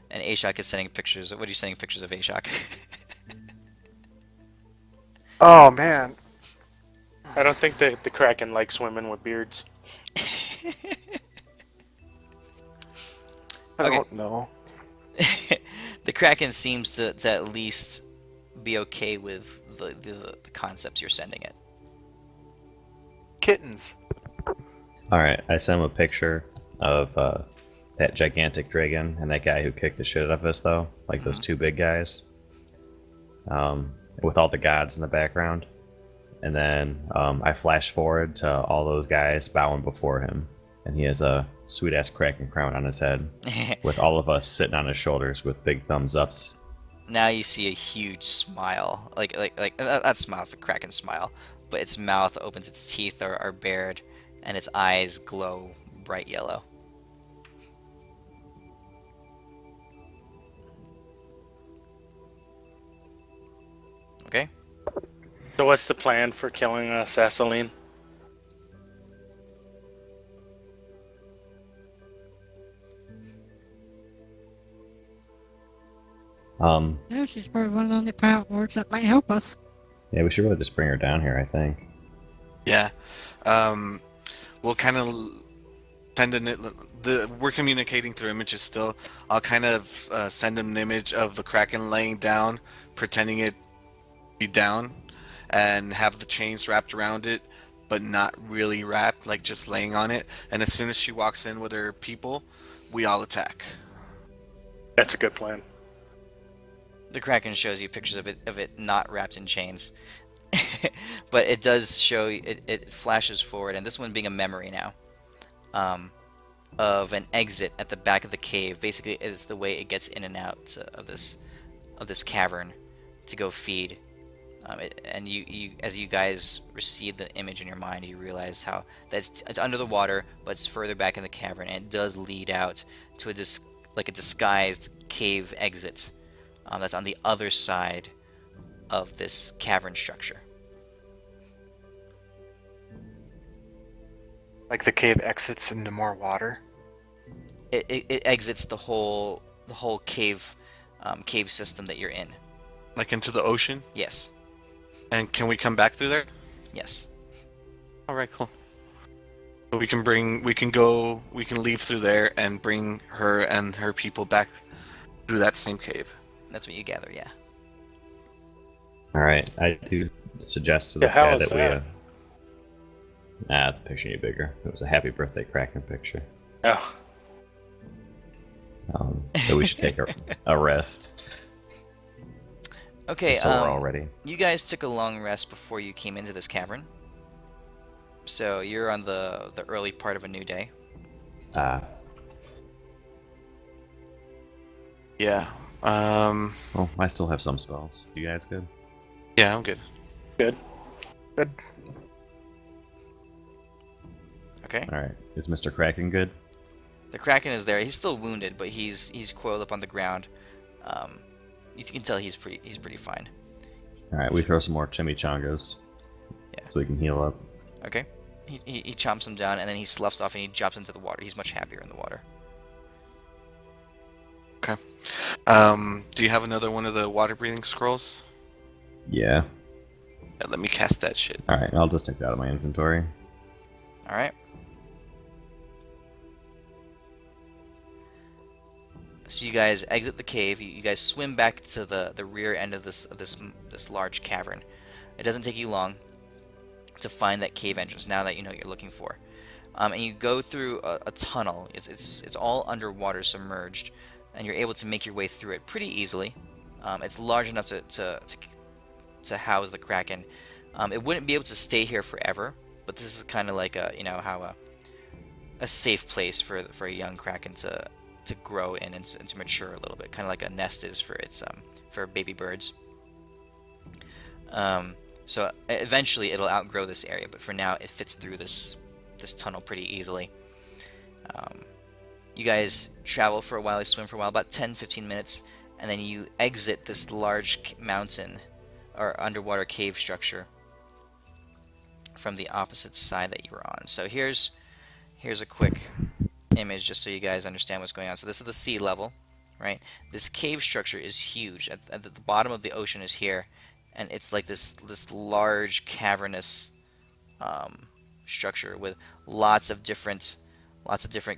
and Ashok is sending pictures. What are you sending pictures of, Ashok? Oh man. I don't think the Kraken likes women with beards. I Okay. don't know. The Kraken seems to at least be okay with the concepts you're sending it. Kittens. Alright, I sent him a picture of that gigantic dragon and that guy who kicked the shit out of us, though. Like those two big guys. With all the gods in the background. and then I flash forward to all those guys bowing before him, and he has a sweet ass Kraken crown on his head, with all of us sitting on his shoulders with big thumbs ups. Now you see a huge smile, like that smile's a Kraken smile, but its mouth opens, its teeth are bared, and its eyes glow bright yellow. Okay. So what's the plan for killing Sassine? No, she's probably one of the only power lords that might help us. Yeah, we should really just bring her down here, I think. Yeah. We'll kind of send we're communicating through images still. I'll kind of send him an image of the Kraken laying down, pretending it be down, and have the chains wrapped around it, but not really wrapped, like just laying on it. And as soon as she walks in with her people, we all attack. That's a good plan. The Kraken shows you pictures of it not wrapped in chains. But it does show, it flashes forward, and this one being a memory now, of an exit at the back of the cave. Basically, it's the way it gets in and out of this cavern to go feed. And you, as you guys receive the image in your mind, you realize how it's under the water, but it's further back in the cavern, and it does lead out to a disguised cave exit that's on the other side of this cavern structure. Like the cave exits into more water. It exits the whole cave system that you're in. Like into the ocean? Yes. And can we come back through there? Yes. Alright, cool. So we can leave through there and bring her and her people back through that same cave. That's what you gather, yeah. Alright, I do suggest to this Yeah, how guy is that we... the picture need bigger. It was a happy birthday Kraken picture. Oh. So we should take a rest. Okay, So we're all ready. you guys took a long rest before you came into this cavern. So you're on the early part of a new day. Yeah. Well, I still have some spells. You guys good? Yeah, I'm good. Good. Okay. Alright. Is Mr. Kraken good? The Kraken is there. He's still wounded, but he's coiled up on the ground. You can tell he's pretty fine. Alright, we throw some more chimichangas. Yeah. So we can heal up. Okay. He chomps him down, and then he sloughs off and he drops into the water. He's much happier in the water. Okay. Do you have another one of the water breathing scrolls? Yeah. Yeah, let me cast that shit. Alright, I'll just take that out of my inventory. All right. So you guys exit the cave. You guys swim back to the rear end of this large cavern. It doesn't take you long to find that cave entrance now that you know what you're looking for. And you go through a tunnel. It's all underwater, submerged, and you're able to make your way through it pretty easily. It's large enough to house the Kraken. It wouldn't be able to stay here forever, but this is kind of like a safe place for a young Kraken to grow in and to mature a little bit, kind of like a nest is for its for baby birds. So eventually it'll outgrow this area, but for now it fits through this tunnel pretty easily. You guys travel for a while, you swim for a while, about 10-15 minutes, and then you exit this large mountain or underwater cave structure from the opposite side that you were on. So here's a quick image just so you guys understand what's going on. So this is the sea level, right? This cave structure is huge. At the bottom of the ocean is here, and it's like this large cavernous structure with lots of different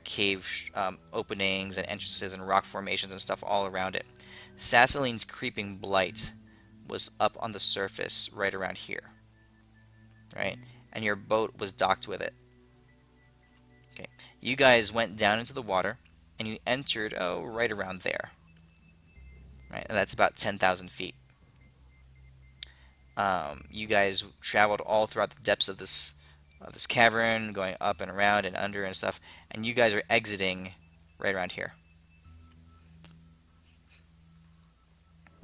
cave openings and entrances and rock formations and stuff all around it. Sassaline's creeping blight was up on the surface right around here, right? And your boat was docked with it. Okay, you guys went down into the water and you entered right around there, right? And that's about 10,000 feet. You guys traveled all throughout the depths of this cavern, going up and around and under and stuff, and you guys are exiting right around here.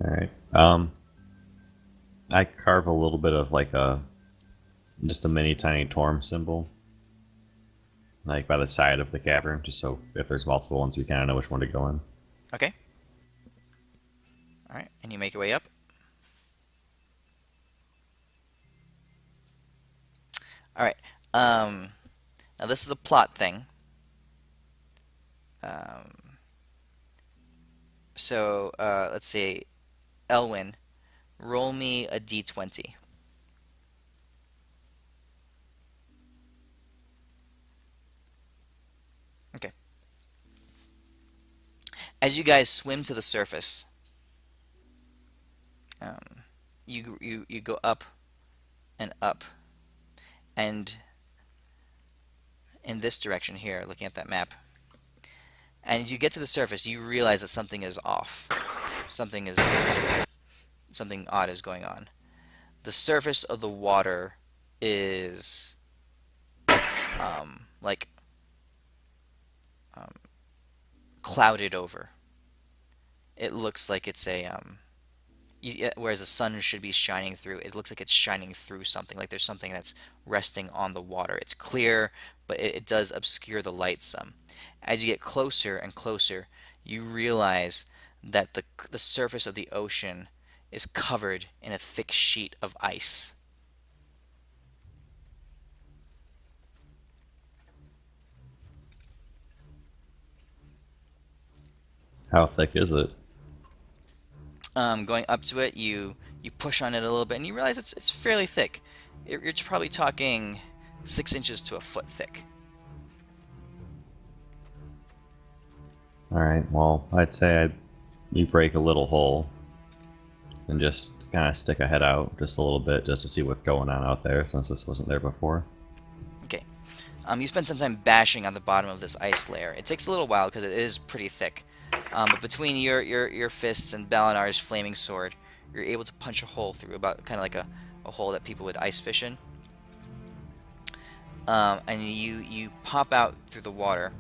All right. I carve a little bit of like just a mini tiny Torm symbol, like by the side of the cavern, just so if there's multiple ones, we kind of know which one to go in. Okay. All right, and you make your way up. All right. Now this is a plot thing. Let's see. Elwin, roll me a d20. Okay. As you guys swim to the surface, you go up and up, and in this direction here, looking at that map, and as you get to the surface, you realize that something is off. Something is different. Something odd is going on. The surface of the water is clouded over. It looks like it's whereas the sun should be shining through, it looks like it's shining through something, like there's something that's resting on the water. It's clear, but it does obscure the light some. As you get closer and closer, you realize that the surface of the ocean is covered in a thick sheet of ice. How thick is it? Going up to it, you push on it a little bit, and you realize it's fairly thick. You're probably talking 6 inches to a foot thick. Alright, well, I'd say you break a little hole and just kind of stick a head out just a little bit just to see what's going on out there, since this wasn't there before. Okay. You spend some time bashing on the bottom of this ice layer. It takes a little while because it is pretty thick. But between your fists and Balanar's flaming sword, you're able to punch a hole through, about kind of like a hole that people would ice fish in. And you pop out through the water,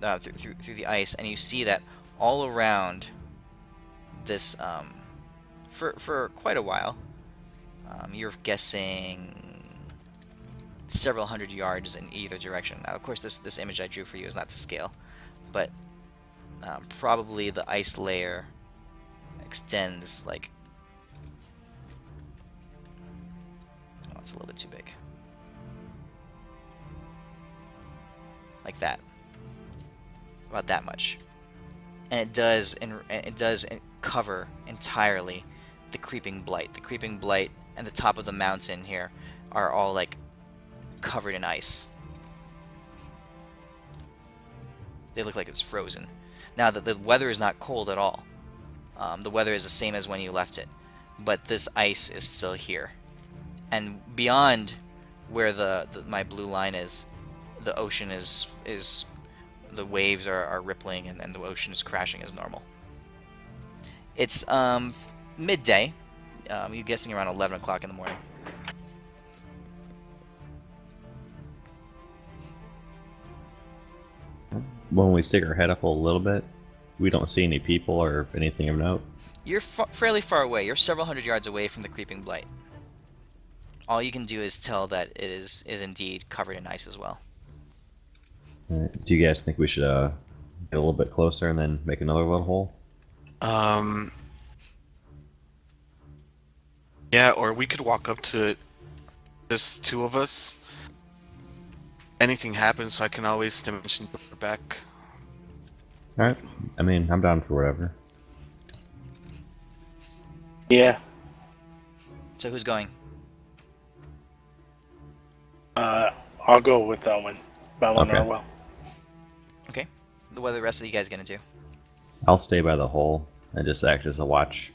through the ice, and you see that all around this, for quite a while, you're guessing several hundred yards in either direction. Now, of course, this image I drew for you is not to scale, but probably the ice layer extends like... Oh, it's a little bit too big. Like that. About that much. And it does cover entirely the creeping blight. The creeping blight and the top of the mountain here are all like covered in ice. They look like it's frozen. Now, the weather is not cold at all. The weather is the same as when you left it. But this ice is still here. And beyond where my blue line is, the ocean is the waves are rippling, and the ocean is crashing as normal. It's midday. You're guessing around 11 o'clock in the morning. When we stick our head up a little bit, we don't see any people or anything of note. You're fairly far away. You're several hundred yards away from the creeping blight. All you can do is tell that it is indeed covered in ice as well. Alright, do you guys think we should get a little bit closer and then make another little hole? Yeah, or we could walk up to it, just two of us. Anything happens, so I can always dimension back. Alright, I mean, I'm down for whatever. Yeah. So who's going? I'll go with Elwin. Balanar Okay. will. Okay. What are the rest of you guys gonna do? I'll stay by the hole and just act as a watch.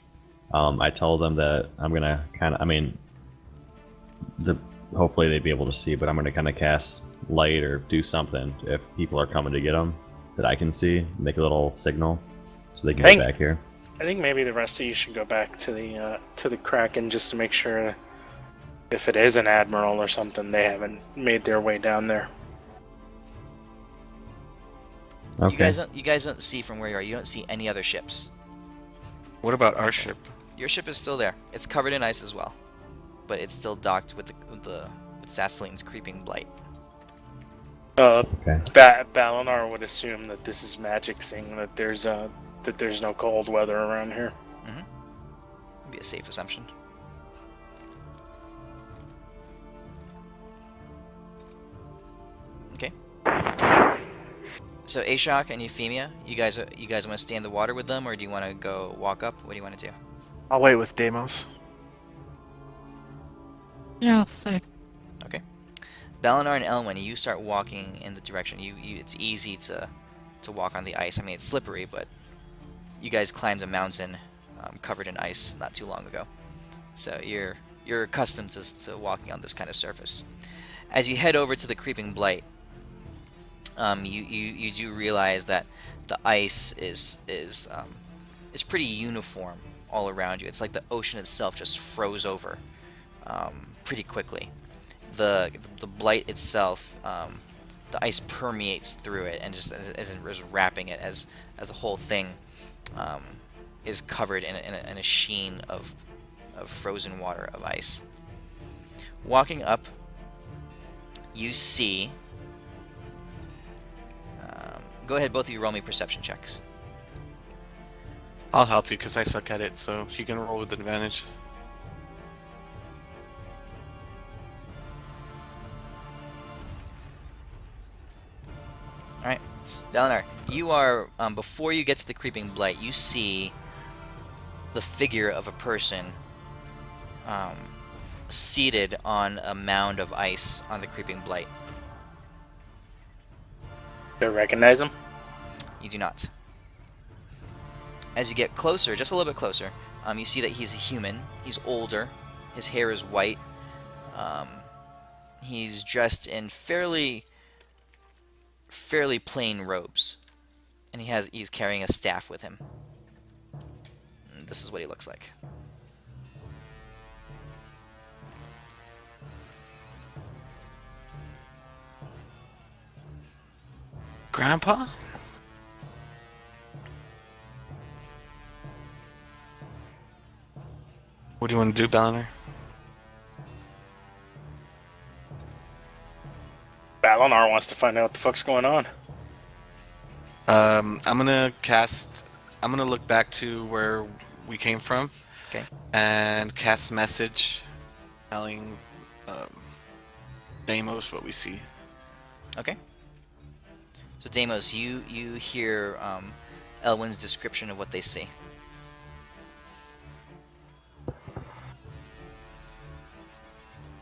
I tell them that I'm gonna hopefully they'd be able to see, but I'm gonna kind of cast light or do something if people are coming to get them that I can see, make a little signal so they can get back here. I think maybe the rest of you should go back to the Kraken just to make sure If it is an Admiral or something, they haven't made their way down there. Okay. You guys don't see from where you are. You don't see any other ships. What about our ship? Your ship is still there. It's covered in ice as well, but it's still docked with Sassine's creeping blight. Okay. Balanar would assume that this is MidasKing, that there's no cold weather around here. Be a safe assumption. Okay. So Ashok and Euphemia, you guys want to stay in the water with them, or do you want to go walk up? What do you want to do? I'll wait with Deimos. Yeah, I'll stay. Okay. Balanar and Elwin, you start walking in the direction. It's easy to walk on the ice. I mean, it's slippery, but you guys climbed a mountain covered in ice not too long ago, so you're accustomed to walking on this kind of surface. As you head over to the creeping blight, you do realize that the ice is pretty uniform all around you. It's like the ocean itself just froze over pretty quickly. The blight itself, the ice permeates through it and just is wrapping it as the whole thing is covered in a sheen of frozen water, of ice. Walking up, you see. Go ahead, both of you roll me perception checks. I'll help you because I suck at it, so you can roll with advantage. Alright. Balanar, you are, before you get to the creeping blight, you see the figure of a person seated on a mound of ice on the creeping blight. Do I recognize him? You do not. As you get closer, just a little bit closer, you see that he's a human. He's older. His hair is white. He's dressed in fairly plain robes, and he's carrying a staff with him. And this is what he looks like. Grandpa? What do you want to do, Balanar? Balanar wants to find out what the fuck's going on. I'm gonna look back to where we came from. Okay. And cast message telling Deimos what we see. Okay. So Deimos, you hear Elwin's description of what they see.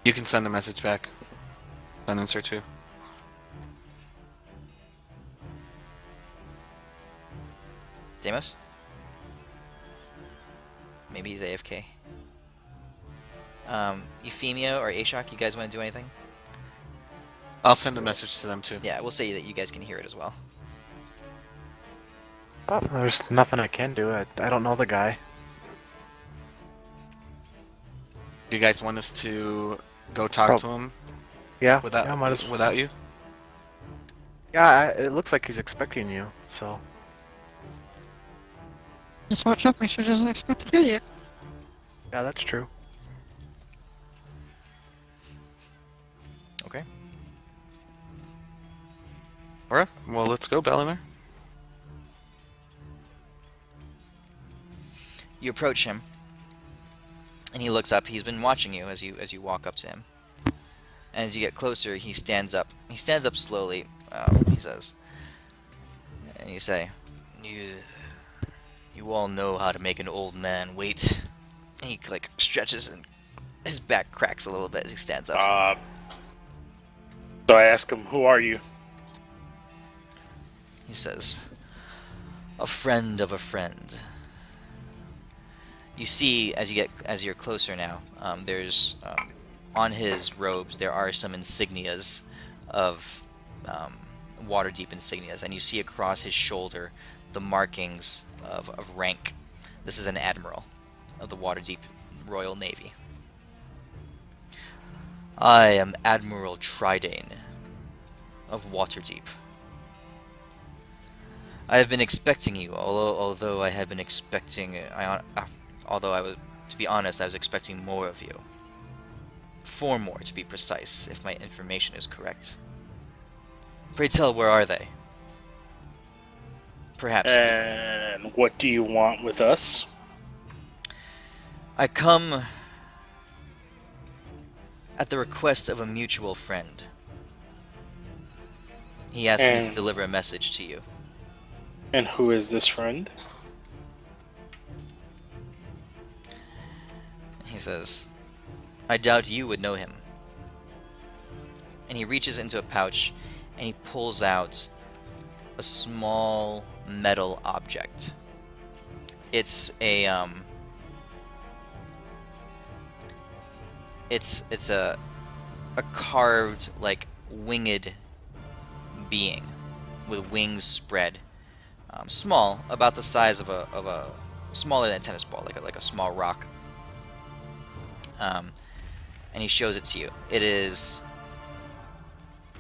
You can send a message back. Sentence or two. Deimos? Maybe he's AFK. Euphemia or Ashok, you guys want to do anything? I'll send a message to them too. Yeah, we'll say that you guys can hear it as well. There's nothing I can do. I don't know the guy. Do you guys want us to go talk to him Yeah, without yeah, might as without you? Yeah, it looks like he's expecting you, so. Just watch out, make sure he doesn't expect to kill you. Yeah, that's true. Okay. Alright, well, let's go, Balanar. You approach him, and he looks up. He's been watching you as you walk up to him. And as you get closer, he stands up. He stands up slowly. He says, and you say, "You all know how to make an old man wait." And he like stretches, and his back cracks a little bit as he stands up. So I ask him, "Who are you?" He says, "A friend of a friend." You see, as you're closer now, there's on his robes there are some insignias of Waterdeep insignias, and you see across his shoulder the markings of rank. This is an Admiral of the Waterdeep Royal Navy. I am Admiral Tridane of Waterdeep. I have been expecting you, although I had been expecting... although I was, to be honest, I was expecting more of you. 4 more, to be precise, if my information is correct. Pray tell, where are they? Perhaps... And what do you want with us? I come at the request of a mutual friend. He asked me to deliver a message to you. And who is this friend? He says, I doubt you would know him. And he reaches into a pouch and he pulls out a small metal object. It's a it's a carved, like, winged being with wings spread, small, about the size of a smaller than a tennis ball, like a small rock. And he shows it to you. It is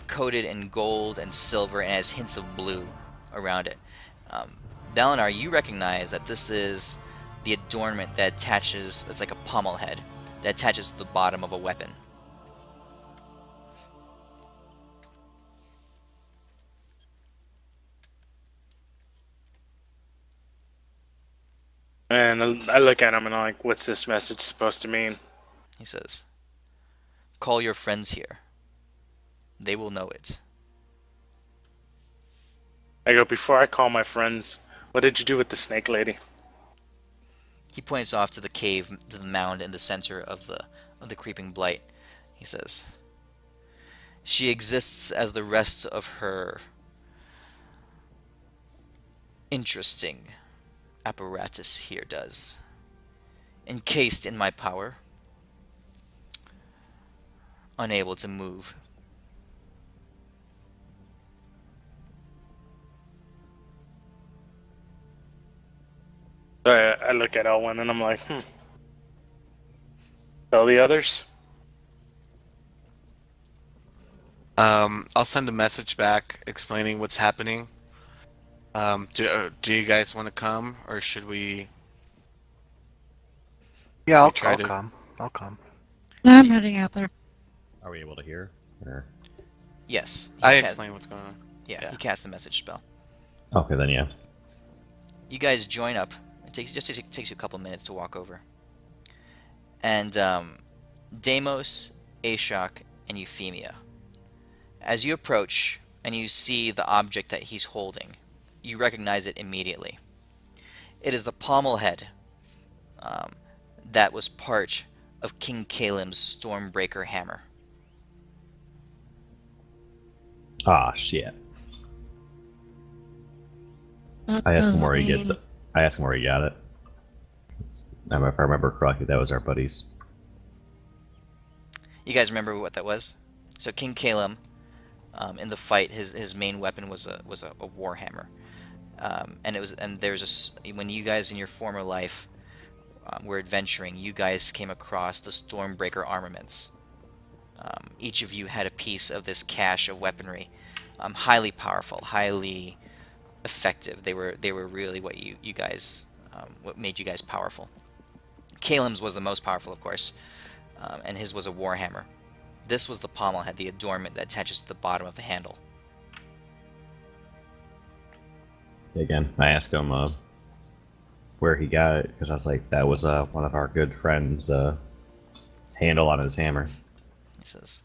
coated in gold and silver and has hints of blue around it. Balanar, you recognize that this is the adornment that attaches, it's like a pommel head, that attaches to the bottom of a weapon. And I look at him and I'm like, what's this message supposed to mean? He says, call your friends here. They will know it. I go, before I call my friends, what did you do with the snake lady? He points off to the cave, to the mound in the center of the creeping blight. He says, she exists as the rest of her interesting apparatus here does. Encased in my power. Unable to move. So I look at Elwin and I'm like, Tell the others? I'll send a message back explaining what's happening. Do you guys want to come, or should we? Yeah, I'll try to- come. I'll come. I'm heading out there. Are we able to hear? Or... Yes. I explain what's going on. Yeah, he cast the message spell. Okay, then yeah. You guys join up. It takes you a couple minutes to walk over. And Deimos, Ashok, and Euphemia. As you approach and you see the object that he's holding, you recognize it immediately. It is the pommel head that was part of King Kalim's Stormbreaker hammer. Ah, shit. That I asked him doesn't where he mean- gets it. I asked him where he got it. If I remember correctly, that was our buddies. You guys remember what that was? So King Kalim, in the fight, his main weapon was a warhammer, when you guys in your former life were adventuring, you guys came across the Stormbreaker armaments. Each of you had a piece of this cache of weaponry, highly powerful, highly effective. They were really what you guys, what made you guys powerful. Kalim's was the most powerful, of course, and his was a warhammer. This was the pommel head, the adornment that attaches to the bottom of the handle. Again, I asked him where he got it, because I was like, that was one of our good friends' handle on his hammer. He says,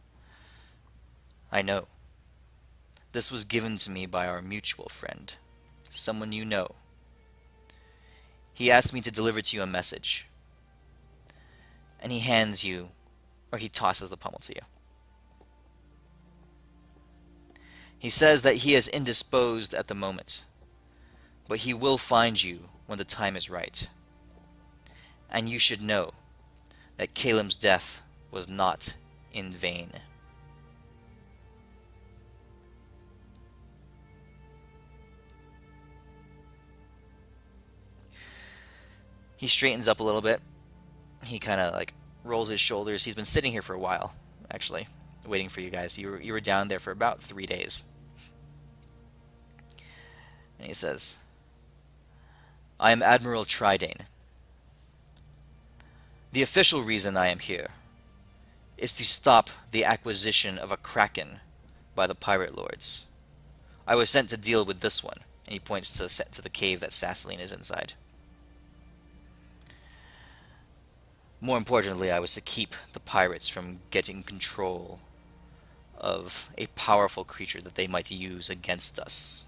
I know. This was given to me by our mutual friend, someone you know. He asked me to deliver to you a message. And he hands you, or he tosses the pommel to you. He says that he is indisposed at the moment, but he will find you when the time is right. And you should know that Kalim's death was not in vain. He straightens up a little bit. He kind of like rolls his shoulders. He's been sitting here for a while actually, waiting for you guys. You were down there for about 3 days. And he says, I am Admiral Tridane. The official reason I am here is to stop the acquisition of a Kraken by the pirate lords. I was sent to deal with this one, and he points to the cave that Sassine is inside. More importantly, I was to keep the pirates from getting control of a powerful creature that they might use against us.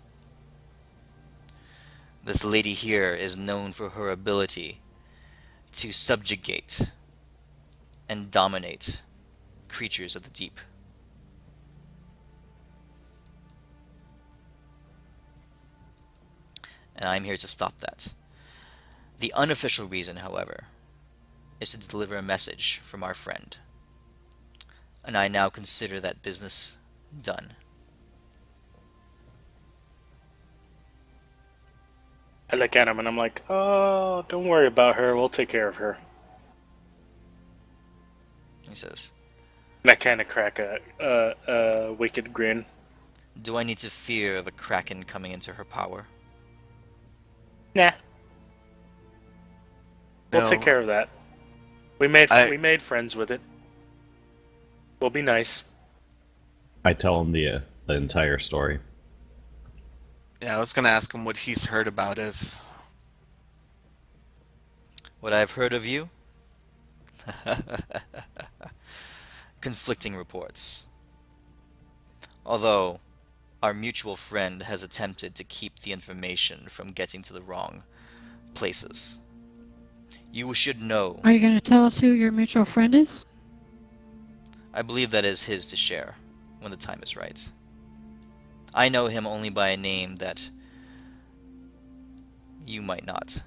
This lady here is known for her ability to subjugate and dominate creatures of the deep. And I'm here to stop that. The unofficial reason, however, is to deliver a message from our friend. And I now consider that business done. I look at him and I'm like, oh, don't worry about her. We'll take care of her. He says, And I kind of crack a wicked grin. do I need to fear the Kraken coming into her power? Nah. We'll No. take care of that. We made friends with it. We'll be nice. I tell him the entire story. Yeah, I was gonna ask him what he's heard about us. What I've heard of you? Conflicting reports. Although, our mutual friend has attempted to keep the information from getting to the wrong places. You should know. Are you going to tell us who your mutual friend is? I believe that is his to share, when the time is right. I know him only by a name that you might not.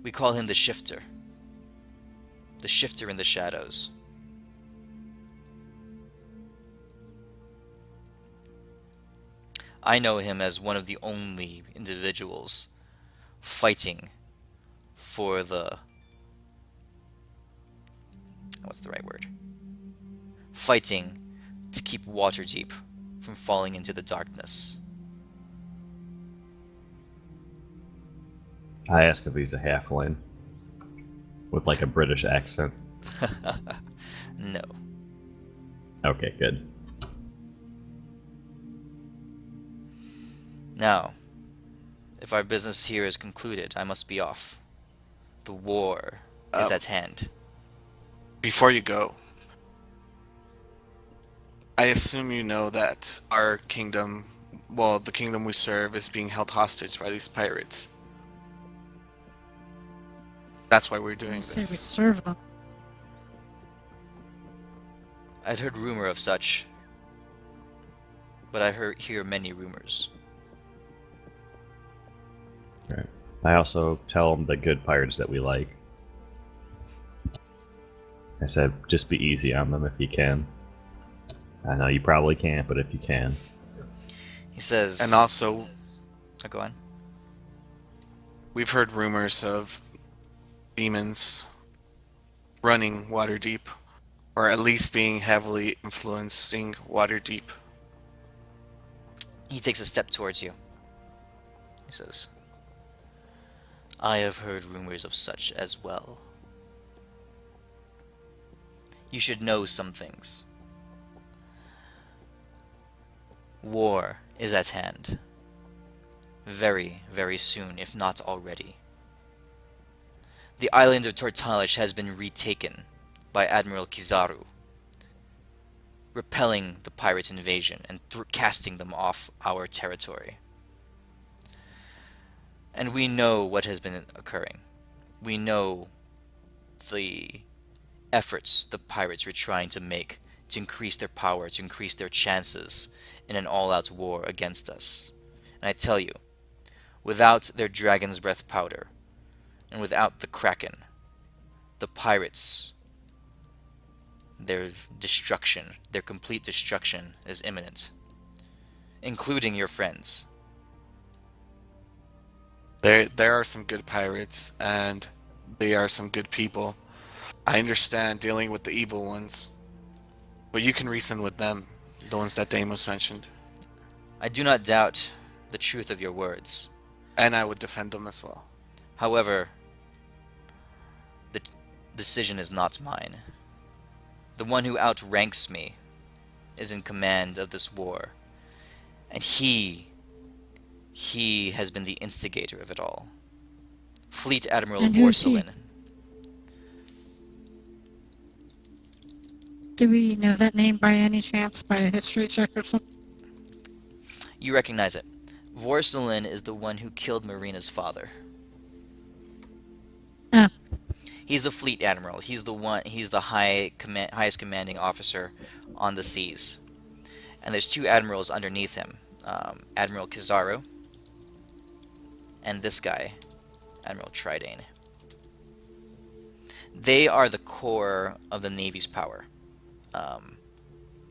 We call him the Shifter. The Shifter in the Shadows. I know him as one of the only individuals fighting for the... what's the right word? Fighting to keep Waterdeep from falling into the darkness. I ask if he's a halfling with like a British accent. No. Okay, good. Now, if our business here is concluded, I must be off. The war is at hand. Before you go, I assume you know that our kingdom, well, the kingdom we serve, is being held hostage by these pirates. That's why we're doing You say we this. serve them. I'd heard rumor of such, but I hear many rumors. Right. I also tell him the good pirates that we like. I said, just be easy on them if you can. I know you probably can't, but if you can. He says... And also, Oh, go on. we've heard rumors of demons running Waterdeep, or at least being heavily influencing Waterdeep. He takes a step towards you. He says, I have heard rumors of such as well. You should know some things. War is at hand. Very, very soon, if not already. The island of Tortalish has been retaken by Admiral Kizaru, repelling the pirate invasion and casting them off our territory. And we know what has been occurring. We know the efforts the pirates were trying to make to increase their power, to increase their chances in an all-out war against us. And I tell you, without their dragon's breath powder, and without the Kraken, the pirates, their destruction, their complete destruction is imminent. Including your friends. There are some good pirates, and they are some good people. I understand dealing with the evil ones, But you can reason with them, the ones that Deimos mentioned. I do not doubt the truth of your words. And I would defend them as well. However, the decision is not mine. The one who outranks me is in command of this war, and he has been the instigator of it all. Fleet Admiral And who's he? Vorselin. Do we know that name by any chance, by a history check or something? You recognize it. Vorselin is the one who killed Marina's father. Ah, He's the fleet admiral. He's the highest commanding officer on the seas. And there's two admirals underneath him, Admiral Kizaru and this guy, Admiral Tridane. They are the core of the Navy's power.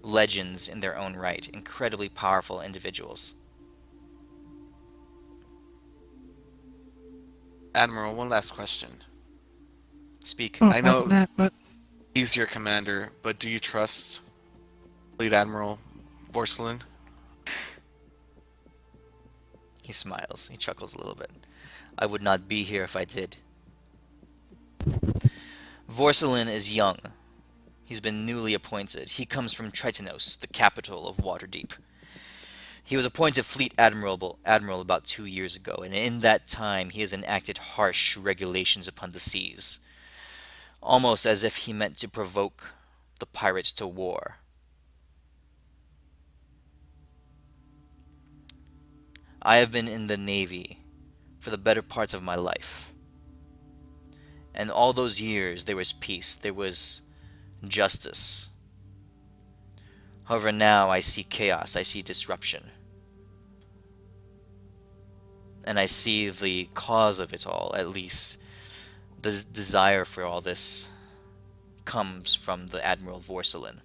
Legends in their own right, incredibly powerful individuals. Admiral, one last question. Speak. oh, I know- that, but He's your commander, but do you trust Fleet Admiral Vorselin? He smiles. He chuckles a little bit. I would not be here if I did. Vorselin is young. He's been newly appointed. He comes from Tritonos, the capital of Waterdeep. He was appointed Fleet Admiral about 2 years ago, and in that time he has enacted harsh regulations upon the seas, almost as if he meant to provoke the pirates to war. I have been in the Navy for the better parts of my life. And all those years there was peace, there was justice. However, now I see chaos, I see disruption. And I see the cause of it all, at least the desire for all this comes from the Admiral Vorselin.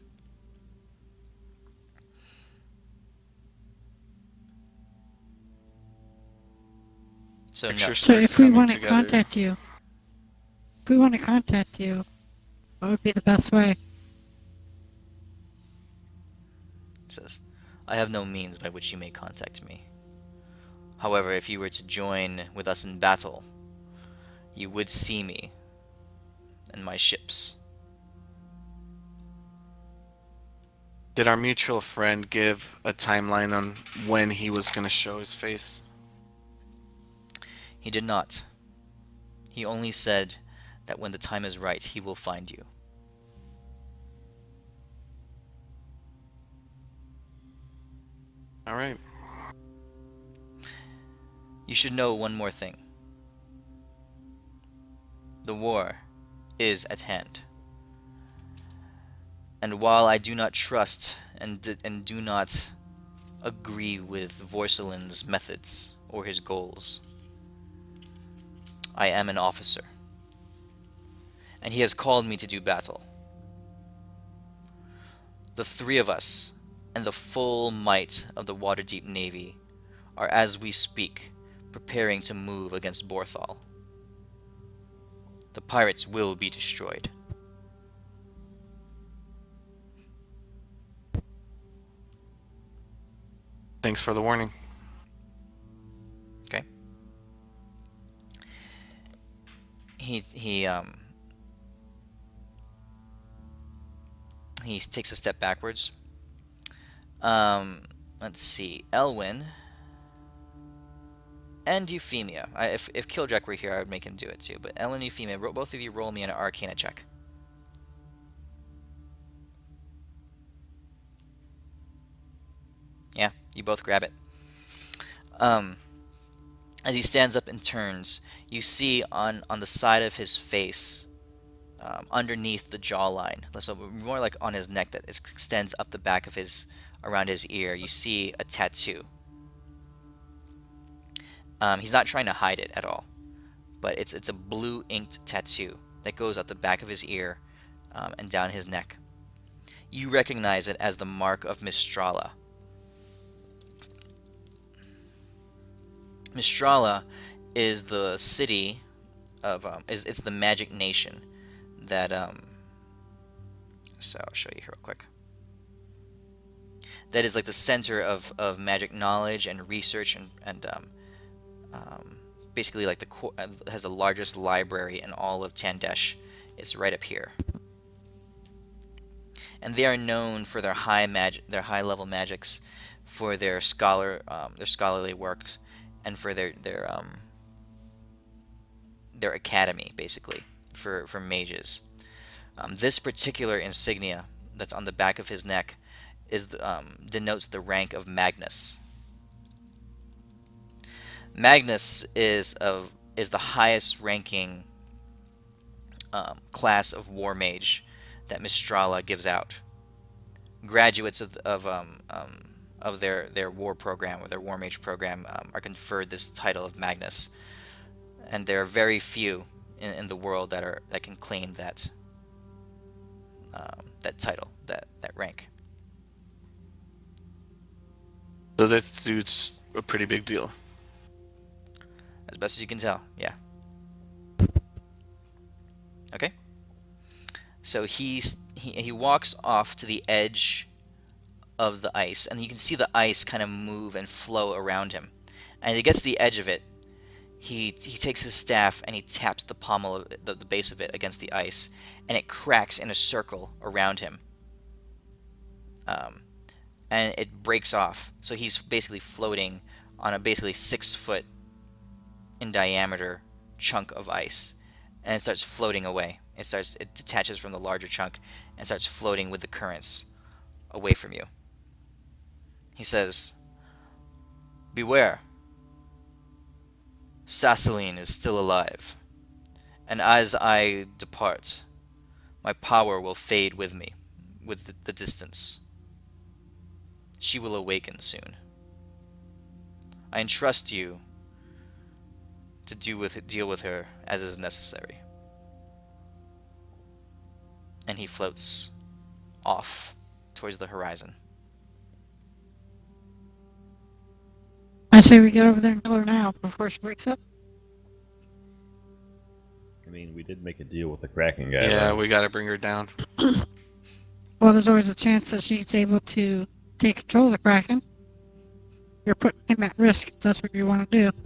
So no. Picture so starts if we coming want to together. contact you, what would be the best way? Says, I have no means by which you may contact me. However, if you were to join with us in battle, you would see me and my ships. Did our mutual friend give a timeline on when he was going to show his face? He did not. He only said that when the time is right, he will find you. All right. You should know one more thing. The war is at hand. And while I do not trust and do not agree with Vorselin's methods or his goals, I am an officer. And he has called me to do battle. The three of us and the full might of the Waterdeep Navy are, as we speak, preparing to move against Borthal. The pirates will be destroyed. Thanks for the warning. Okay. He takes a step backwards. Let's see. Elwin and Euphemia. If Kildrak were here, I would make him do it too. But Elwin and Euphemia, both of you roll me an Arcana check. Yeah, you both grab it. As he stands up and turns, you see on the side of his face, underneath the jawline, so more like on his neck that extends up the back of around his ear, you see a tattoo. He's not trying to hide it at all, but it's a blue inked tattoo that goes up the back of his ear and down his neck. You recognize it as the mark of Mistrala. Mistrala is the city of it's the magic nation that so I'll show you here real quick. that is like the center of magic knowledge and research and basically like has the largest library in all of Tandesh. It's right up here. And they are known for their high level magics, for their scholarly works, and for their academy, basically, for mages. This particular insignia that's on the back of his neck denotes the rank of Magnus. Magnus is the highest ranking class of war mage that Mistrala gives out. Graduates of their war program or their war mage program are conferred this title of Magnus, and there are very few in the world that can claim that title, that rank. So this dude's a pretty big deal. As best as you can tell, yeah. Okay. So he walks off to the edge of the ice, and you can see the ice kind of move and flow around him. And he gets to the edge of it. He takes his staff and he taps the pommel of the base of it against the ice, and it cracks in a circle around him. And it breaks off. So he's basically floating on a basically 6-foot in diameter chunk of ice, and it starts floating away. It detaches from the larger chunk and starts floating with the currents away from you. He says, "Beware. Sassine is still alive, and as I depart, my power will fade with me, with the distance. She will awaken soon. I entrust you to deal with her as is necessary." And he floats off towards the horizon. I say we get over there and kill her now before she wakes up. I mean, we did make a deal with the Kraken guy. Yeah, right? we gotta bring her down. Well, there's always a chance that she's able to take control of the Kraken. You're putting him at risk if that's what you want to do.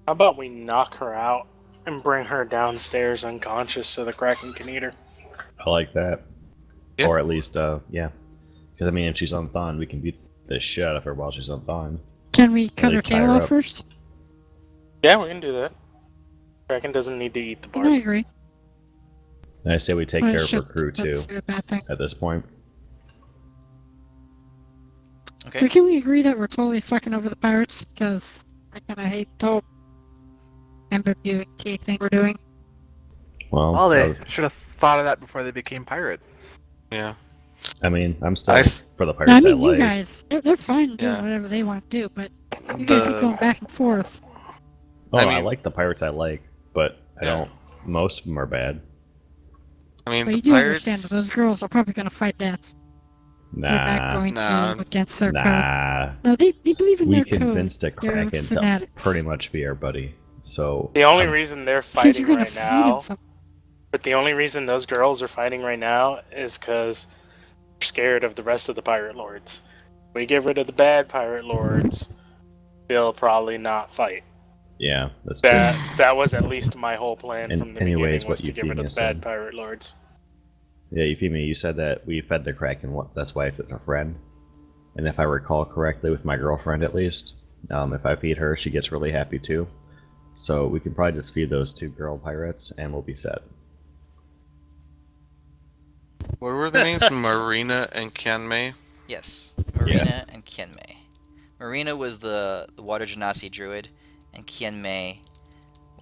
How about we knock her out and bring her downstairs unconscious so the Kraken can eat her? I like that. Yeah. Or at least, yeah. Because, I mean, if she's unthawed, we can beat the shit out of her while she's unthawed. Can we cut her least tie tail her off up. first? Yeah, we can do that. Kraken doesn't need to eat the I bark. agree. And I say we take Oh, care of her shit, crew, too, that's a bad thing. at this point. Okay. So can we agree that we're totally fucking over the pirates? Because I kind of hate the whole ambiguity thing we're doing. Well, Well, they should have thought of that before they became pirates. Yeah. I mean, I'm still I s- for the No, I pirates I mean, you like. guys, they're fine doing Yeah. whatever they want to do, but you guys keep going back and forth. Oh, I I mean- like the pirates I like, but I Yeah. don't. Most of them are bad. I mean, But the you do pirates. understand that those girls are probably going to fight death. They're not Nah, going Nah. to against their code. nah. No, they believe in We their code. convinced a They're Kraken to fanatics. pretty much be our buddy. So The only I'm- reason they're Because fighting you're going right to feed now, them something. but the only reason those girls are fighting right now is because they're scared of the rest of the pirate lords. We get rid of the bad pirate lords, they'll probably not fight. yeah, that's true. That was at least my whole plan And from the anyways, beginning, was what to get rid of Euphemia the bad said. pirate lords. Yeah, Euphemia, you said that we fed the Kraken. That's why it's a friend. And if I recall correctly, with my girlfriend at least, if I feed her, she gets really happy too. So we can probably just feed those two girl pirates, and we'll be set. What were the names? Marina and Kianmei? Yes, Marina and Kianmei. Marina was the water genasi druid, and Kianmei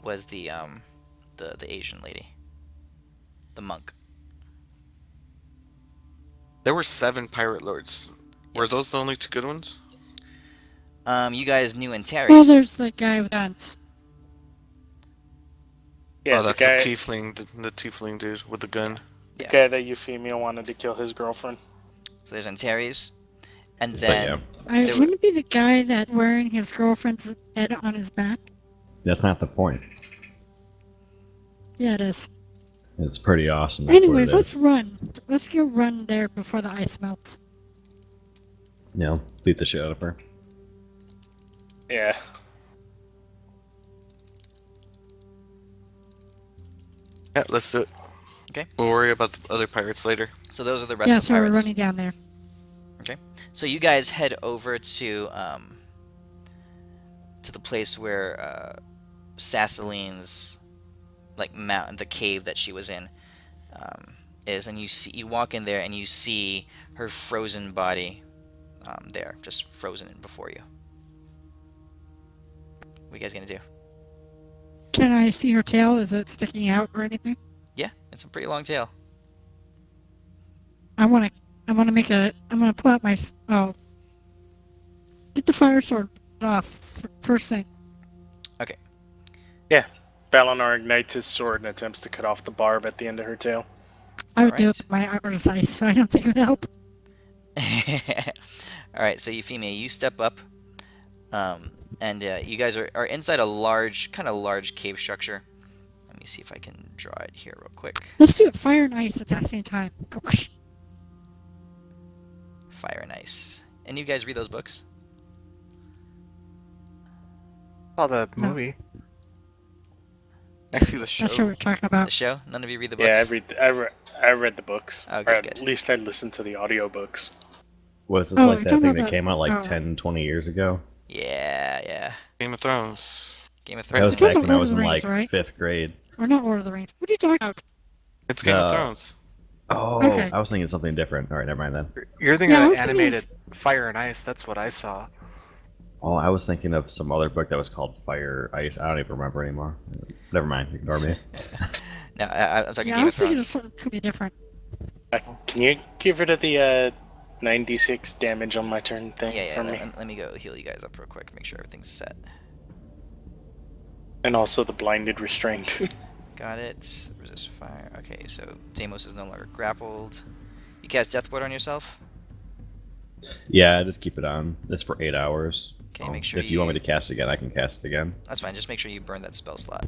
was the Asian lady, the monk. There were 7 pirate lords. Were Yes. those the only 2 good ones? You guys knew Antares. Well, there's the guy with guns. Yeah, Oh, that's the guy, the tiefling dude with the gun. the Yeah. guy that Euphemia wanted to kill his girlfriend. So there's Antares, and But then yeah, There Wouldn't it be the guy that wearing his girlfriend's head on his back? that's not the point. Yeah, it is. It's pretty awesome. That's Anyways, what it let's is. run. Let's go run there before the ice melts. You know, beat the shit out of her. Yeah. Yeah, let's do it. Okay. We'll worry about the other pirates later. So those are the rest Yeah, of the so we're pirates. running down there. So you guys head over to the place where Sassaline's like mountain, the cave that she was in, is, and you walk in there and you see her frozen body there, just frozen before you. What are you guys gonna do? Can I see her tail? Is it sticking out or anything? Yeah, it's a pretty long tail. I'm gonna pull out my. Oh. Get the fire sword off first thing. Balanar ignites his sword and attempts to cut off the barb at the end of her tail. I would do it Alright. with my armor's ice, so I don't think it would help. All right, so Euphemia, you step up, and you guys are inside a large cave structure. Let me see if I can draw it here real quick. Let's do it fire and ice at that same time. Gosh. Fire and Ice. And you guys read those books? Saw the No. movie. I see the show. Not sure what you're talking The about. show? None of you read the books? Yeah, I read the books. Okay, or at good. least I listened to the audiobooks. Was this Oh, like you're that talking thing about that the- came out like oh. 10, 20 years ago? Yeah. Game of Thrones. Game of That was Thrones. You're back talking when I about was in Lord of like the Rings, right? 5th grade. Or not Lord of the Rings. What are you talking about? It's Game of Uh, Thrones. Oh, Okay. I was thinking something different. Alright, never mind then. You're thinking Yeah, I of was thinking animated Fire and Ice. That's what I saw. Oh, I was thinking of some other book that was called Fire Ice. I don't even remember anymore. Never mind, ignore me. No, I'm talking Yeah, I Game of was thinking of Thrones. something completely different. Can you get rid of the 96 damage on my turn thing Yeah, for me? let me go heal you guys up real quick, make sure everything's set. And also the blinded restraint. Got it. Resist fire. Okay, so Deimos is no longer grappled. You cast Death Ward on yourself? Yeah, just keep it on. It's for 8 hours. Okay, make sure If you want me to cast it again, I can cast it again. That's fine, just make sure you burn that spell slot.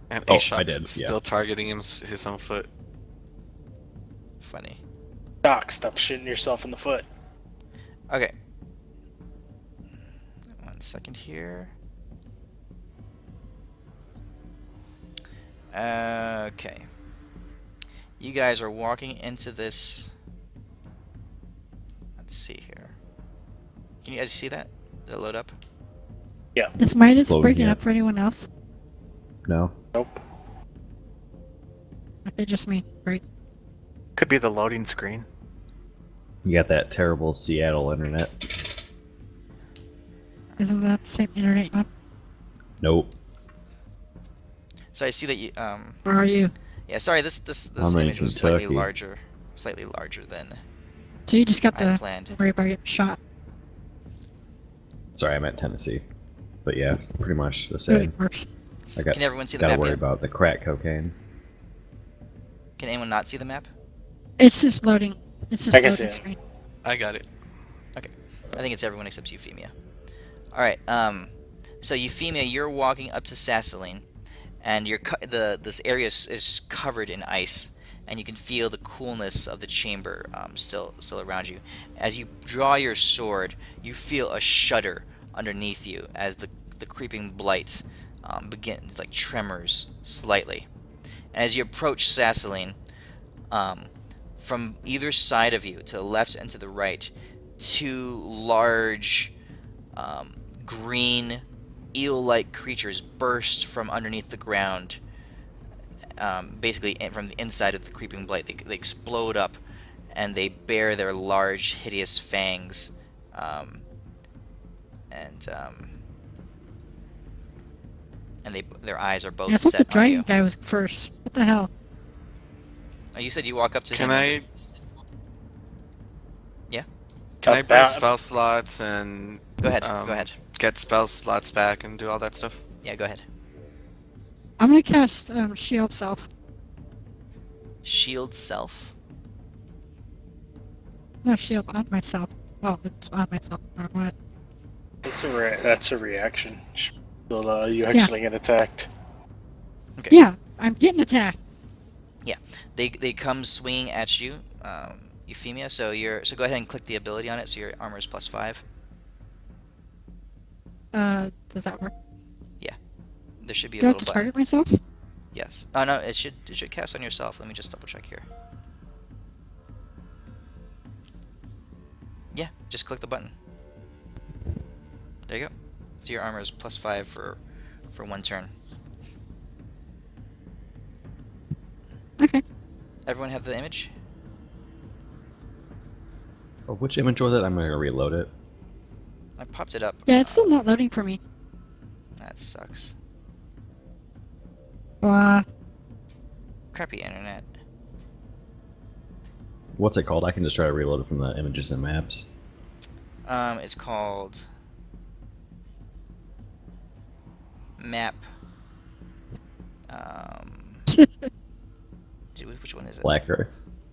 And Oh, Ashok's I did, yeah. still targeting his own foot. Funny. Doc, stop shooting yourself in the foot. Okay. 1 second here. Okay. You guys are walking into this. Let's see here. Can you guys see that? Did it load up? Is Midas Loading breaking yet. up for anyone else? No? Nope. Okay, just me. Great. Could be the loading screen. You got that terrible Seattle internet. Isn't that the same internet you want? Nope. So I see that you Where are you? yeah, sorry, this I'm in image was slightly Kentucky. larger than So you just got I the planned. worry about getting shot. Sorry, I meant Tennessee. But yeah, it's pretty much the Really same. works. I got Can everyone see the gotta map worry yet? about the crack cocaine. Can anyone not see the map? It's just loading. It's just I can see loading it. screen. I got it. I think it's everyone except Euphemia. Alright, so Euphemia, you're walking up to Sassine, and this area is covered in ice, and you can feel the coolness of the chamber still around you. As you draw your sword, you feel a shudder underneath you as the creeping blight begins, like tremors slightly. And as you approach Sassine, from either side of you, to the left and to the right, 2 large green eel-like creatures burst from underneath the ground, basically from the inside of the creeping blight. They explode up, and they bear their large, hideous fangs, and their eyes are both Yeah, I thought the set on dragon you. guy was first. What the hell? Oh, you said you walk up to Can him. I Yeah. can I burn About- spell slots and Go ahead. um, Go ahead. get spell slots back and do all that stuff? Yeah, go ahead. I'm gonna cast Shield Self. Shield self. No, Shield on myself. Oh, it's on myself. Or what? That's a reaction. Will you actually get attacked? Okay. Yeah, I'm getting attacked. They come swinging at you, Euphemia. So go ahead and click the ability on it. So your armor is +5. Does that work? There should be a Do I have little to button. target myself? Yes. Oh no, it should cast on yourself. Let me just double check here. Yeah, just click the button. There you go. So your armor is +5 for 1 turn. Okay. Everyone have the image? Oh, which image was it? I'm gonna reload it. I popped it up. Yeah, it's still not loading for me. That sucks. Crappy internet. What's it called? I can just try to reload it from the images and maps. It's called map. Which one is it? Black Earth.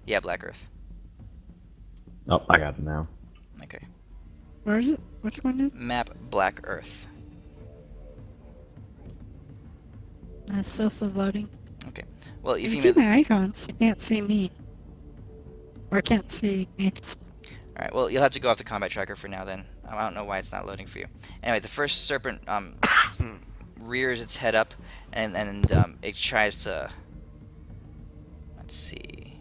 Yeah, Black Earth. Oh, I got it now. Okay. Where is it? Which one is it? Map Black Earth. It still says loading. Okay. Well, You if can you see my icons. You can't see me. Or I can't see me. all right. Well, you'll have to go off the combat tracker for now. Then I don't know why it's not loading for you. Anyway, the first serpent rears its head up, and it tries to. Let's see.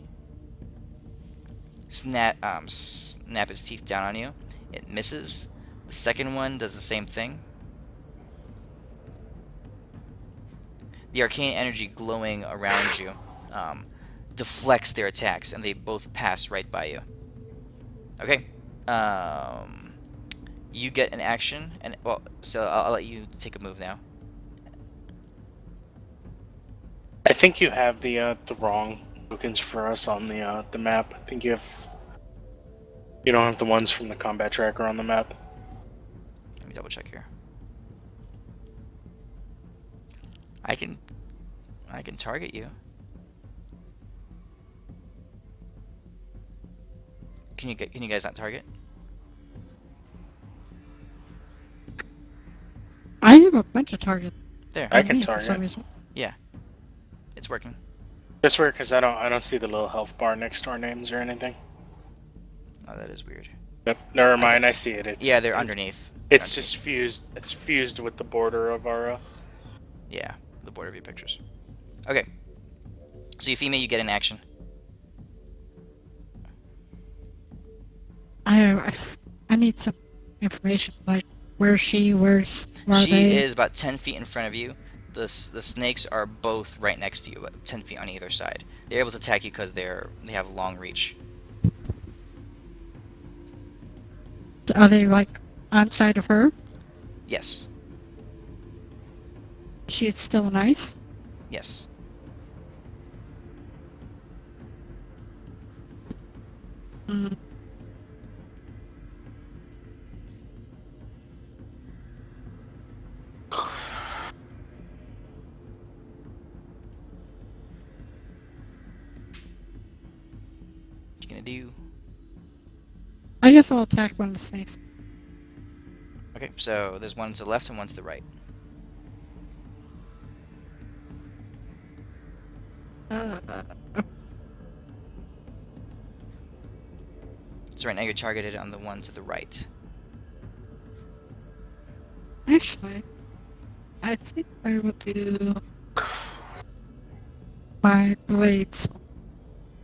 Snap its teeth down on you. It misses. The second one does the same thing. The arcane energy glowing around you deflects their attacks, and they both pass right by you. Okay. You get an action, and well, so I'll let you take a move now. I think you have the wrong tokens for us on the map. I think you don't have the ones from the combat tracker on the map. Let me double check here. I can target you. Can you guys not target? I have a bunch of targets. There. I on can me for target. some reason. It's working. Just weird because I don't see the little health bar next to our names or anything. Oh, that is weird. Yep, never mind. I see it. Yeah, they're underneath. It's just fused. It's fused with the border of our. Yeah, the border view pictures. Okay. So Euphemia, you get an action. I need some information. Like, where's she? Where are She they? is about 10 feet in front of you. The snakes are both right next to you, about 10 feet on either side. They're able to attack you because they have long reach. Are they, like, on side of her? Yes. She's still nice? Yes. Mm. What you gonna do? I guess I'll attack one of the snakes. Okay, so there's one to the left and one to the right. So right now you're targeted on the one to the right. Actually, I think I will do my blades,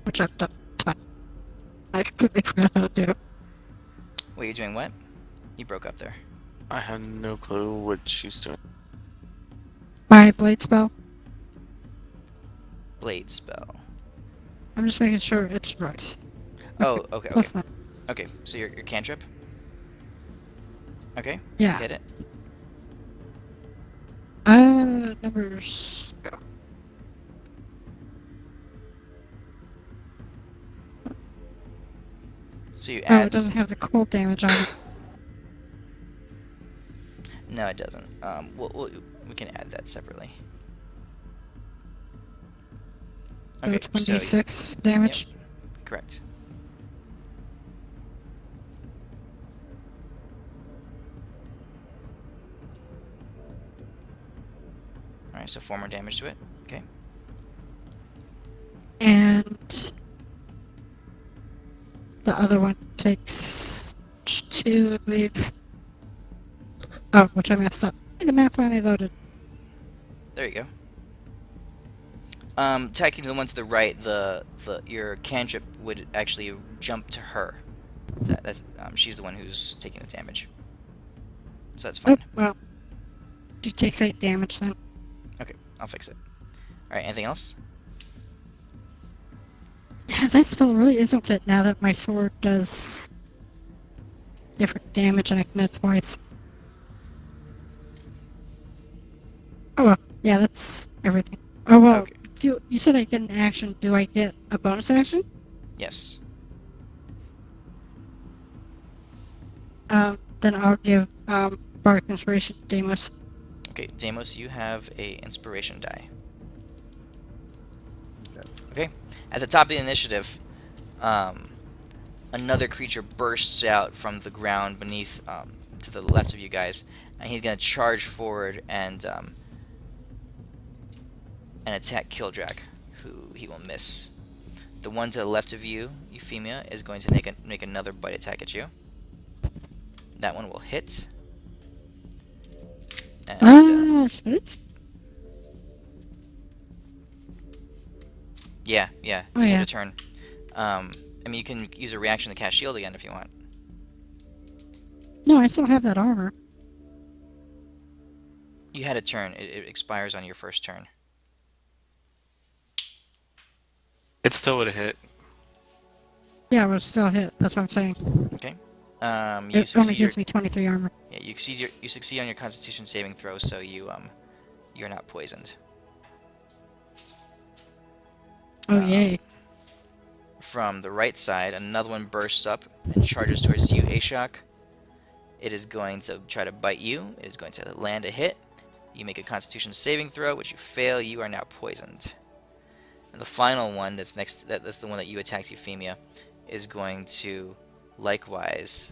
which I've done. I completely forgot how to do. Wait, you're doing what? You broke up there. I have no clue what she's doing. My blade spell. Blade spell. I'm just making sure it's right. Oh, okay, okay. Plus that. Okay, so your cantrip? Okay, Yeah. hit it. Numbers. Go. So you Oh, add... it doesn't have the cold damage on it. No, it doesn't. We can add that separately. So it's 1d6 damage. Yep, correct. Alright, so 4 more damage to it. Okay. the other one takes 2, I believe. Oh, which I messed up. The map finally loaded. There you go. Attacking the one to the right, your cantrip would actually jump to her. She's the one who's taking the damage. So that's Oh, fine. well. She takes 8 damage then. Okay, I'll fix it. Alright, anything else? Yeah, that spell really isn't fit now that my sword does different damage and I can hit twice. Oh well, yeah, that's everything. Oh well, Okay. you said I get an action. Do I get a bonus action? Yes. Then I'll give Bardic Inspiration to Deimos. Okay, Deimos, you have a inspiration die. Okay. At the top of the initiative, another creature bursts out from the ground beneath, to the left of you guys, and he's gonna charge forward and attack Kildrak, who he will miss. The one to the left of you, Euphemia, is going to make another bite attack at you. That one will hit. And, Should it? yeah. Oh, You yeah. get a turn. I mean, you can use a reaction to cast shield again if you want. No, I still have that armor. You had a turn. It expires on your first turn. It still would have hit. Yeah, but it's still a hit. That's what I'm saying. Okay. You It only succeed. gives me 23 armor. Yeah, you succeed on your Constitution saving throw, so you're not poisoned. Oh yay! From the right side, another one bursts up and charges towards you, Ashok. It is going to try to bite you. It is going to land a hit. You make a Constitution saving throw, which you fail. You are now poisoned. And the final one, that's the one that you attacked, Euphemia, is going to likewise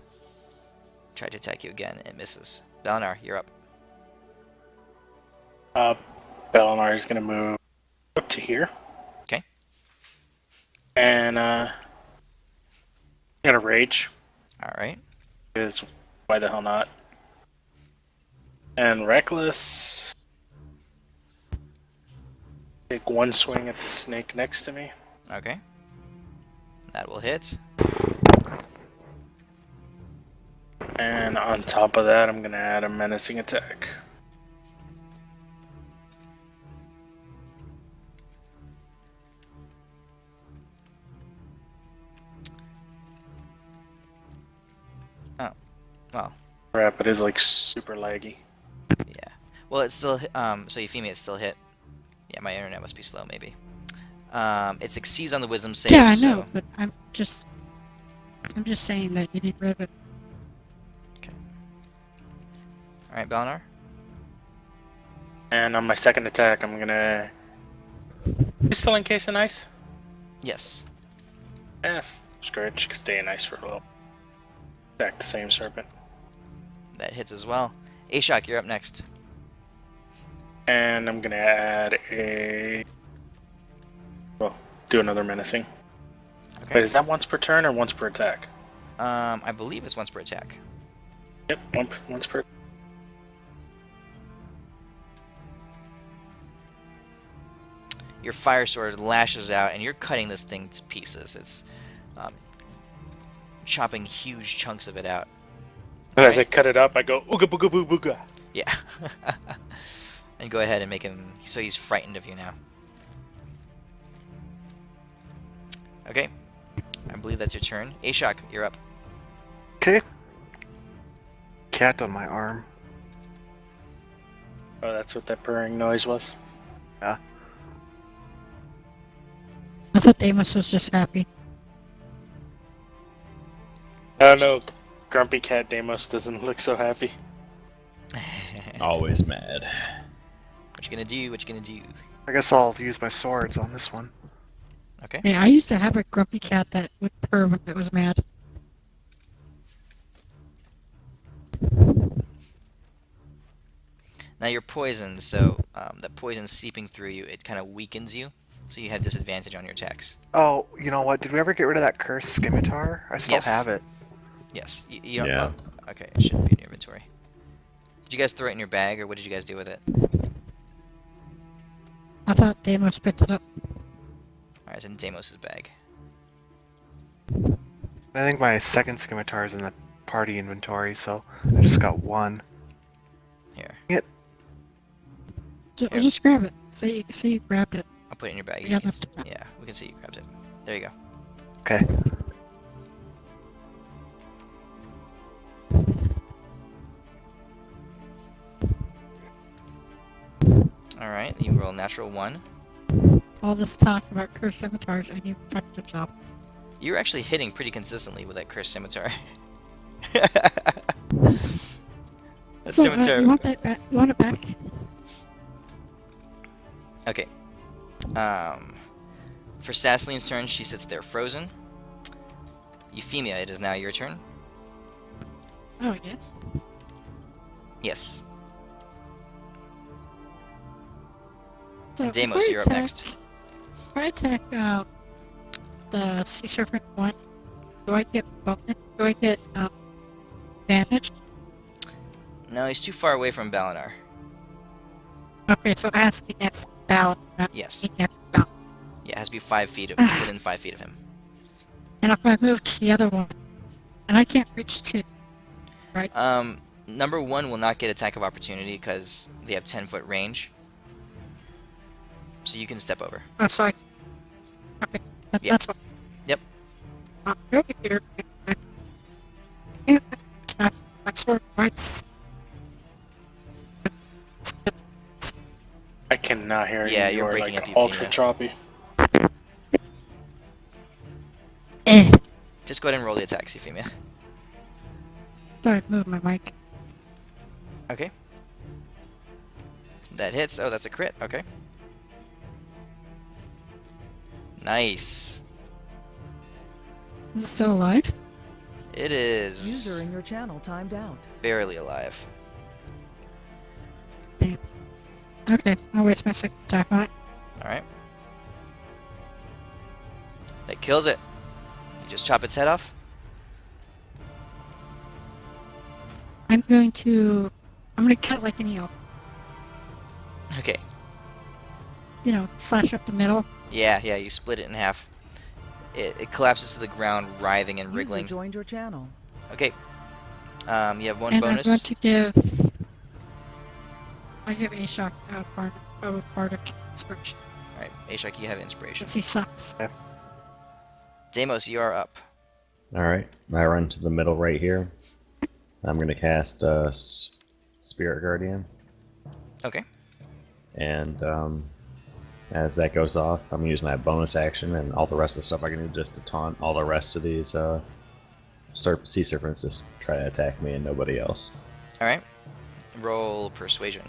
try to attack you again. It misses. Balanar, you're up. Balanar is gonna move up to here. Okay. And I'm gonna rage. All right. Because why the hell not? And reckless. Take one swing at the snake next to me. Okay. That will hit. And on top of that, I'm gonna add a menacing attack. Oh, well, Crap, it is like super laggy. yeah. Well, it's still so Euphemia, it's still hit. Yeah, my internet must be slow, maybe. It succeeds on the wisdom save. Yeah, I so... know, but I'm just saying that you need rid of it. Okay. All right, Balanar. And on my second attack, I'm gonna. You still encased in ice? Yes. Screw it. She can stay in ice for a little. Attack the same serpent. That hits as well. Ashok, you're up next. And I'm gonna add a. Well, do another menacing. Okay. Wait, is that once per turn or once per attack? I believe it's once per attack. Yep, once per. Your fire sword lashes out, and you're cutting this thing to pieces. It's chopping huge chunks of it out. And as I cut it up, I go ooga booga boo booga. Yeah. And go ahead and make him so he's frightened of you now. Okay. I believe that's your turn. Ashok, you're up. Okay. Cat on my arm. Oh, that's what that purring noise was. Yeah. I thought Deimos was just happy. Oh no, Grumpy Cat Deimos doesn't look so happy. Always mad. What you gonna do? What you gonna do? I guess I'll use my swords on this one. Okay. Yeah, I used to have a grumpy cat that would purr when it was mad. Now you're poisoned, so that poison seeping through you, it kind of weakens you. so you have disadvantage on your attacks. Oh, you know what? Did we ever get rid of that cursed scimitar? I still Yes. have it. Yes. You don't, Yeah. oh, okay, it shouldn't be in your inventory. Did you guys throw it in your bag, or what did you guys do with it? I thought Deimos picked it up. Alright, it's in Deimos' bag. I think my second scimitar is in the party inventory, so I just got one. Here. Just grab it. See you grabbed it. I'll put it in your bag. Yeah, Yeah, we can see you grabbed it. There you go. Okay. Alright, you roll natural 1. All this talk about cursed scimitars and you fucked it up. You're actually hitting pretty consistently with that cursed scimitar. That So, scimitar. you want that back? You want it back? Okay. For Sassine's turn, she sits there frozen. Euphemia, it is now your turn. Oh, yes. Yes. So And Deimos, if I you're up attack- next. If I attack the sea serpent one, do I get bonus? Do I get advantage? No, he's too far away from Balanar. Okay, so it has to be next ballot. Yes. Next ballot. Yeah, it has to be 5 feet within 5 feet of him. And if I move to the other one, and I can't reach 2, right? Number 1 will not get attack of opportunity because they have 10-foot range. So you can step over. Oh, sorry. Okay, Yep. that's what. Yep. Over here. And attack my sword bites. I cannot hear you. Yeah, you're are breaking like up, Euphemia. ultra choppy. Eh. Just go ahead and roll the attacks, Euphemia. Sorry, move my mic. Okay. That hits. Oh, that's a crit. Okay. Nice. Is it still alive? It is User in your channel timed out. barely alive. Damn. Okay, I'll waste my second attack on it. Alright. That kills it. You just chop its head off. I'm gonna cut it like an eel. Okay. You know, slash up the middle. Yeah, you split it in half. It collapses to the ground, writhing and wriggling. User joined your channel. Okay. You have one And bonus. I'm going to give... I give Ashok Bardic Inspiration. Alright, Ashok, you have inspiration. Since he sucks. Deimos, you are up. Alright, I run to the middle right here. I'm going to cast Spirit Guardian. Okay. And as that goes off, I'm going to use my bonus action and all the rest of the stuff I can do just to taunt all the rest of these sea serpents just try to attack me and nobody else. Alright. Roll persuasion.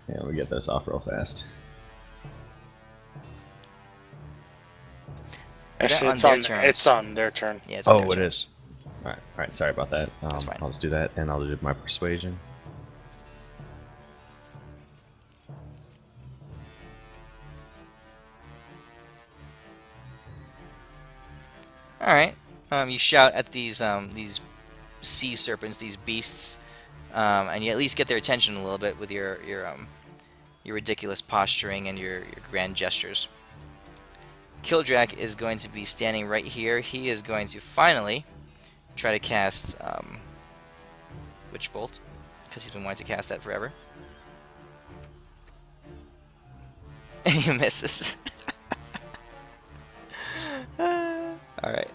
Yeah, we get this off real fast. Is that Actually, on their turns? it's on their turn. Yeah, it's on their Oh, it turns. is. Alright, sorry about that. That's fine. I'll just do that and I'll do my persuasion. Alright. You shout at these sea serpents, these beasts, and you at least get their attention a little bit with your ridiculous posturing and your grand gestures. Kildrak is going to be standing right here. He is going to finally try to cast Witch Bolt, because he's been wanting to cast that forever. And he misses. Alright.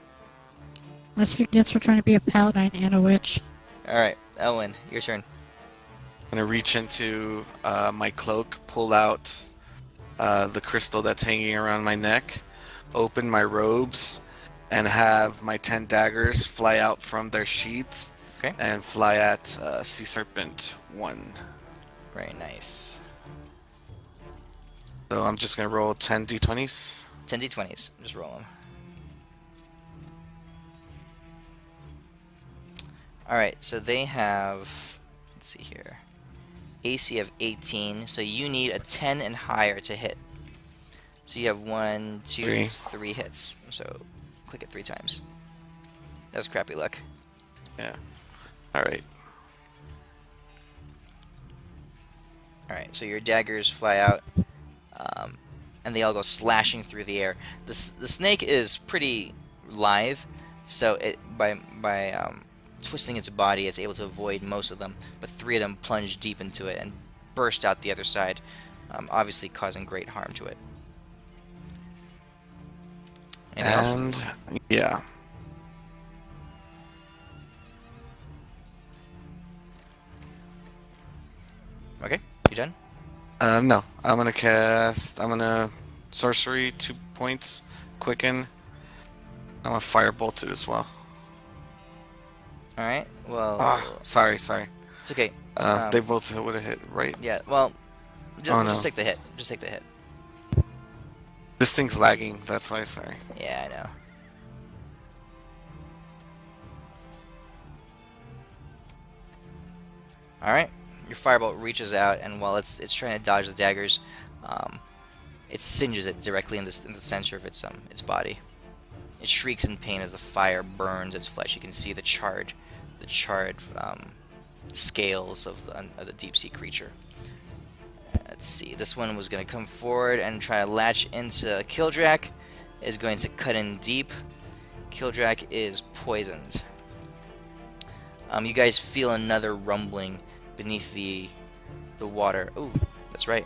Let's guess we're trying to be a paladin and a witch. Alright, Elwin, your turn. I'm gonna reach into my cloak, pull out the crystal that's hanging around my neck, open my robes, and have my 10 daggers fly out from their sheaths. Okay. And fly at Sea Serpent 1. Very nice. So I'm just gonna roll 10 d20s. 10 d20s. Just roll them. Alright, so they have, let's see here, AC of 18, so you need a 10 and higher to hit. So you have 1, 2, Three. 3 hits. So click it 3 times. That was crappy luck. Yeah. Alright. Alright, so your daggers fly out, and they all go slashing through the air. The snake is pretty lithe, so it by twisting its body, it's able to avoid most of them, but 3 of them plunge deep into it and burst out the other side, obviously causing great harm to it. Anything else? And yeah. Okay, you done? No. I'm gonna sorcery 2 points, quicken. I'm gonna firebolt it as well. Alright, well, Sorry. it's okay. They both would have hit, right? Yeah, well, just, Oh, no. just take the hit. Just take the hit. This thing's lagging, that's why, sorry. Yeah, I know. Alright, your firebolt reaches out, and while it's trying to dodge the daggers, it singes it directly in the center of its body. It shrieks in pain as the fire burns its flesh. You can see the charred scales of the deep sea creature. Let's see. This one was going to come forward and try to latch into Kildrak. Is going to cut in deep. Kildrak is poisoned. You guys feel another rumbling beneath the water. Oh, that's right.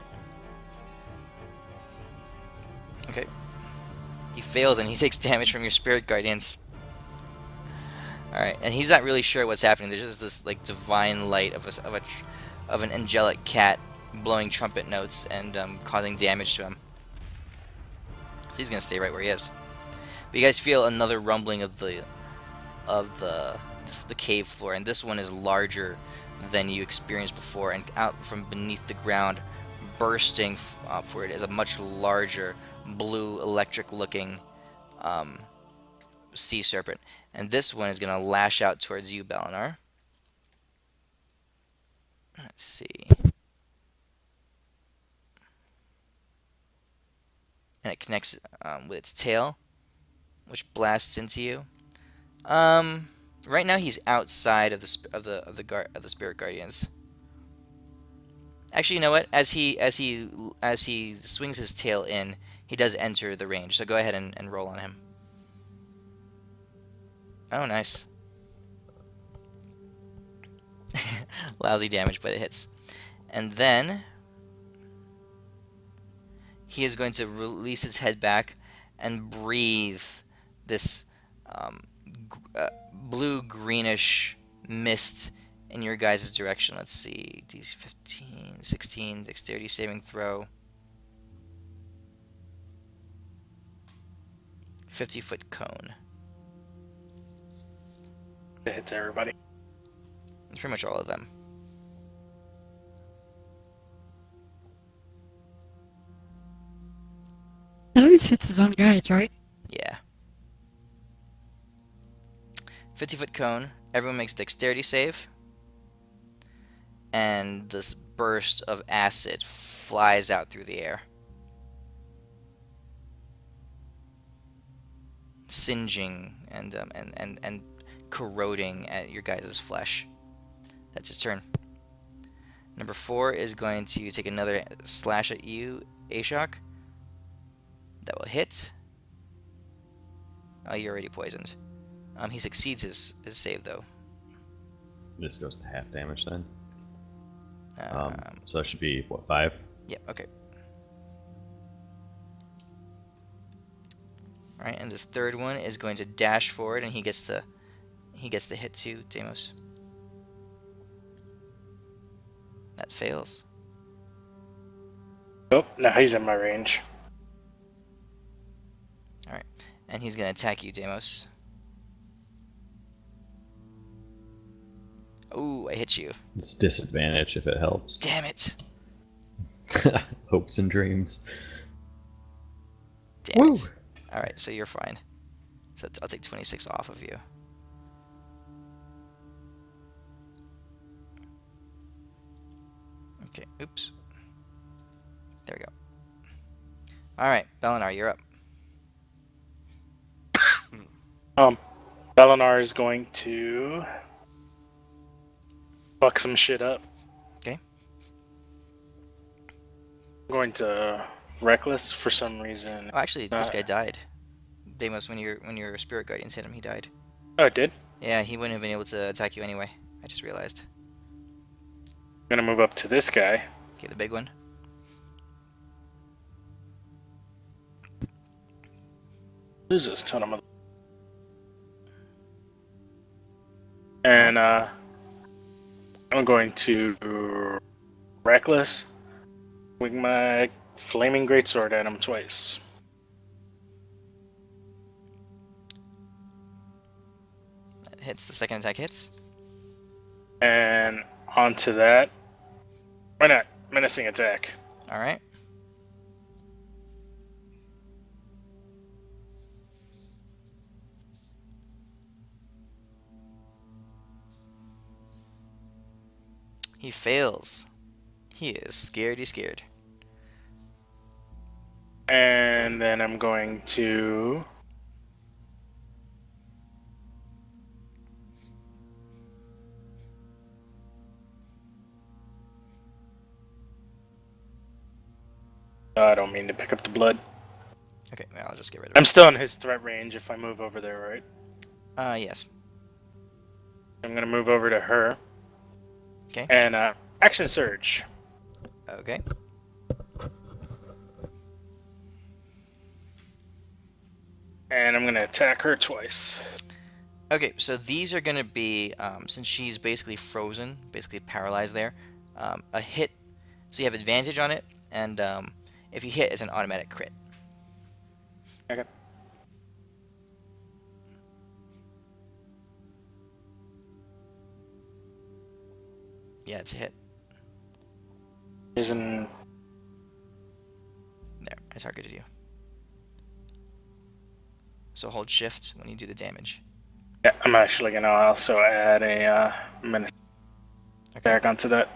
Okay. He fails and he takes damage from your spirit guardians. Alright, and he's not really sure what's happening. There's just this like divine light of an angelic cat blowing trumpet notes and causing damage to him. So he's gonna stay right where he is. But you guys feel another rumbling of the cave floor, and this one is larger than you experienced before, and out from beneath the ground, bursting upward, is a much larger blue electric looking sea serpent, and this one is going to lash out towards you, Balanar. Let's see. And it connects with its tail, which blasts into you. Right now he's outside of the spirit guardians. Actually, you know what? As he swings his tail in, he does enter the range. So go ahead and roll on him. Oh, nice. Lousy damage, but it hits. And then he is going to release his head back and breathe this blue-greenish mist in your guys' direction. Let's see. DC 15, 16, dexterity saving throw. 50-foot cone. It hits everybody. It's pretty much all of them. At least hits his own guys, right? Yeah. 50-foot cone. Everyone makes dexterity save. And this burst of acid flies out through the air, singeing and corroding at your guys' flesh. That's his turn. Number 4 is going to take another slash at you, Ashok. That will hit. Oh, you're already poisoned. He succeeds his save, though. This goes to half damage then. Um, So it should be, what, 5? Yep, okay. Alright, and this third one is going to dash forward, and he gets the hit too, Deimos. That fails. Oh, now he's in my range. Alright, and he's going to attack you, Deimos. Ooh, I hit you. It's disadvantage if it helps. Damn it! Hopes and dreams. Damn it. Alright, so you're fine. So I'll take 26 off of you. Okay, oops. There we go. Alright, Balanar, you're up. Balanar is going to fuck some shit up. Okay. I'm going to reckless for some reason. Oh, actually, this guy died. Deimos, when your spirit guardians hit him, he died. Oh, it did? Yeah, he wouldn't have been able to attack you anyway. I just realized. I'm gonna move up to this guy. Okay, the big one. Who's this totem of... And I'm going to reckless with my flaming greatsword at him twice. That hits. The second attack hits. And onto that, why not? Menacing attack. Alright. He fails. He is scared. And then I'm going to... I don't mean to pick up the blood. Okay, well, I'll just get rid of I'm it. still in his threat range if I move over there, right? Yes. I'm gonna move over to her. Okay. And action surge. Okay. And I'm gonna attack her twice. Okay, so these are going to be, since she's basically frozen, basically paralyzed there, a hit. So you have advantage on it, and if you hit, it's an automatic crit. Okay. Yeah, it's a hit. Reason... There, I targeted you. So hold shift when you do the damage. Yeah, I'm actually gonna also add a menace attack onto that.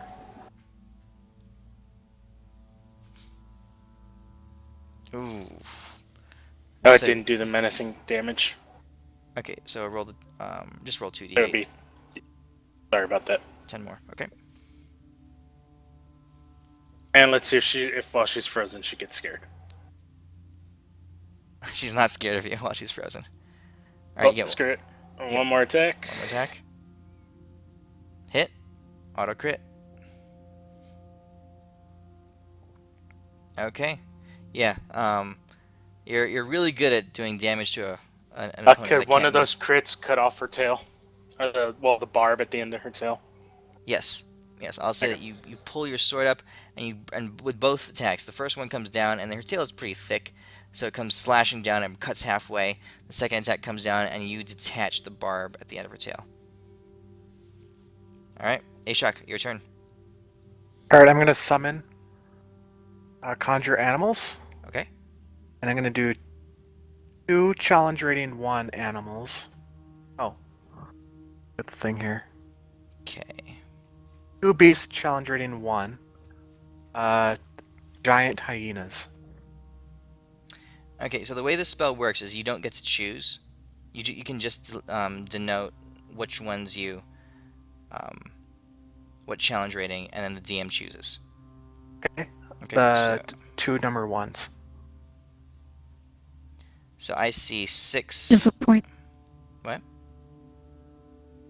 Ooh. Oh, it So- didn't do the menacing damage. Okay, so roll the, just roll It would 2d8. be... Sorry about that. 10 more, okay. And let's see if while she's frozen, she gets scared. She's not scared of you while she's frozen. Oh, Alright, you get screw it. One more attack. one more attack. Hit. Auto crit. Okay. Yeah, you're really good at doing damage to an opponent Okay, that one can't of those crits cut off her tail. Or the barb at the end of her tail. Yes, I'll say that you pull your sword up, and with both attacks, the first one comes down, and her tail is pretty thick, so it comes slashing down and cuts halfway. The second attack comes down, and you detach the barb at the end of her tail. Alright, Ashok, your turn. Alright, I'm going to summon Conjure Animals, Okay. and I'm going to do 2 challenge rating 1 animals. Oh. Get the thing here. Okay. 2 beasts challenge rating 1. Giant hyenas. Okay, so the way this spell works is you don't get to choose. You can just denote which ones you, what challenge rating, and then the DM chooses. Okay. Okay, The 2 number 1s. so I see 6. Is the point? What?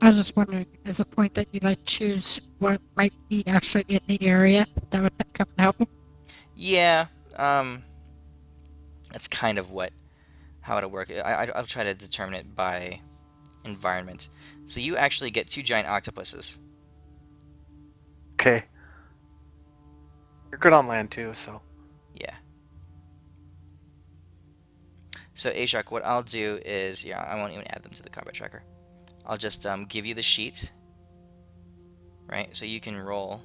I was just wondering, is the point that you like choose what might be actually in the area that would come and help? Yeah, that's kind of how it'll work. I'll try to determine it by environment. So you actually get 2 giant octopuses. Okay. You're good on land too, so. Yeah. So Ashok, what I'll do is, yeah, I won't even add them to the combat tracker. I'll just give you the sheet, right? So you can roll.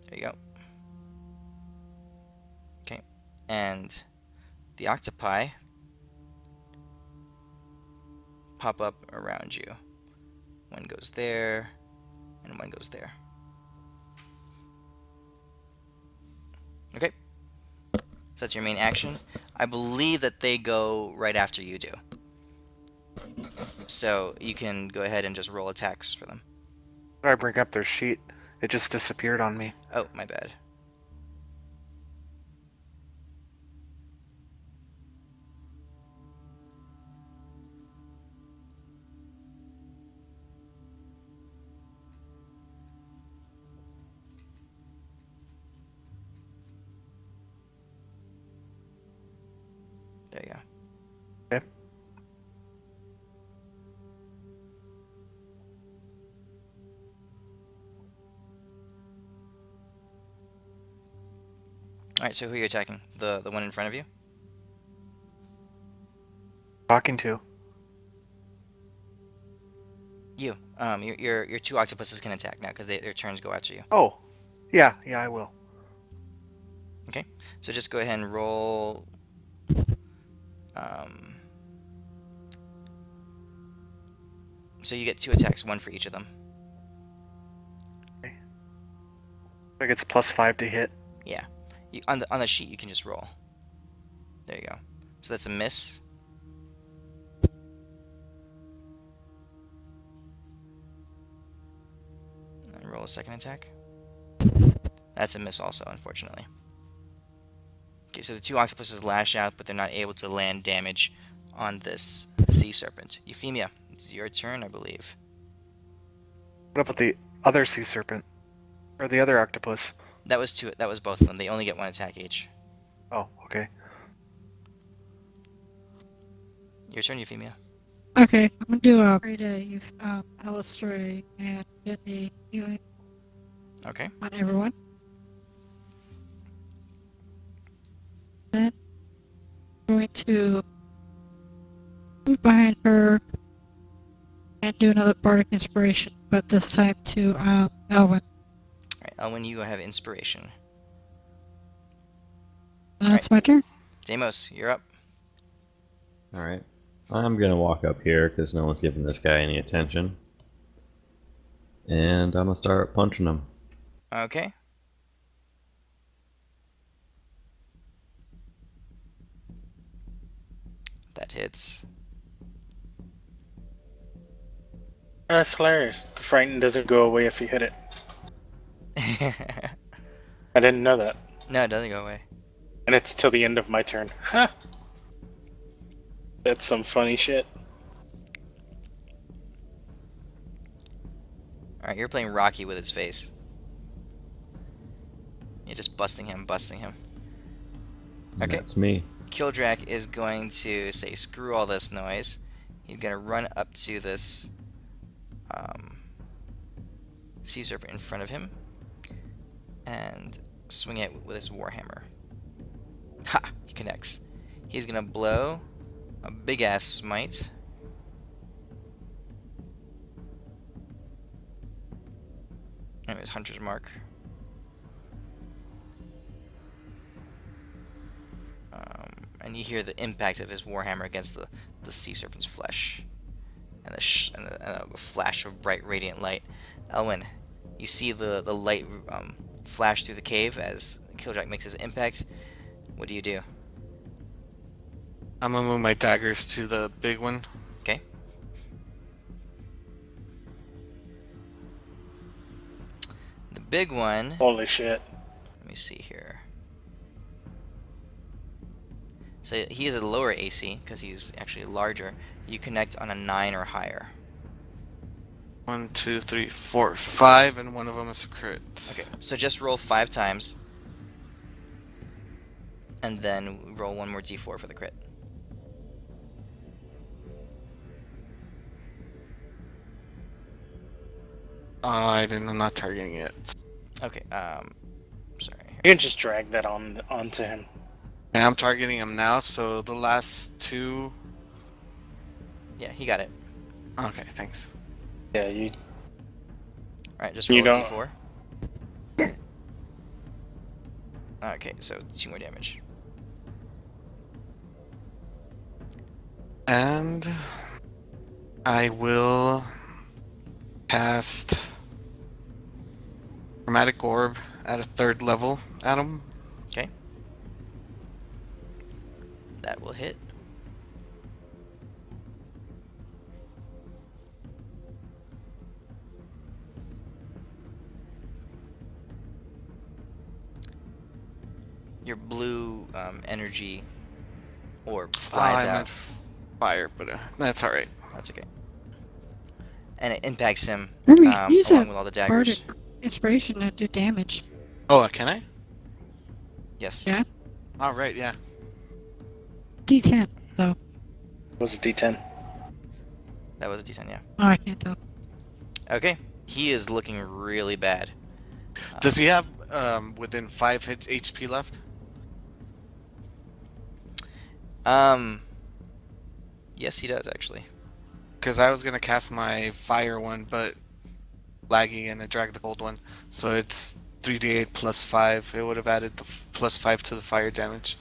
There you go. Okay, and the octopi pop up around you. One goes there, and one goes there. Okay. So that's your main action. I believe that they go right after you do. So you can go ahead and just roll attacks for them. When I bring up their sheet, it just disappeared on me. Oh, my bad. There you go. Okay. Alright, so who are you attacking? The one in front of you? Talking to. You. Your two octopuses can attack now because their turns go after you. Oh, yeah, I will. Okay, so just go ahead and roll. So you get 2 attacks, 1 for each of them. Okay. Like it's +5 to hit. Yeah, on the sheet you can just roll. There you go. So that's a miss. And roll a second attack. That's a miss also, unfortunately. Okay, so the 2 octopuses lash out, but they're not able to land damage on this sea serpent. Euphemia, it's your turn, I believe. What about the other sea serpent? Or the other octopus? That was 2. That was both of them. They only get 1 attack each. Oh, okay. Your turn, Euphemia. Okay, I'm gonna do a pray to Alistair and get a healing Okay. on everyone. Then I'm going to move behind her and do another bardic inspiration, but this time to Elwin. Alright, Elwin, you have inspiration. That's my turn. Deimos, you're up. Alright. I'm gonna walk up here because no one's giving this guy any attention. And I'm gonna start punching him. Okay. That hits. That's hilarious. The frighten doesn't go away if you hit it. I didn't know that. No, it doesn't go away. And it's till the end of my turn. Huh. That's some funny shit. Alright, you're playing Rocky with his face. You're just busting him. Okay. That's me. Kildrak is going to say, screw all this noise. He's going to run up to this sea serpent in front of him and swing it with his warhammer. Ha! He connects. He's going to blow a big-ass smite. And his hunter's mark. And you hear the impact of his warhammer against the sea serpent's flesh, and a flash of bright radiant light. Elwin, you see the light flash through the cave as Kildrak makes his impact. What do you do? I'm gonna move my daggers to the big one. Okay. The big one. Holy shit. Let me see here. So he is a lower AC because he's actually larger. You connect on a 9 or higher. 1, 2, 3, 4, 5, and one of them is a crit. Okay, so just roll 5 times. And then roll 1 more d4 for the crit. I'm not targeting it. Okay, sorry. You can just drag that onto him. And I'm targeting him now, so the last 2... Yeah, he got it. Okay, thanks. Yeah, you. Alright, just You roll a don't- d4. Okay, so 2 more damage. And I will cast Chromatic Orb at a 3rd level at him. Okay. That will hit. Your blue energy orb flies I out. meant fire, but that's alright. That's okay. And it impacts him Remember, you can use along that with all the daggers. bardic inspiration to do damage. Oh, can I? Yes. Yeah? Alright, yeah. D10, though. Was it D10? That was a D10, yeah. Oh, I can't tell. Okay. He is looking really bad. Does he have within 5 HP left? Yes, he does actually. Because I was gonna cast my fire one, but laggy and I dragged the gold one, so it's 3d8 plus 5. It would have added the plus 5 to the fire damage.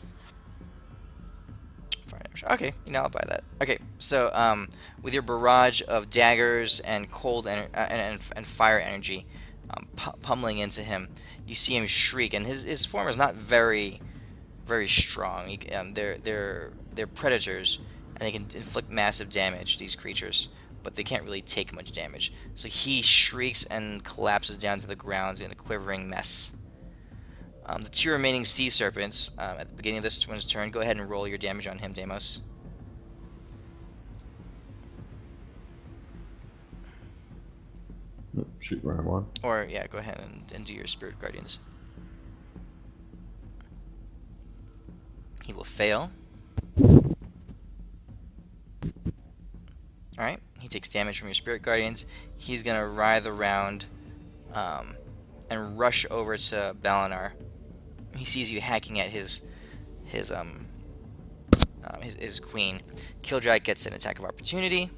Fire damage. Okay, I'll buy that. Okay, so with your barrage of daggers and cold and fire energy pummeling into him, you see him shriek, and his form is not very strong. They're predators, and they can inflict massive damage, these creatures, but they can't really take much damage. So he shrieks and collapses down to the ground in a quivering mess. The two remaining sea serpents, at the beginning of this one's turn, go ahead and roll your damage on him, Deimos. Shoot round one. Or, yeah, go ahead and do your Spirit Guardians. He will fail. Alright, he takes damage from your Spirit Guardians. He's going to writhe around and rush over to Balanar. He sees you hacking at his queen. Kildrak gets an attack of opportunity.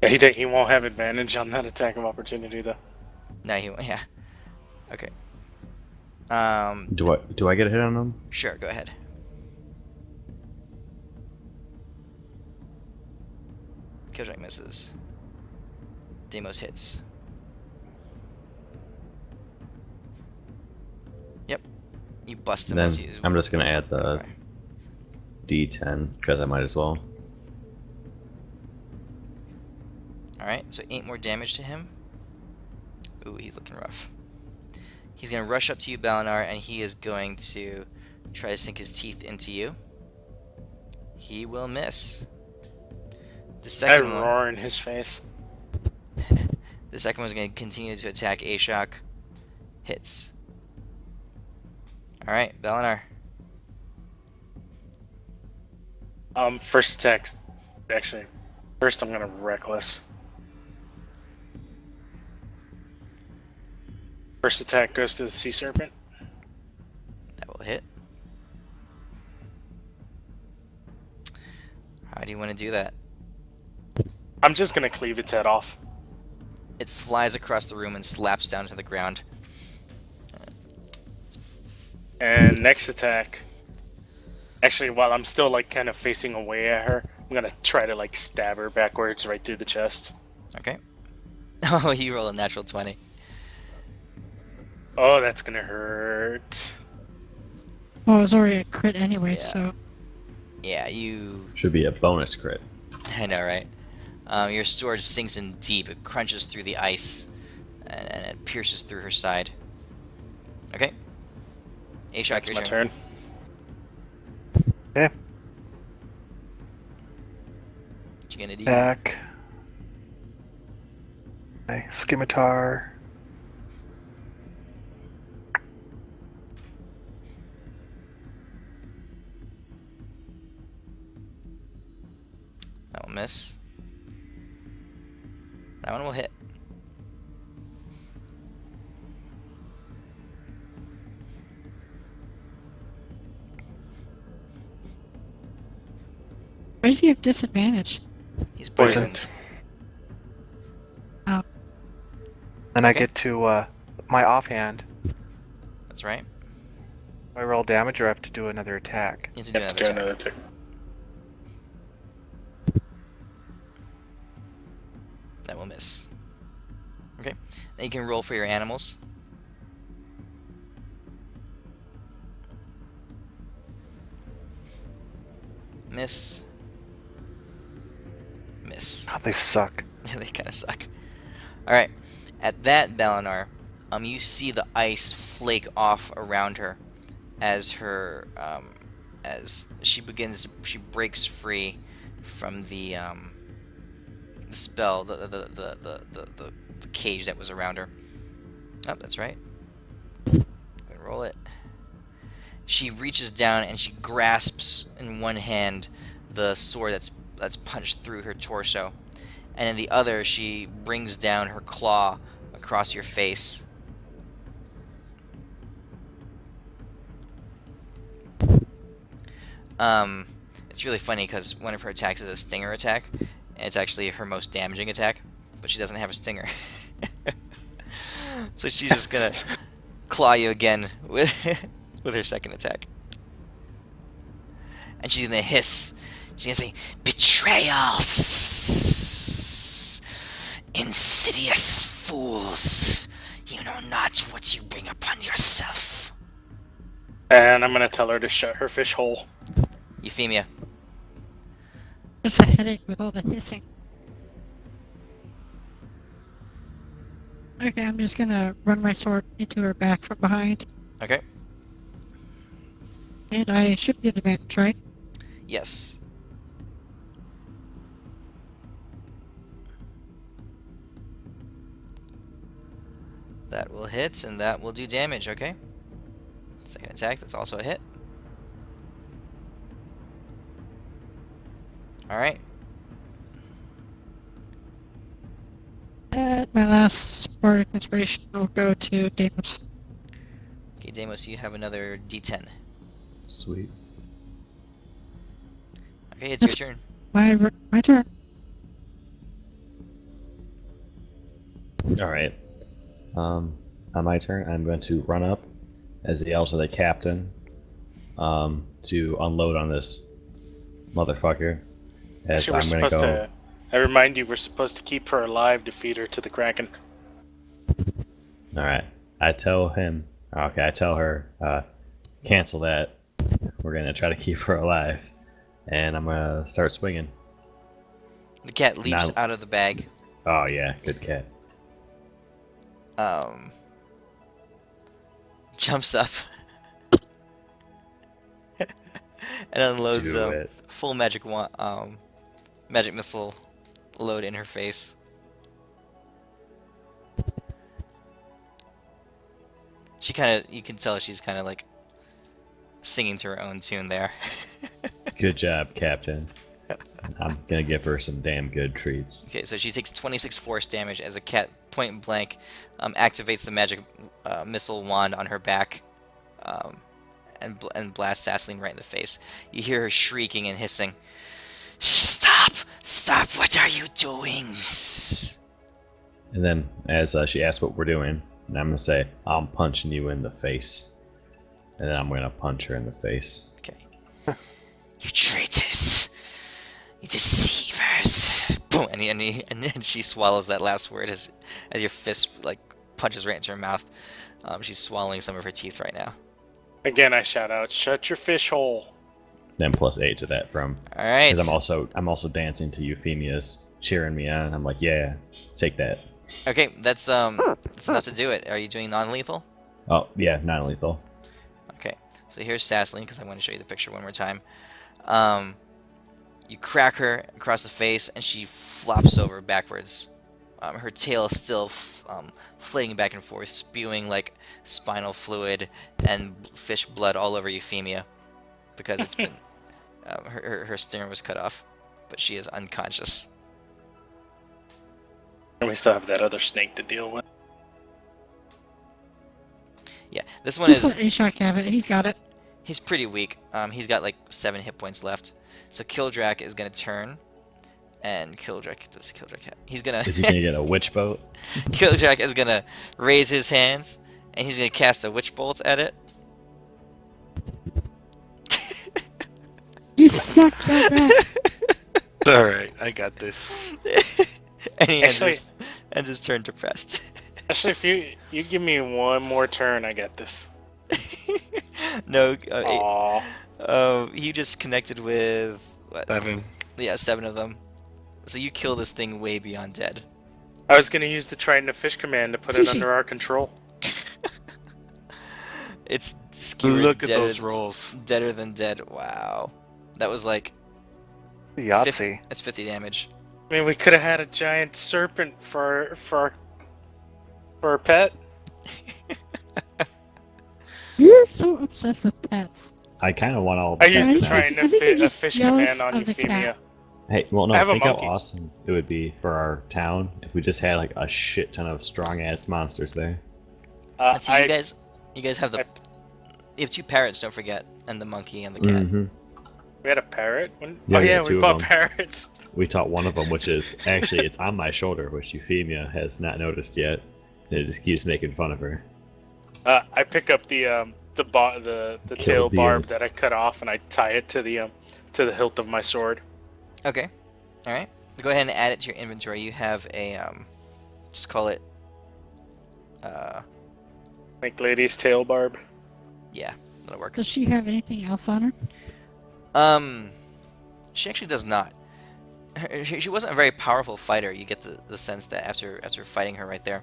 Yeah, he won't have advantage on that attack of opportunity, though. No, yeah. Okay. Do I get a hit on him? Sure, go ahead. Kildrak misses. Deimos hits. Yep. You bust him Then as he's... I'm just gonna add the D10 because I might as well. Alright, so 8 more damage to him. Ooh, he's looking rough. He's going to rush up to you, Balanar, and he is going to try to sink his teeth into you. He will miss. The I second one... roar in his face. The second one's going to continue to attack Ashok. Hits. Alright, Balanar. First attack. Actually, first I'm gonna reckless. First attack goes to the sea serpent. That will hit. How do you want to do that? I'm just gonna cleave its head off. It flies across the room and slaps down to the ground. And next attack. Actually, while I'm still like kind of facing away at her, I'm gonna try to like stab her backwards right through the chest. Okay. Oh, you roll a natural 20. Oh, that's gonna hurt. Well, it was already a crit anyway, Yeah. so... Yeah, you... Should be a bonus crit. I know, right? Your sword sinks in deep. It crunches through the ice, and it pierces through her side. Okay. Ashok, That's your my turn. Okay. What you gonna do? Back. My scimitar. That will miss. That one will hit. Why does he have disadvantage? He's poisoned. Poisoned. Oh, Then I Okay. get to my offhand. That's right. Do I roll damage or I have to do another attack? You have to do Have another to do attack. another attack. That will miss. Okay. Then you can roll for your animals. Miss. Miss. God, they suck. They kind of suck. Alright. At that, Balanar, you see the ice flake off around her as as she breaks free from the spell, the cage that was around her. Oh, that's right. Go ahead and roll it. She reaches down and she grasps in one hand the sword that's punched through her torso, and in the other she brings down her claw across your face. It's really funny because one of her attacks is a stinger attack, and it's actually her most damaging attack, but she doesn't have a stinger. So she's just gonna claw you again with her second attack. And she's gonna hiss. She's gonna say, "Betrayals! Insidious fools! You know not what you bring upon yourself." And I'm gonna tell her to shut her fish hole. Euphemia. Just a headache with all the hissing. Okay, I'm just gonna run my sword into her back from behind. Okay. And I should get advantage, right? Yes. That will hit, and that will do damage, okay? Second attack, that's also a hit. Alright. My last part of inspiration will go to Deimos. Okay, Deimos, you have another D10. Sweet. Okay, it's your turn. My turn. Alright. On my turn, I'm going to run up as yell to the captain to unload on this motherfucker. As Actually, I'm going to go. I remind you, we're supposed to keep her alive to feed her to the Kraken. Alright. I tell him. Okay, I tell her, cancel that. We're going to try to keep her alive. And I'm going to start swinging. The cat leaps out of the bag. Oh, yeah. Good cat. Jumps up. And unloads Do it. full magic magic missile load in her face. She you can tell she's kind of like singing to her own tune there. Good job, Captain. I'm gonna give her some damn good treats. Okay, so she takes 26 force damage as a cat point blank activates the magic missile wand on her back and blasts Sassine right in the face. You hear her shrieking and hissing. Stop! Stop! What are you doing? And then, as she asks what we're doing, and I'm gonna say, "I'm punching you in the face," and then I'm gonna punch her in the face. Okay. You traitors! You deceivers! Boom! And then she swallows that last word as your fist like punches right into her mouth. She's swallowing some of her teeth right now. Again, I shout out, "Shut your fish hole!" Then +8 to that from. All right. Because I'm also dancing to Euphemia's cheering me on. I'm like, yeah, take that. Okay, that's enough to do it. Are you doing non-lethal? Oh yeah, non-lethal. Okay, so here's Sassine, because I want to show you the picture one more time. You crack her across the face, and she flops over backwards. Her tail is still flitting back and forth, spewing like spinal fluid and fish blood all over Euphemia, because it's been her stinger was cut off, but she is unconscious. And we still have that other snake to deal with. Yeah, this one Just is. let Ashok have it. He's got it. He's pretty weak. He's got like 7 hit points left. So Kildrak is gonna turn, and does Kildrak have? He's gonna. Is he gonna get a witch boat? Kildrak is gonna raise his hands, and he's gonna cast a witch bolt at it. You suck so bad. Alright, I got this. And he Actually- ends his turn depressed. Actually, if you give me one more turn, I get this. No, Aww. he just connected with what? 7. Yeah, 7 of them. So you kill this thing way beyond dead. I was gonna use the Trident of Fish command to put it under our control. It's skewered Look at deader, those rolls. deader than dead. Wow. That was like Yahtzee. that's 50 damage. I mean, we could have had a giant serpent for our pet. You're so obsessed with pets. I kind of want all I the used pets the now. trying- Trident I think you're of just Fish jealous command on of the Euphemia. cat. Hey, well, no, I have a think how monkey. awesome it would be for our town if we just had like a shit ton of strong ass monsters there. So you guys have the you have 2 parrots, don't forget, and the monkey and the cat. Mm-hmm. We had a parrot. When... Yeah, oh we yeah, had 2 we of bought them. parrots. We taught one of them, which is actually it's on my shoulder, which Euphemia has not noticed yet. And it just keeps making fun of her. I pick up the tail barb beans. that I cut off and I tie it to the hilt of my sword. Okay. All right. Go ahead and add it to your inventory. You have a just call it Like lady's tail barb. yeah, that'll work. Does she have anything else on her? She actually does not. She wasn't a very powerful fighter. You get the sense that after fighting her right there,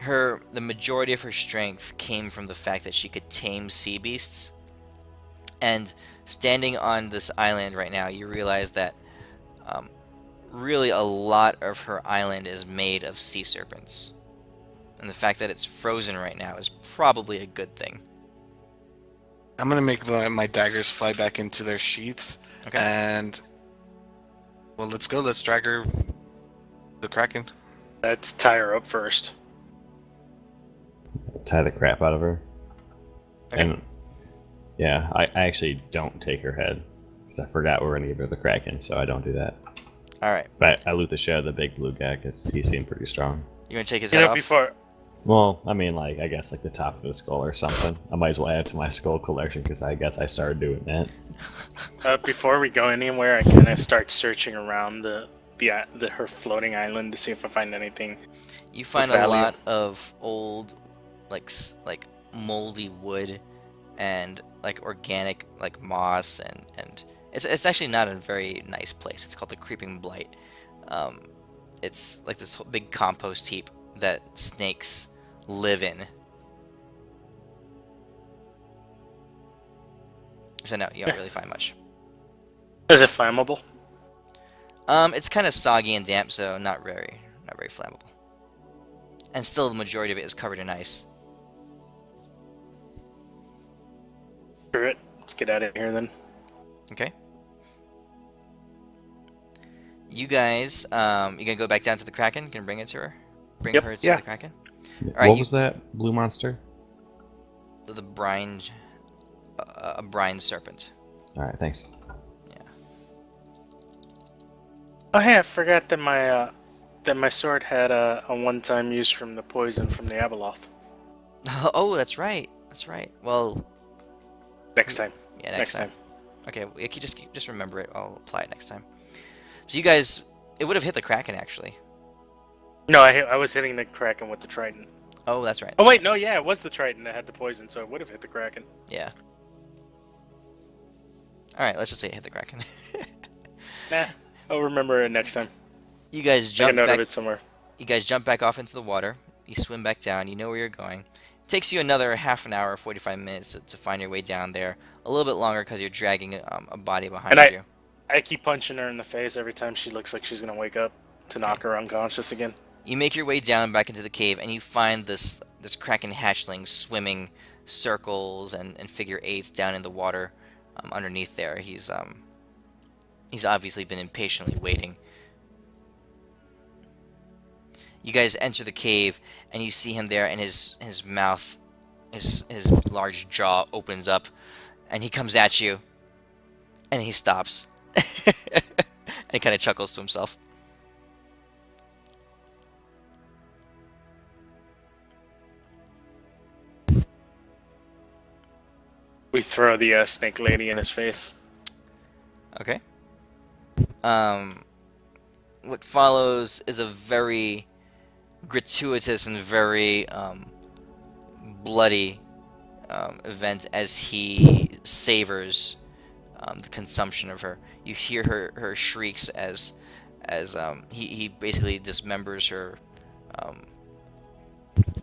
the majority of her strength came from the fact that she could tame sea beasts. And standing on this island right now, you realize that really a lot of her island is made of sea serpents. And the fact that it's frozen right now is probably a good thing. I'm gonna make my daggers fly back into their sheaths. Okay. And well, let's go. Let's drag her. The Kraken. Let's tie her up first. Tie the crap out of her. Okay. And yeah, I actually don't take her head because I forgot we were gonna give her the Kraken, so I don't do that. All right. But I loot the shit out of the big blue guy because he seemed pretty strong. You gonna take his You head know, off? before Well, I mean, like I guess like the top of his skull or something. I might as well add it to my skull collection because I guess I started doing that. before we go anywhere, I kind of start searching around her floating island to see if I find anything. You find With a value. lot of old, like moldy wood, and like organic like moss, and it's actually not a very nice place. It's called the Creeping Blight. It's like this whole big compost heap that snakes live in. So no, you don't really find much. Is it flammable? It's kind of soggy and damp, so not very flammable. And still, the majority of it is covered in ice. Screw it. Let's get out of here then. Okay. You guys, you gonna go back down to the Kraken? Gonna bring it to her? Bring Yep. her to Yeah. the Kraken? What Alright, was that blue monster? The brine, a brine serpent. All right, thanks. Oh hey, I forgot that my sword had a one-time use from the poison from the Abeloth. Oh, that's right. That's right. Well, Next time. yeah, next time. Okay, we can just remember it. I'll apply it next time. So you guys, it would have hit the Kraken actually. No, I was hitting the Kraken with the Trident. Oh, that's right. Oh wait, no, yeah, it was the Trident that had the poison, so it would have hit the Kraken. Yeah. All right, let's just say it hit the Kraken. Nah, I'll remember it next time. You guys Make a jump note back. of it somewhere. You guys jump back off into the water. You swim back down. You know where you're going. It takes you another half an hour, 45 minutes to find your way down there. A little bit longer because you're dragging a body behind And you. I keep punching her in the face every time she looks like she's gonna wake up to knock her unconscious again. You make your way down back into the cave, and you find this Kraken hatchling swimming circles and figure eights down in the water underneath there. He's obviously been impatiently waiting. You guys enter the cave, and you see him there, and his mouth, his large jaw opens up, and he comes at you, and he stops, and he kind of chuckles to himself. We throw the snake lady in his face. Okay. What follows is a very gratuitous and very bloody event as he savors the consumption of her. You hear her shrieks as he basically dismembers her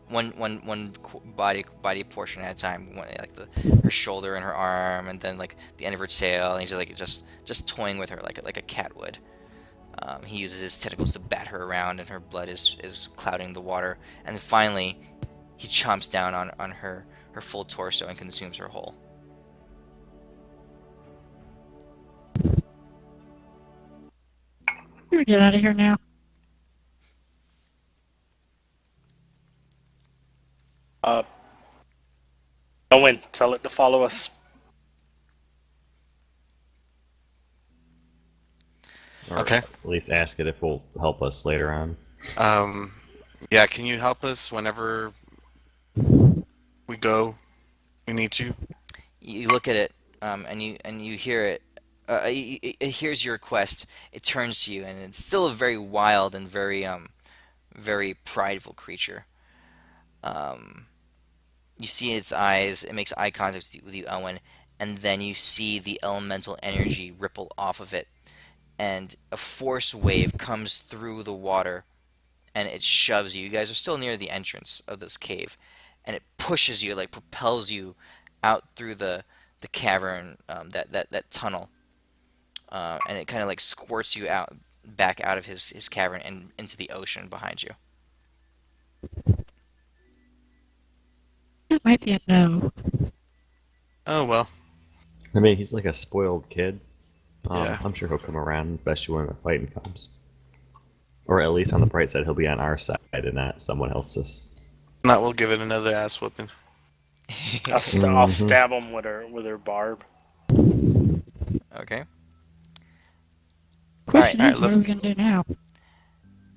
one body portion at a time, like her shoulder and her arm, and then like the end of her tail, and he's just toying with her like a cat would. He uses his tentacles to bat her around, and her blood is clouding the water. And then finally, he chomps down on her full torso and consumes her whole. You get out of here now. Elwin, tell it to follow us. Or Okay. at least ask it if it will help us later on. Yeah, can you help us whenever we go? We need you. You look at it, and you hear it. It hears your request. It turns to you, and it's still a very wild and very prideful creature. You see its eyes. It makes eye contact with you, Elwin, and then you see the elemental energy ripple off of it, and a force wave comes through the water, and it shoves you. You guys are still near the entrance of this cave, and it pushes you, like propels you out through the cavern, that tunnel, and it kind of like squirts you back out of his cavern and into the ocean behind you. That might be a no. Oh well. I mean, he's like a spoiled kid. Yeah. I'm sure he'll come around, especially when the fighting comes. Or at least on the bright side, he'll be on our side and not someone else's. Not we'll give it another ass whooping. I'll stab him with her barb. Okay. Question Alright, is, what let's- are we gonna do now?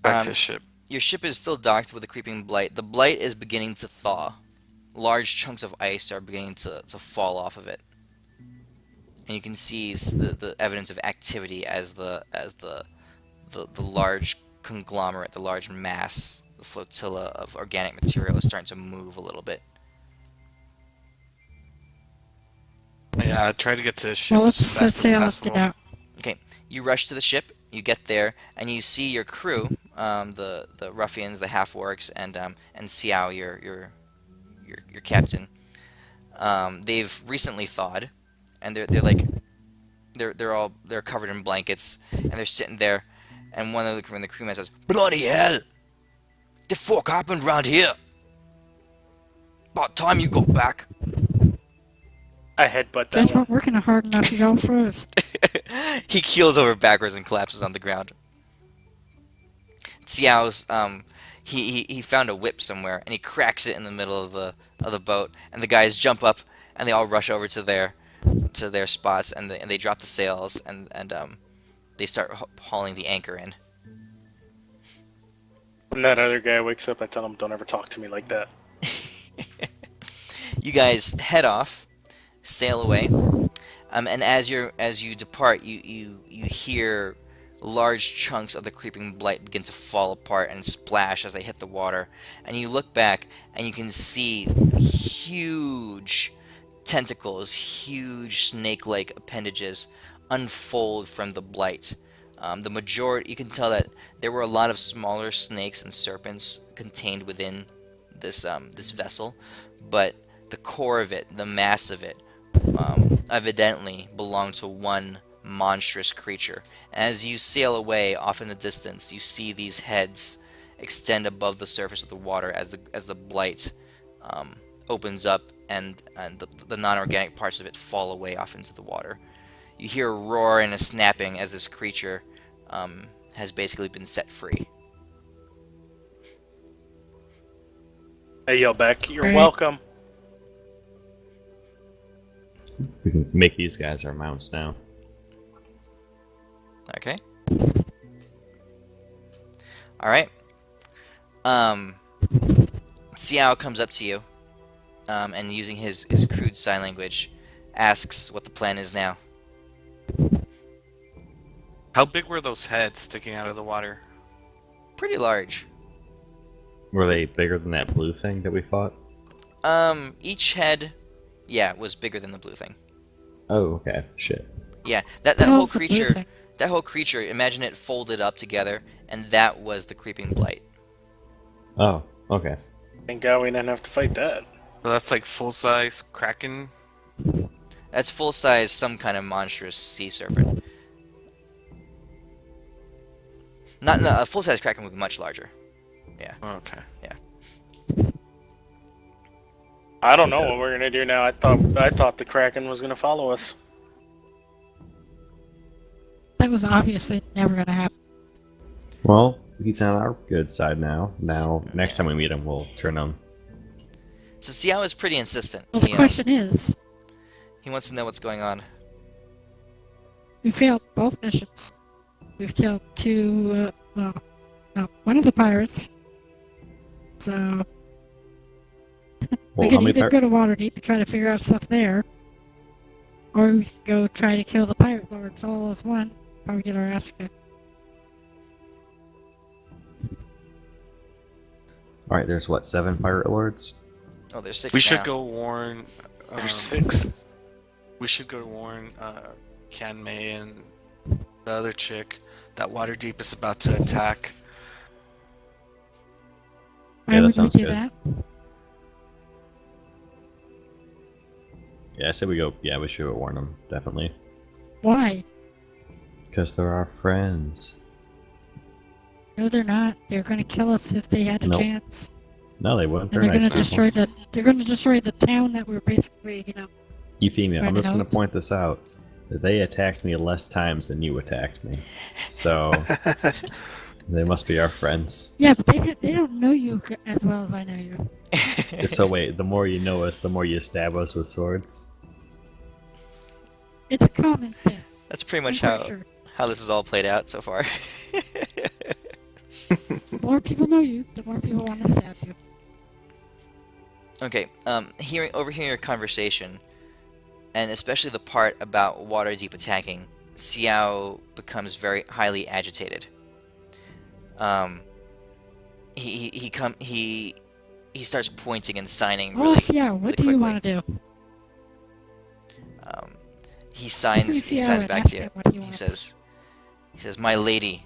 Back to ship. Your ship is still docked with the creeping blight. The blight is beginning to thaw. Large chunks of ice are beginning to fall off of it, and you can see the evidence of activity as the large conglomerate, the large mass, the flotilla of organic material is starting to move a little bit. Yeah, try to get to the ship Well, as let's fast as sail. Let's possible. get out. Okay, you rush to the ship. You get there, and you see your crew, the ruffians, the half orcs, and Xiao, your captain. They've recently thawed, and they're covered in blankets, and they're sitting there, and one of the crewmen says, "Bloody hell! The fuck happened round here? About time you got back." I headbutt that Guess one. what? Working hard enough to go first. He keels over backwards and collapses on the ground. Xiao's he found a whip somewhere, and he cracks it in the middle of the boat, and the guys jump up, and they all rush over to their spots, and they drop the sails, and they start hauling the anchor in. When that other guy wakes up, I tell him, "Don't ever talk to me like that." You guys head off, sail away, and as you depart, you hear large chunks of the creeping blight begin to fall apart and splash as they hit the water. And you look back, and you can see huge tentacles, huge snake-like appendages unfold from the blight. The majority, you can tell that there were a lot of smaller snakes and serpents contained within this vessel, but the core of it, the mass of it, evidently belonged to one monstrous creature. As you sail away off in the distance, you see these heads extend above the surface of the water as the blight opens up, and the non-organic parts of it fall away off into the water. You hear a roar and a snapping as this creature has basically been set free. I yell back, "You're Right. welcome." We can make these guys our mounts now. Okay. Alright. Xiao comes up to you, and using his crude sign language, asks what the plan is now. How big were those heads sticking out of the water? Pretty large. Were they bigger than that blue thing that we fought? Each head, yeah, was bigger than the blue thing. Oh, okay. Shit. Yeah, that Oh, whole it's the blue creature, thing. that whole creature. Imagine it folded up together, and that was the creeping blight. Oh, okay. Thank God we didn't have to fight that. So that's like full-size Kraken. That's full size, some kind of monstrous sea serpent. Not a full size kraken would be much larger. Okay. I don't know what we're gonna do now. I thought the Kraken was gonna follow us. That was obviously never gonna happen. Well, he's on our good side now. Now, next time we meet him, we'll turn him. So Xiao is pretty insistent. Well, the question is, He wants to know what's going on. we failed both missions. We've killed two, one of the pirates. So, Well, we how could many either go to Waterdeep and try to figure out stuff there, or we could go try to kill the pirate lords all as one. Probably get our ass kicked. Alright, there's what, 7 pirate lords? Oh, there's 6 We now. should go warn. There's 6. We should go warn Kanmei and the other chick that Waterdeep is about to attack. Yeah, Why that would we sounds do good. that? Yeah, I said we go. Yeah, we should warn them, definitely. Why? Because they're our friends. No, they're not. They're gonna kill us if they had a Nope. chance. No, they wouldn't. And They're they're nice gonna people. destroy the. They're gonna destroy the town that we're basically, Euphemia, I'm Trying to just going to help. point this out. They attacked me less times than you attacked me. So, they must be our friends. Yeah, but they don't know you as well as I know you. So wait, the more you know us, the more you stab us with swords? It's a common thing. That's pretty I'm much pretty sure. how this has all played out so far. The more people know you, the more people want to stab you. Okay, overhearing your conversation, and especially the part about Waterdeep attacking, Xiao becomes very highly agitated. He starts pointing and signing Oh, really, yeah. really What do you quickly. want to do? He signs Xiao and back ask to you. him what he He wants. says, "My lady,"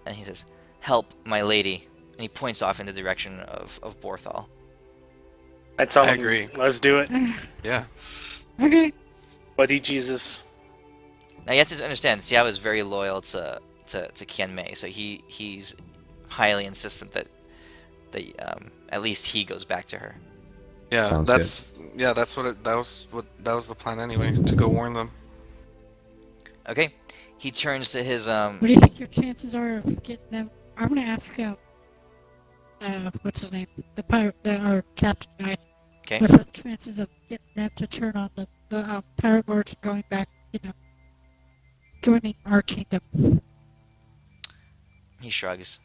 and he says, "Help, my lady," and he points off in the direction of Borthal. I tell I him, agree. let's do it. Yeah. Okay. Buddy Jesus. Now you have to understand, Xiao is very loyal to Qianmei, so he's highly insistent that at least he goes back to her. Yeah. Sounds that was the plan anyway, to go warn them. Okay, he turns to his What do you think your chances are of getting them? I'm gonna ask what's his name? The pirate, our captain guy. Okay. What's the chances of getting them to turn on the pirate lords and going back, joining our kingdom? He shrugs.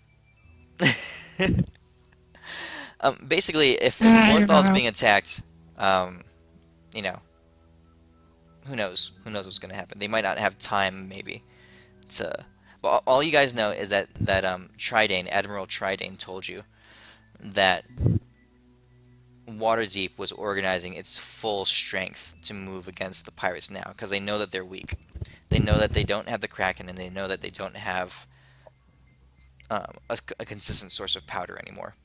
Basically, if I don't Borthal's know. being attacked, who knows? Who knows what's going to happen? They might not have time, maybe, to. But all you guys know is that Tridane, Admiral Tridane, told you that Waterdeep was organizing its full strength to move against the pirates now, because they know that they're weak. They know that they don't have the Kraken, and they know that they don't have a consistent source of powder anymore.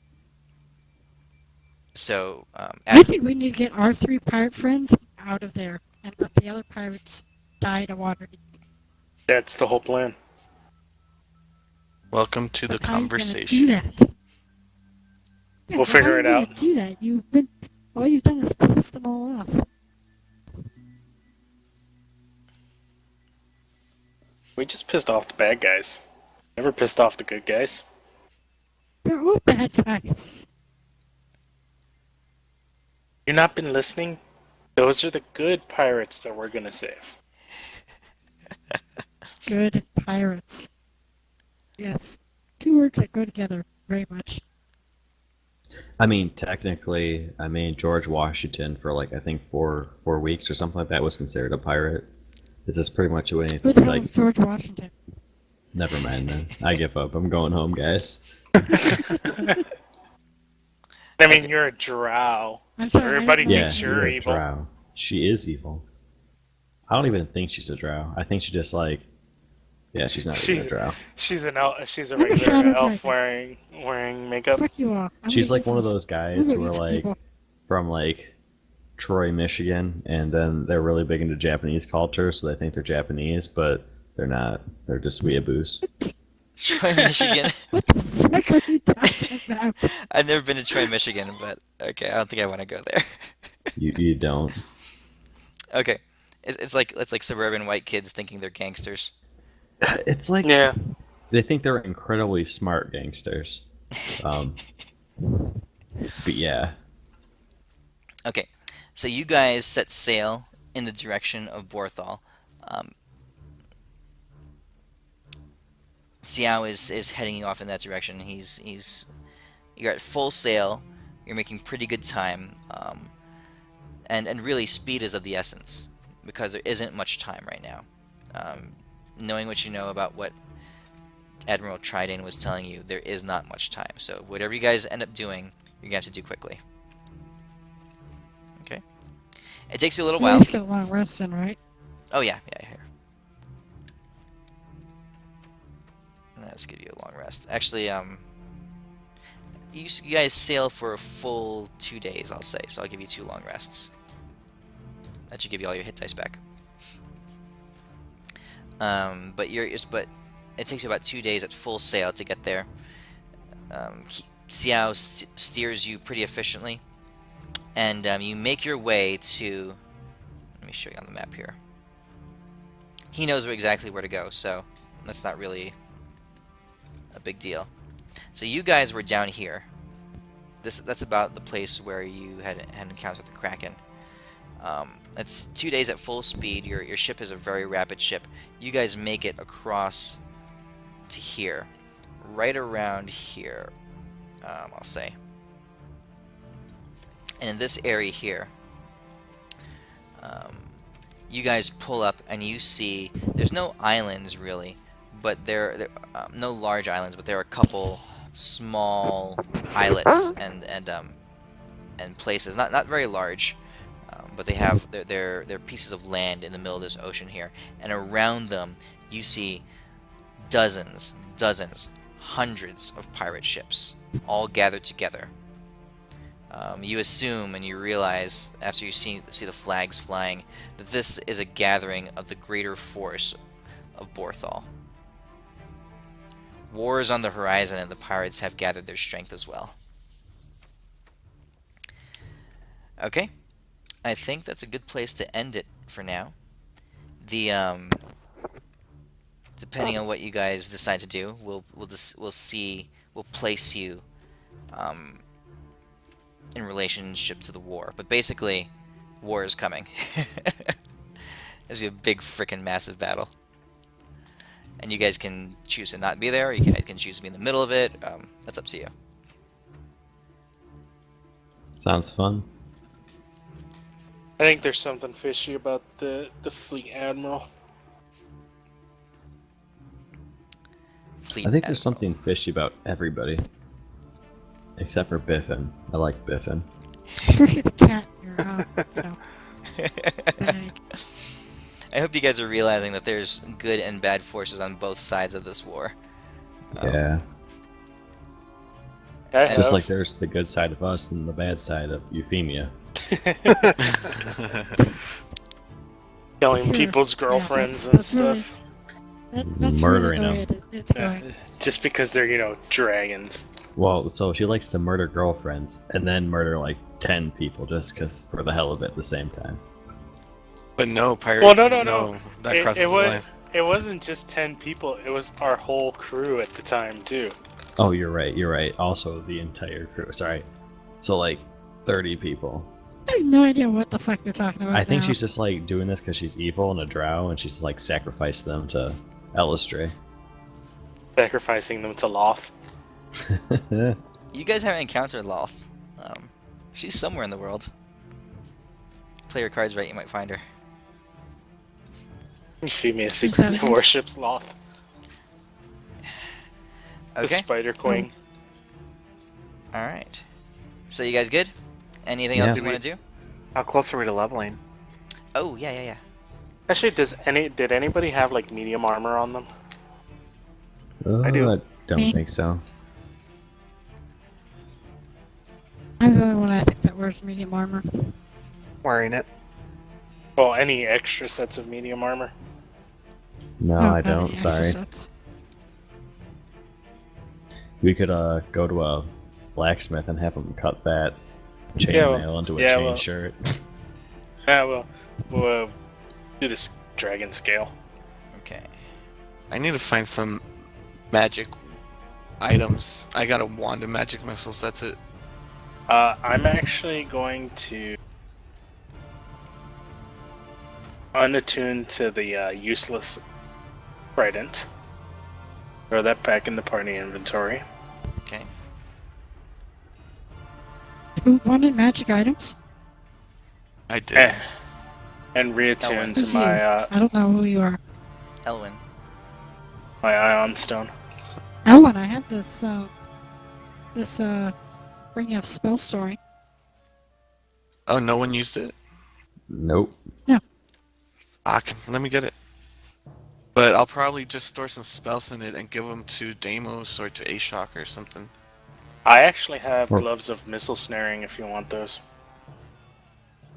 So, I think we need to get our 3 pirate friends out of there and let the other pirates die to Waterdeep. That's the whole plan. Welcome to the But how you gonna conversation. do that? Yeah, We'll but figure how it are you out. gonna do that? All you've done is piss them all off. We just pissed off the bad guys. Never pissed off the good guys. They're all bad guys. You not been listening? Those are the good pirates that we're gonna save. Good pirates. Yes. 2 words that go together very much. I mean, technically, George Washington for I think 4 weeks or something like that was considered a pirate. This is pretty much what Who the hell is George Washington? Never mind then. I give up. I'm going home, guys. I mean, you're a drow. I'm sorry. Everybody I don't know. thinks you're a evil. drow. She is evil. I don't even think she's a drow. I think she just like, yeah, she's not even a drow. She's an elf. She's a I'm a regular shadow elf dragon. wearing makeup. Fuck you all. I'm She's gonna like eat one of some- those I'm guys gonna who are eat some like people. from like Troy, Michigan, and then they're really big into Japanese culture, so they think they're Japanese, but they're not. They're just weeaboos. Troy, Michigan. What the fuck are you talking about? I've never been to Troy, Michigan, but okay, I don't think I want to go there. You don't. Okay, it's like suburban white kids thinking they're gangsters. It's like Yeah. they think they're incredibly smart gangsters. But yeah, Okay, so you guys set sail in the direction of Borthal. Xiao is heading you off in that direction. You're at full sail. You're making pretty good time, and really speed is of the essence because there isn't much time right now. Knowing what you know about what Admiral Trident was telling you, there is not much time. So whatever you guys end up doing, you're gonna have to do quickly. Okay. It takes you a little You while. just get a long rest in, right? Oh yeah, here. Let's give you a long rest. Actually, you guys sail for a full 2 days, I'll say. So I'll give you 2 long rests. That should give you all your hit dice back. But it takes you about 2 days at full sail to get there. Xiao steers you pretty efficiently, and you make your way to. Let me show you on the map here. He knows exactly where to go, so that's not really a big deal. So you guys were down here. That's about the place where you had encountered the Kraken. It's 2 days at full speed. Your ship is a very rapid ship. You guys make it across to here, right around here, I'll say. And in this area here, you guys pull up and you see there's no islands really, but there no large islands, but there are a couple small islets and places, not very large, but they have they're pieces of land in the middle of this ocean here, and around them you see dozens, hundreds of pirate ships all gathered together. You assume and you realize after you see the flags flying that this is a gathering of the greater force of Borthal. War is on the horizon and the pirates have gathered their strength as well. Okay, I think that's a good place to end it for now. Depending on what you guys decide to do, we'll place you in relationship to the war. But basically, war is coming. It's gonna be a big frickin' massive battle. And you guys can choose to not be there, or you guys can choose to be in the middle of it. That's up to you. sounds fun. I think there's something fishy about the fleet admiral. Fleet I think there's Admiral. something fishy about everybody, except for Biffin. I like Biffin. Especially the cat in your, bag. I hope you guys are realizing that there's good and bad forces on both sides of this war. Yeah, I just have. like there's the good side of us and the bad side of Euphemia. Killing Sure. people's Yeah, girlfriends that's and really- stuff. That's Murdering really the way it's Yeah, going. just because they're dragons. Well, so she likes to murder girlfriends and then murder like 10 people just because for the hell of it at the same time. But no, pirates. Well, no. That crosses the line. It wasn't just 10 people. It was our whole crew at the time too. Oh, you're right. Also, the entire crew. Sorry. So, like, 30 people. I have no idea what the fuck you're talking about. I think now. she's just, like, doing this because she's evil and a drow, and she's, like, sacrificed them to Elistray. Sacrificing them to Loth. You guys haven't encountered Loth. She's somewhere in the world. Play your cards right, you might find her. Euphamia that secretly it? worships Loth. The Okay. Spider Queen. Alright. So you guys good? Anything Yeah. else you want to do? How close are we to leveling? Oh, yeah. Actually, did anybody have like medium armor on them? I do. I don't Me? think so. I'm the only one I think that wears medium armor. Wearing it. Well, any extra sets of medium armor? No, No, I not any don't. extra Sorry. sets. We could go to a blacksmith and have him cut that chainmail into a yeah, chain well- shirt. Yeah, we'll do this dragon scale. Okay. I need to find some magic items. I got a wand of magic missiles. That's it. I'm actually going to unattune to the useless trident. Throw that back in the party inventory. Okay. Who wanted magic items? I did. And reattune Elwin. to Who's you? my I don't know who you are. Elwin. my ion stone. Elwin, I have this ring of spell storing. Oh, no one used it? Nope. Let me get it. But I'll probably just store some spells in it and give them to Deimos or to Ashok or something. I actually have Or- gloves of missile snaring if you want those.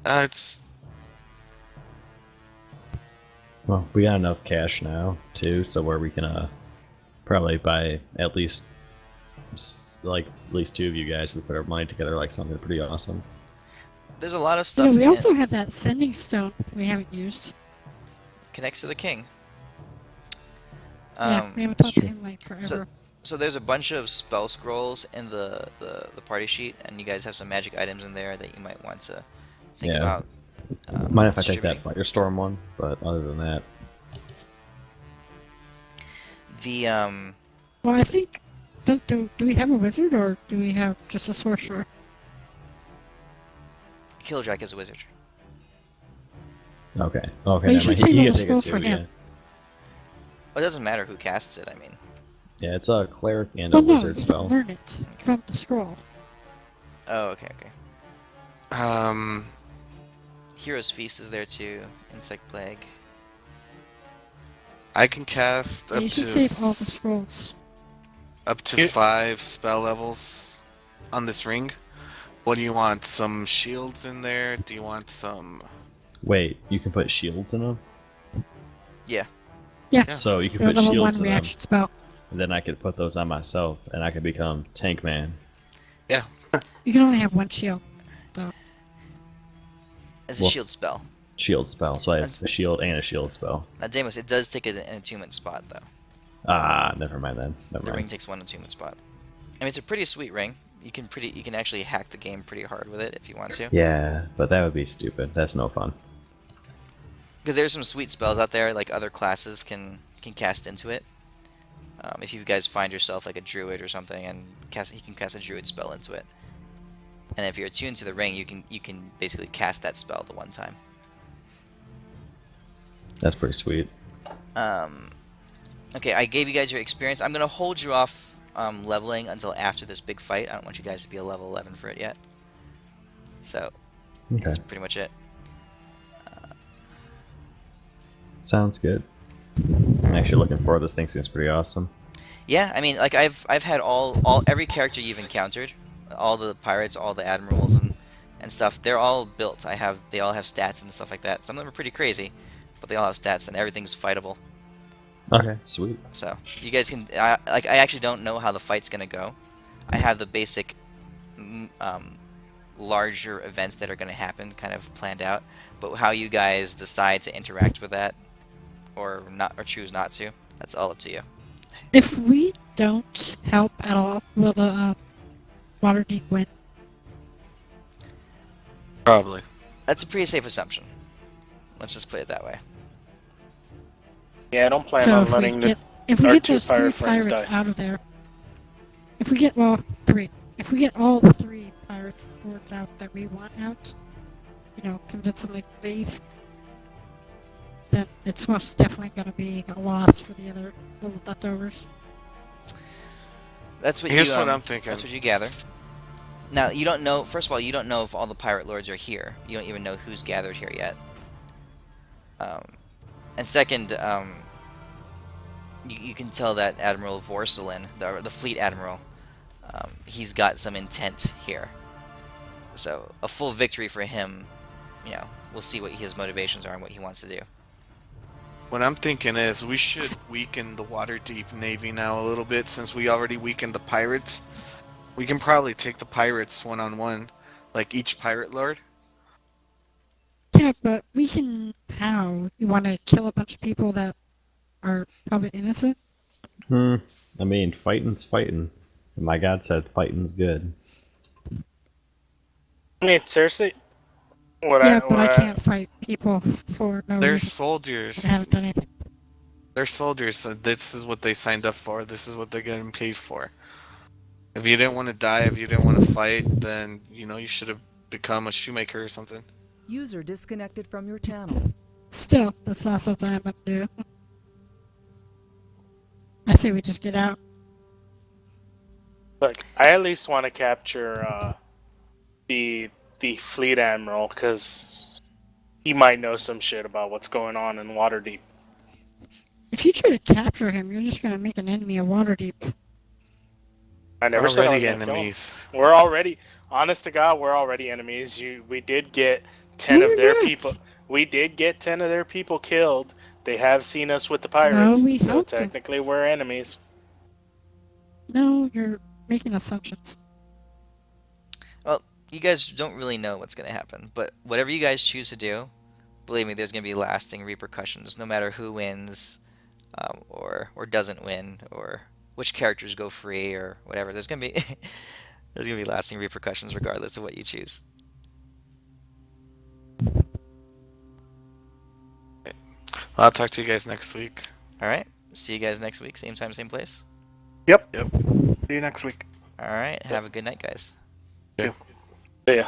It's Well, we got enough cash now too, so where we can probably buy at least at least two of you guys. We put our money together like something pretty awesome. There's a lot of You stuff know, we in- also have that sending stone we haven't used. connects to the king. Yeah, we haven't talked to true. him like forever. So there's a bunch of spell scrolls in the party sheet, and you guys have some magic items in there that you might want to think Yeah. about. Mind if I take that distributing. Firestorm one? But other than that, The Well, I think do we have a wizard or do we have just a sorcerer? Kildrak is a wizard. okay, Well, you never should mind. save He all can the take it scrolls too. for him. Yeah, Well, it doesn't matter who casts it. I mean, yeah, it's a cleric and a Well, no, wizard you spell. learn it from the scroll. oh, okay. Hero's Feast is there too. Insect Plague. I can cast Yeah, up you should to save all the scrolls. up to You- 5 spell levels on this ring. What do you want? Some shields in there? Do you want some? Wait, you can put shields in them, Yeah, Yeah. so you can they're put level shields 1 in them, reaction spell. and then I could put those on myself, and I could become Tank Man. You can only have one shield. It's a Well- shield spell. Shield spell, so I have a shield and a shield spell. Now, Deimos, it does take an attunement spot though. Ah, never mind then. Never The ring mind. takes one attunement spot. I mean, it's a pretty sweet ring. You can actually hack the game pretty hard with it if you want to. Yeah, but that would be stupid. That's no fun. Because there's some sweet spells out there, like other classes can cast into it. If you guys find yourself like a druid or something, and he can cast a druid spell into it. And if you're attuned to the ring, you can basically cast that spell the one time. That's pretty sweet. Okay, I gave you guys your experience. I'm gonna hold you off leveling until after this big fight. I don't want you guys to be a level 11 for it yet. So Okay, that's pretty much it. sounds good. I'm actually looking forward. This thing seems pretty awesome. Yeah, I mean, like I've had every character you've encountered, all the pirates, all the admirals and stuff. They're all built. They all have stats and stuff like that. Some of them are pretty crazy, but they all have stats and everything's fightable. Okay, sweet. So you guys can I actually don't know how the fight's gonna go. I have the basic larger events that are gonna happen kind of planned out, but how you guys decide to interact with that or not or choose not to, that's all up to you. If we don't help at all, will the Waterdeep win? Probably. That's a pretty safe assumption. Let's just put it that way. Yeah, I don't plan So on if we letting get those our 3 two pirate friends pirates die. out of there, if we get 3, if we get all the 3 pirates and boards out that we want out, convince them to leave, then it's most definitely going to be a loss for the other little leftovers. That's what Here's you, what I'm thinking. That's what you gather. Now, you don't know, first of all, you don't know if all the pirate lords are here. You don't even know who's gathered here yet. And second, you can tell that Admiral Vorselin, the fleet admiral, he's got some intent here. So a full victory for him, you know, we'll see what his motivations are and what he wants to do. What I'm thinking is we should weaken the Waterdeep Navy now a little bit since we already weakened the pirates. We can probably take the pirates one-on-one, like each pirate lord. Yeah, but we can. How? You want to kill a bunch of people that are probably innocent? I mean, fighting's fighting. And my god said fighting's good. I mean, seriously, I can't fight people for no They're reason. soldiers. I haven't done anything. They're soldiers, so this is what they signed up for. This is what they're getting paid for. If you didn't want to die, if you didn't want to fight, then, you know, you should have become a shoemaker or something. User disconnected from your channel. Still, that's not something I'm gonna do. I say we just get out. Look, I at least want to capture the fleet admiral because he might know some shit about what's going on in Waterdeep. If you try to capture him, you're just gonna make an enemy of Waterdeep. I never said I was Already gonna kill him. enemies. We're already, honest to God, we're already enemies. We did get 10 of their people. We did get 10 of their people killed. They have seen us with the pirates, we so helped them. technically we're enemies. No, you're making assumptions. Well, you guys don't really know what's going to happen, but whatever you guys choose to do, believe me, there's going to be lasting repercussions, no matter who wins, or doesn't win, or which characters go free, or whatever. There's going to be there's going to be lasting repercussions regardless of what you choose. I'll talk to you guys next week. All right. See you guys next week, same time, same place. Yep. See you next week. All right. Have a good night, guys. Yeah. See ya.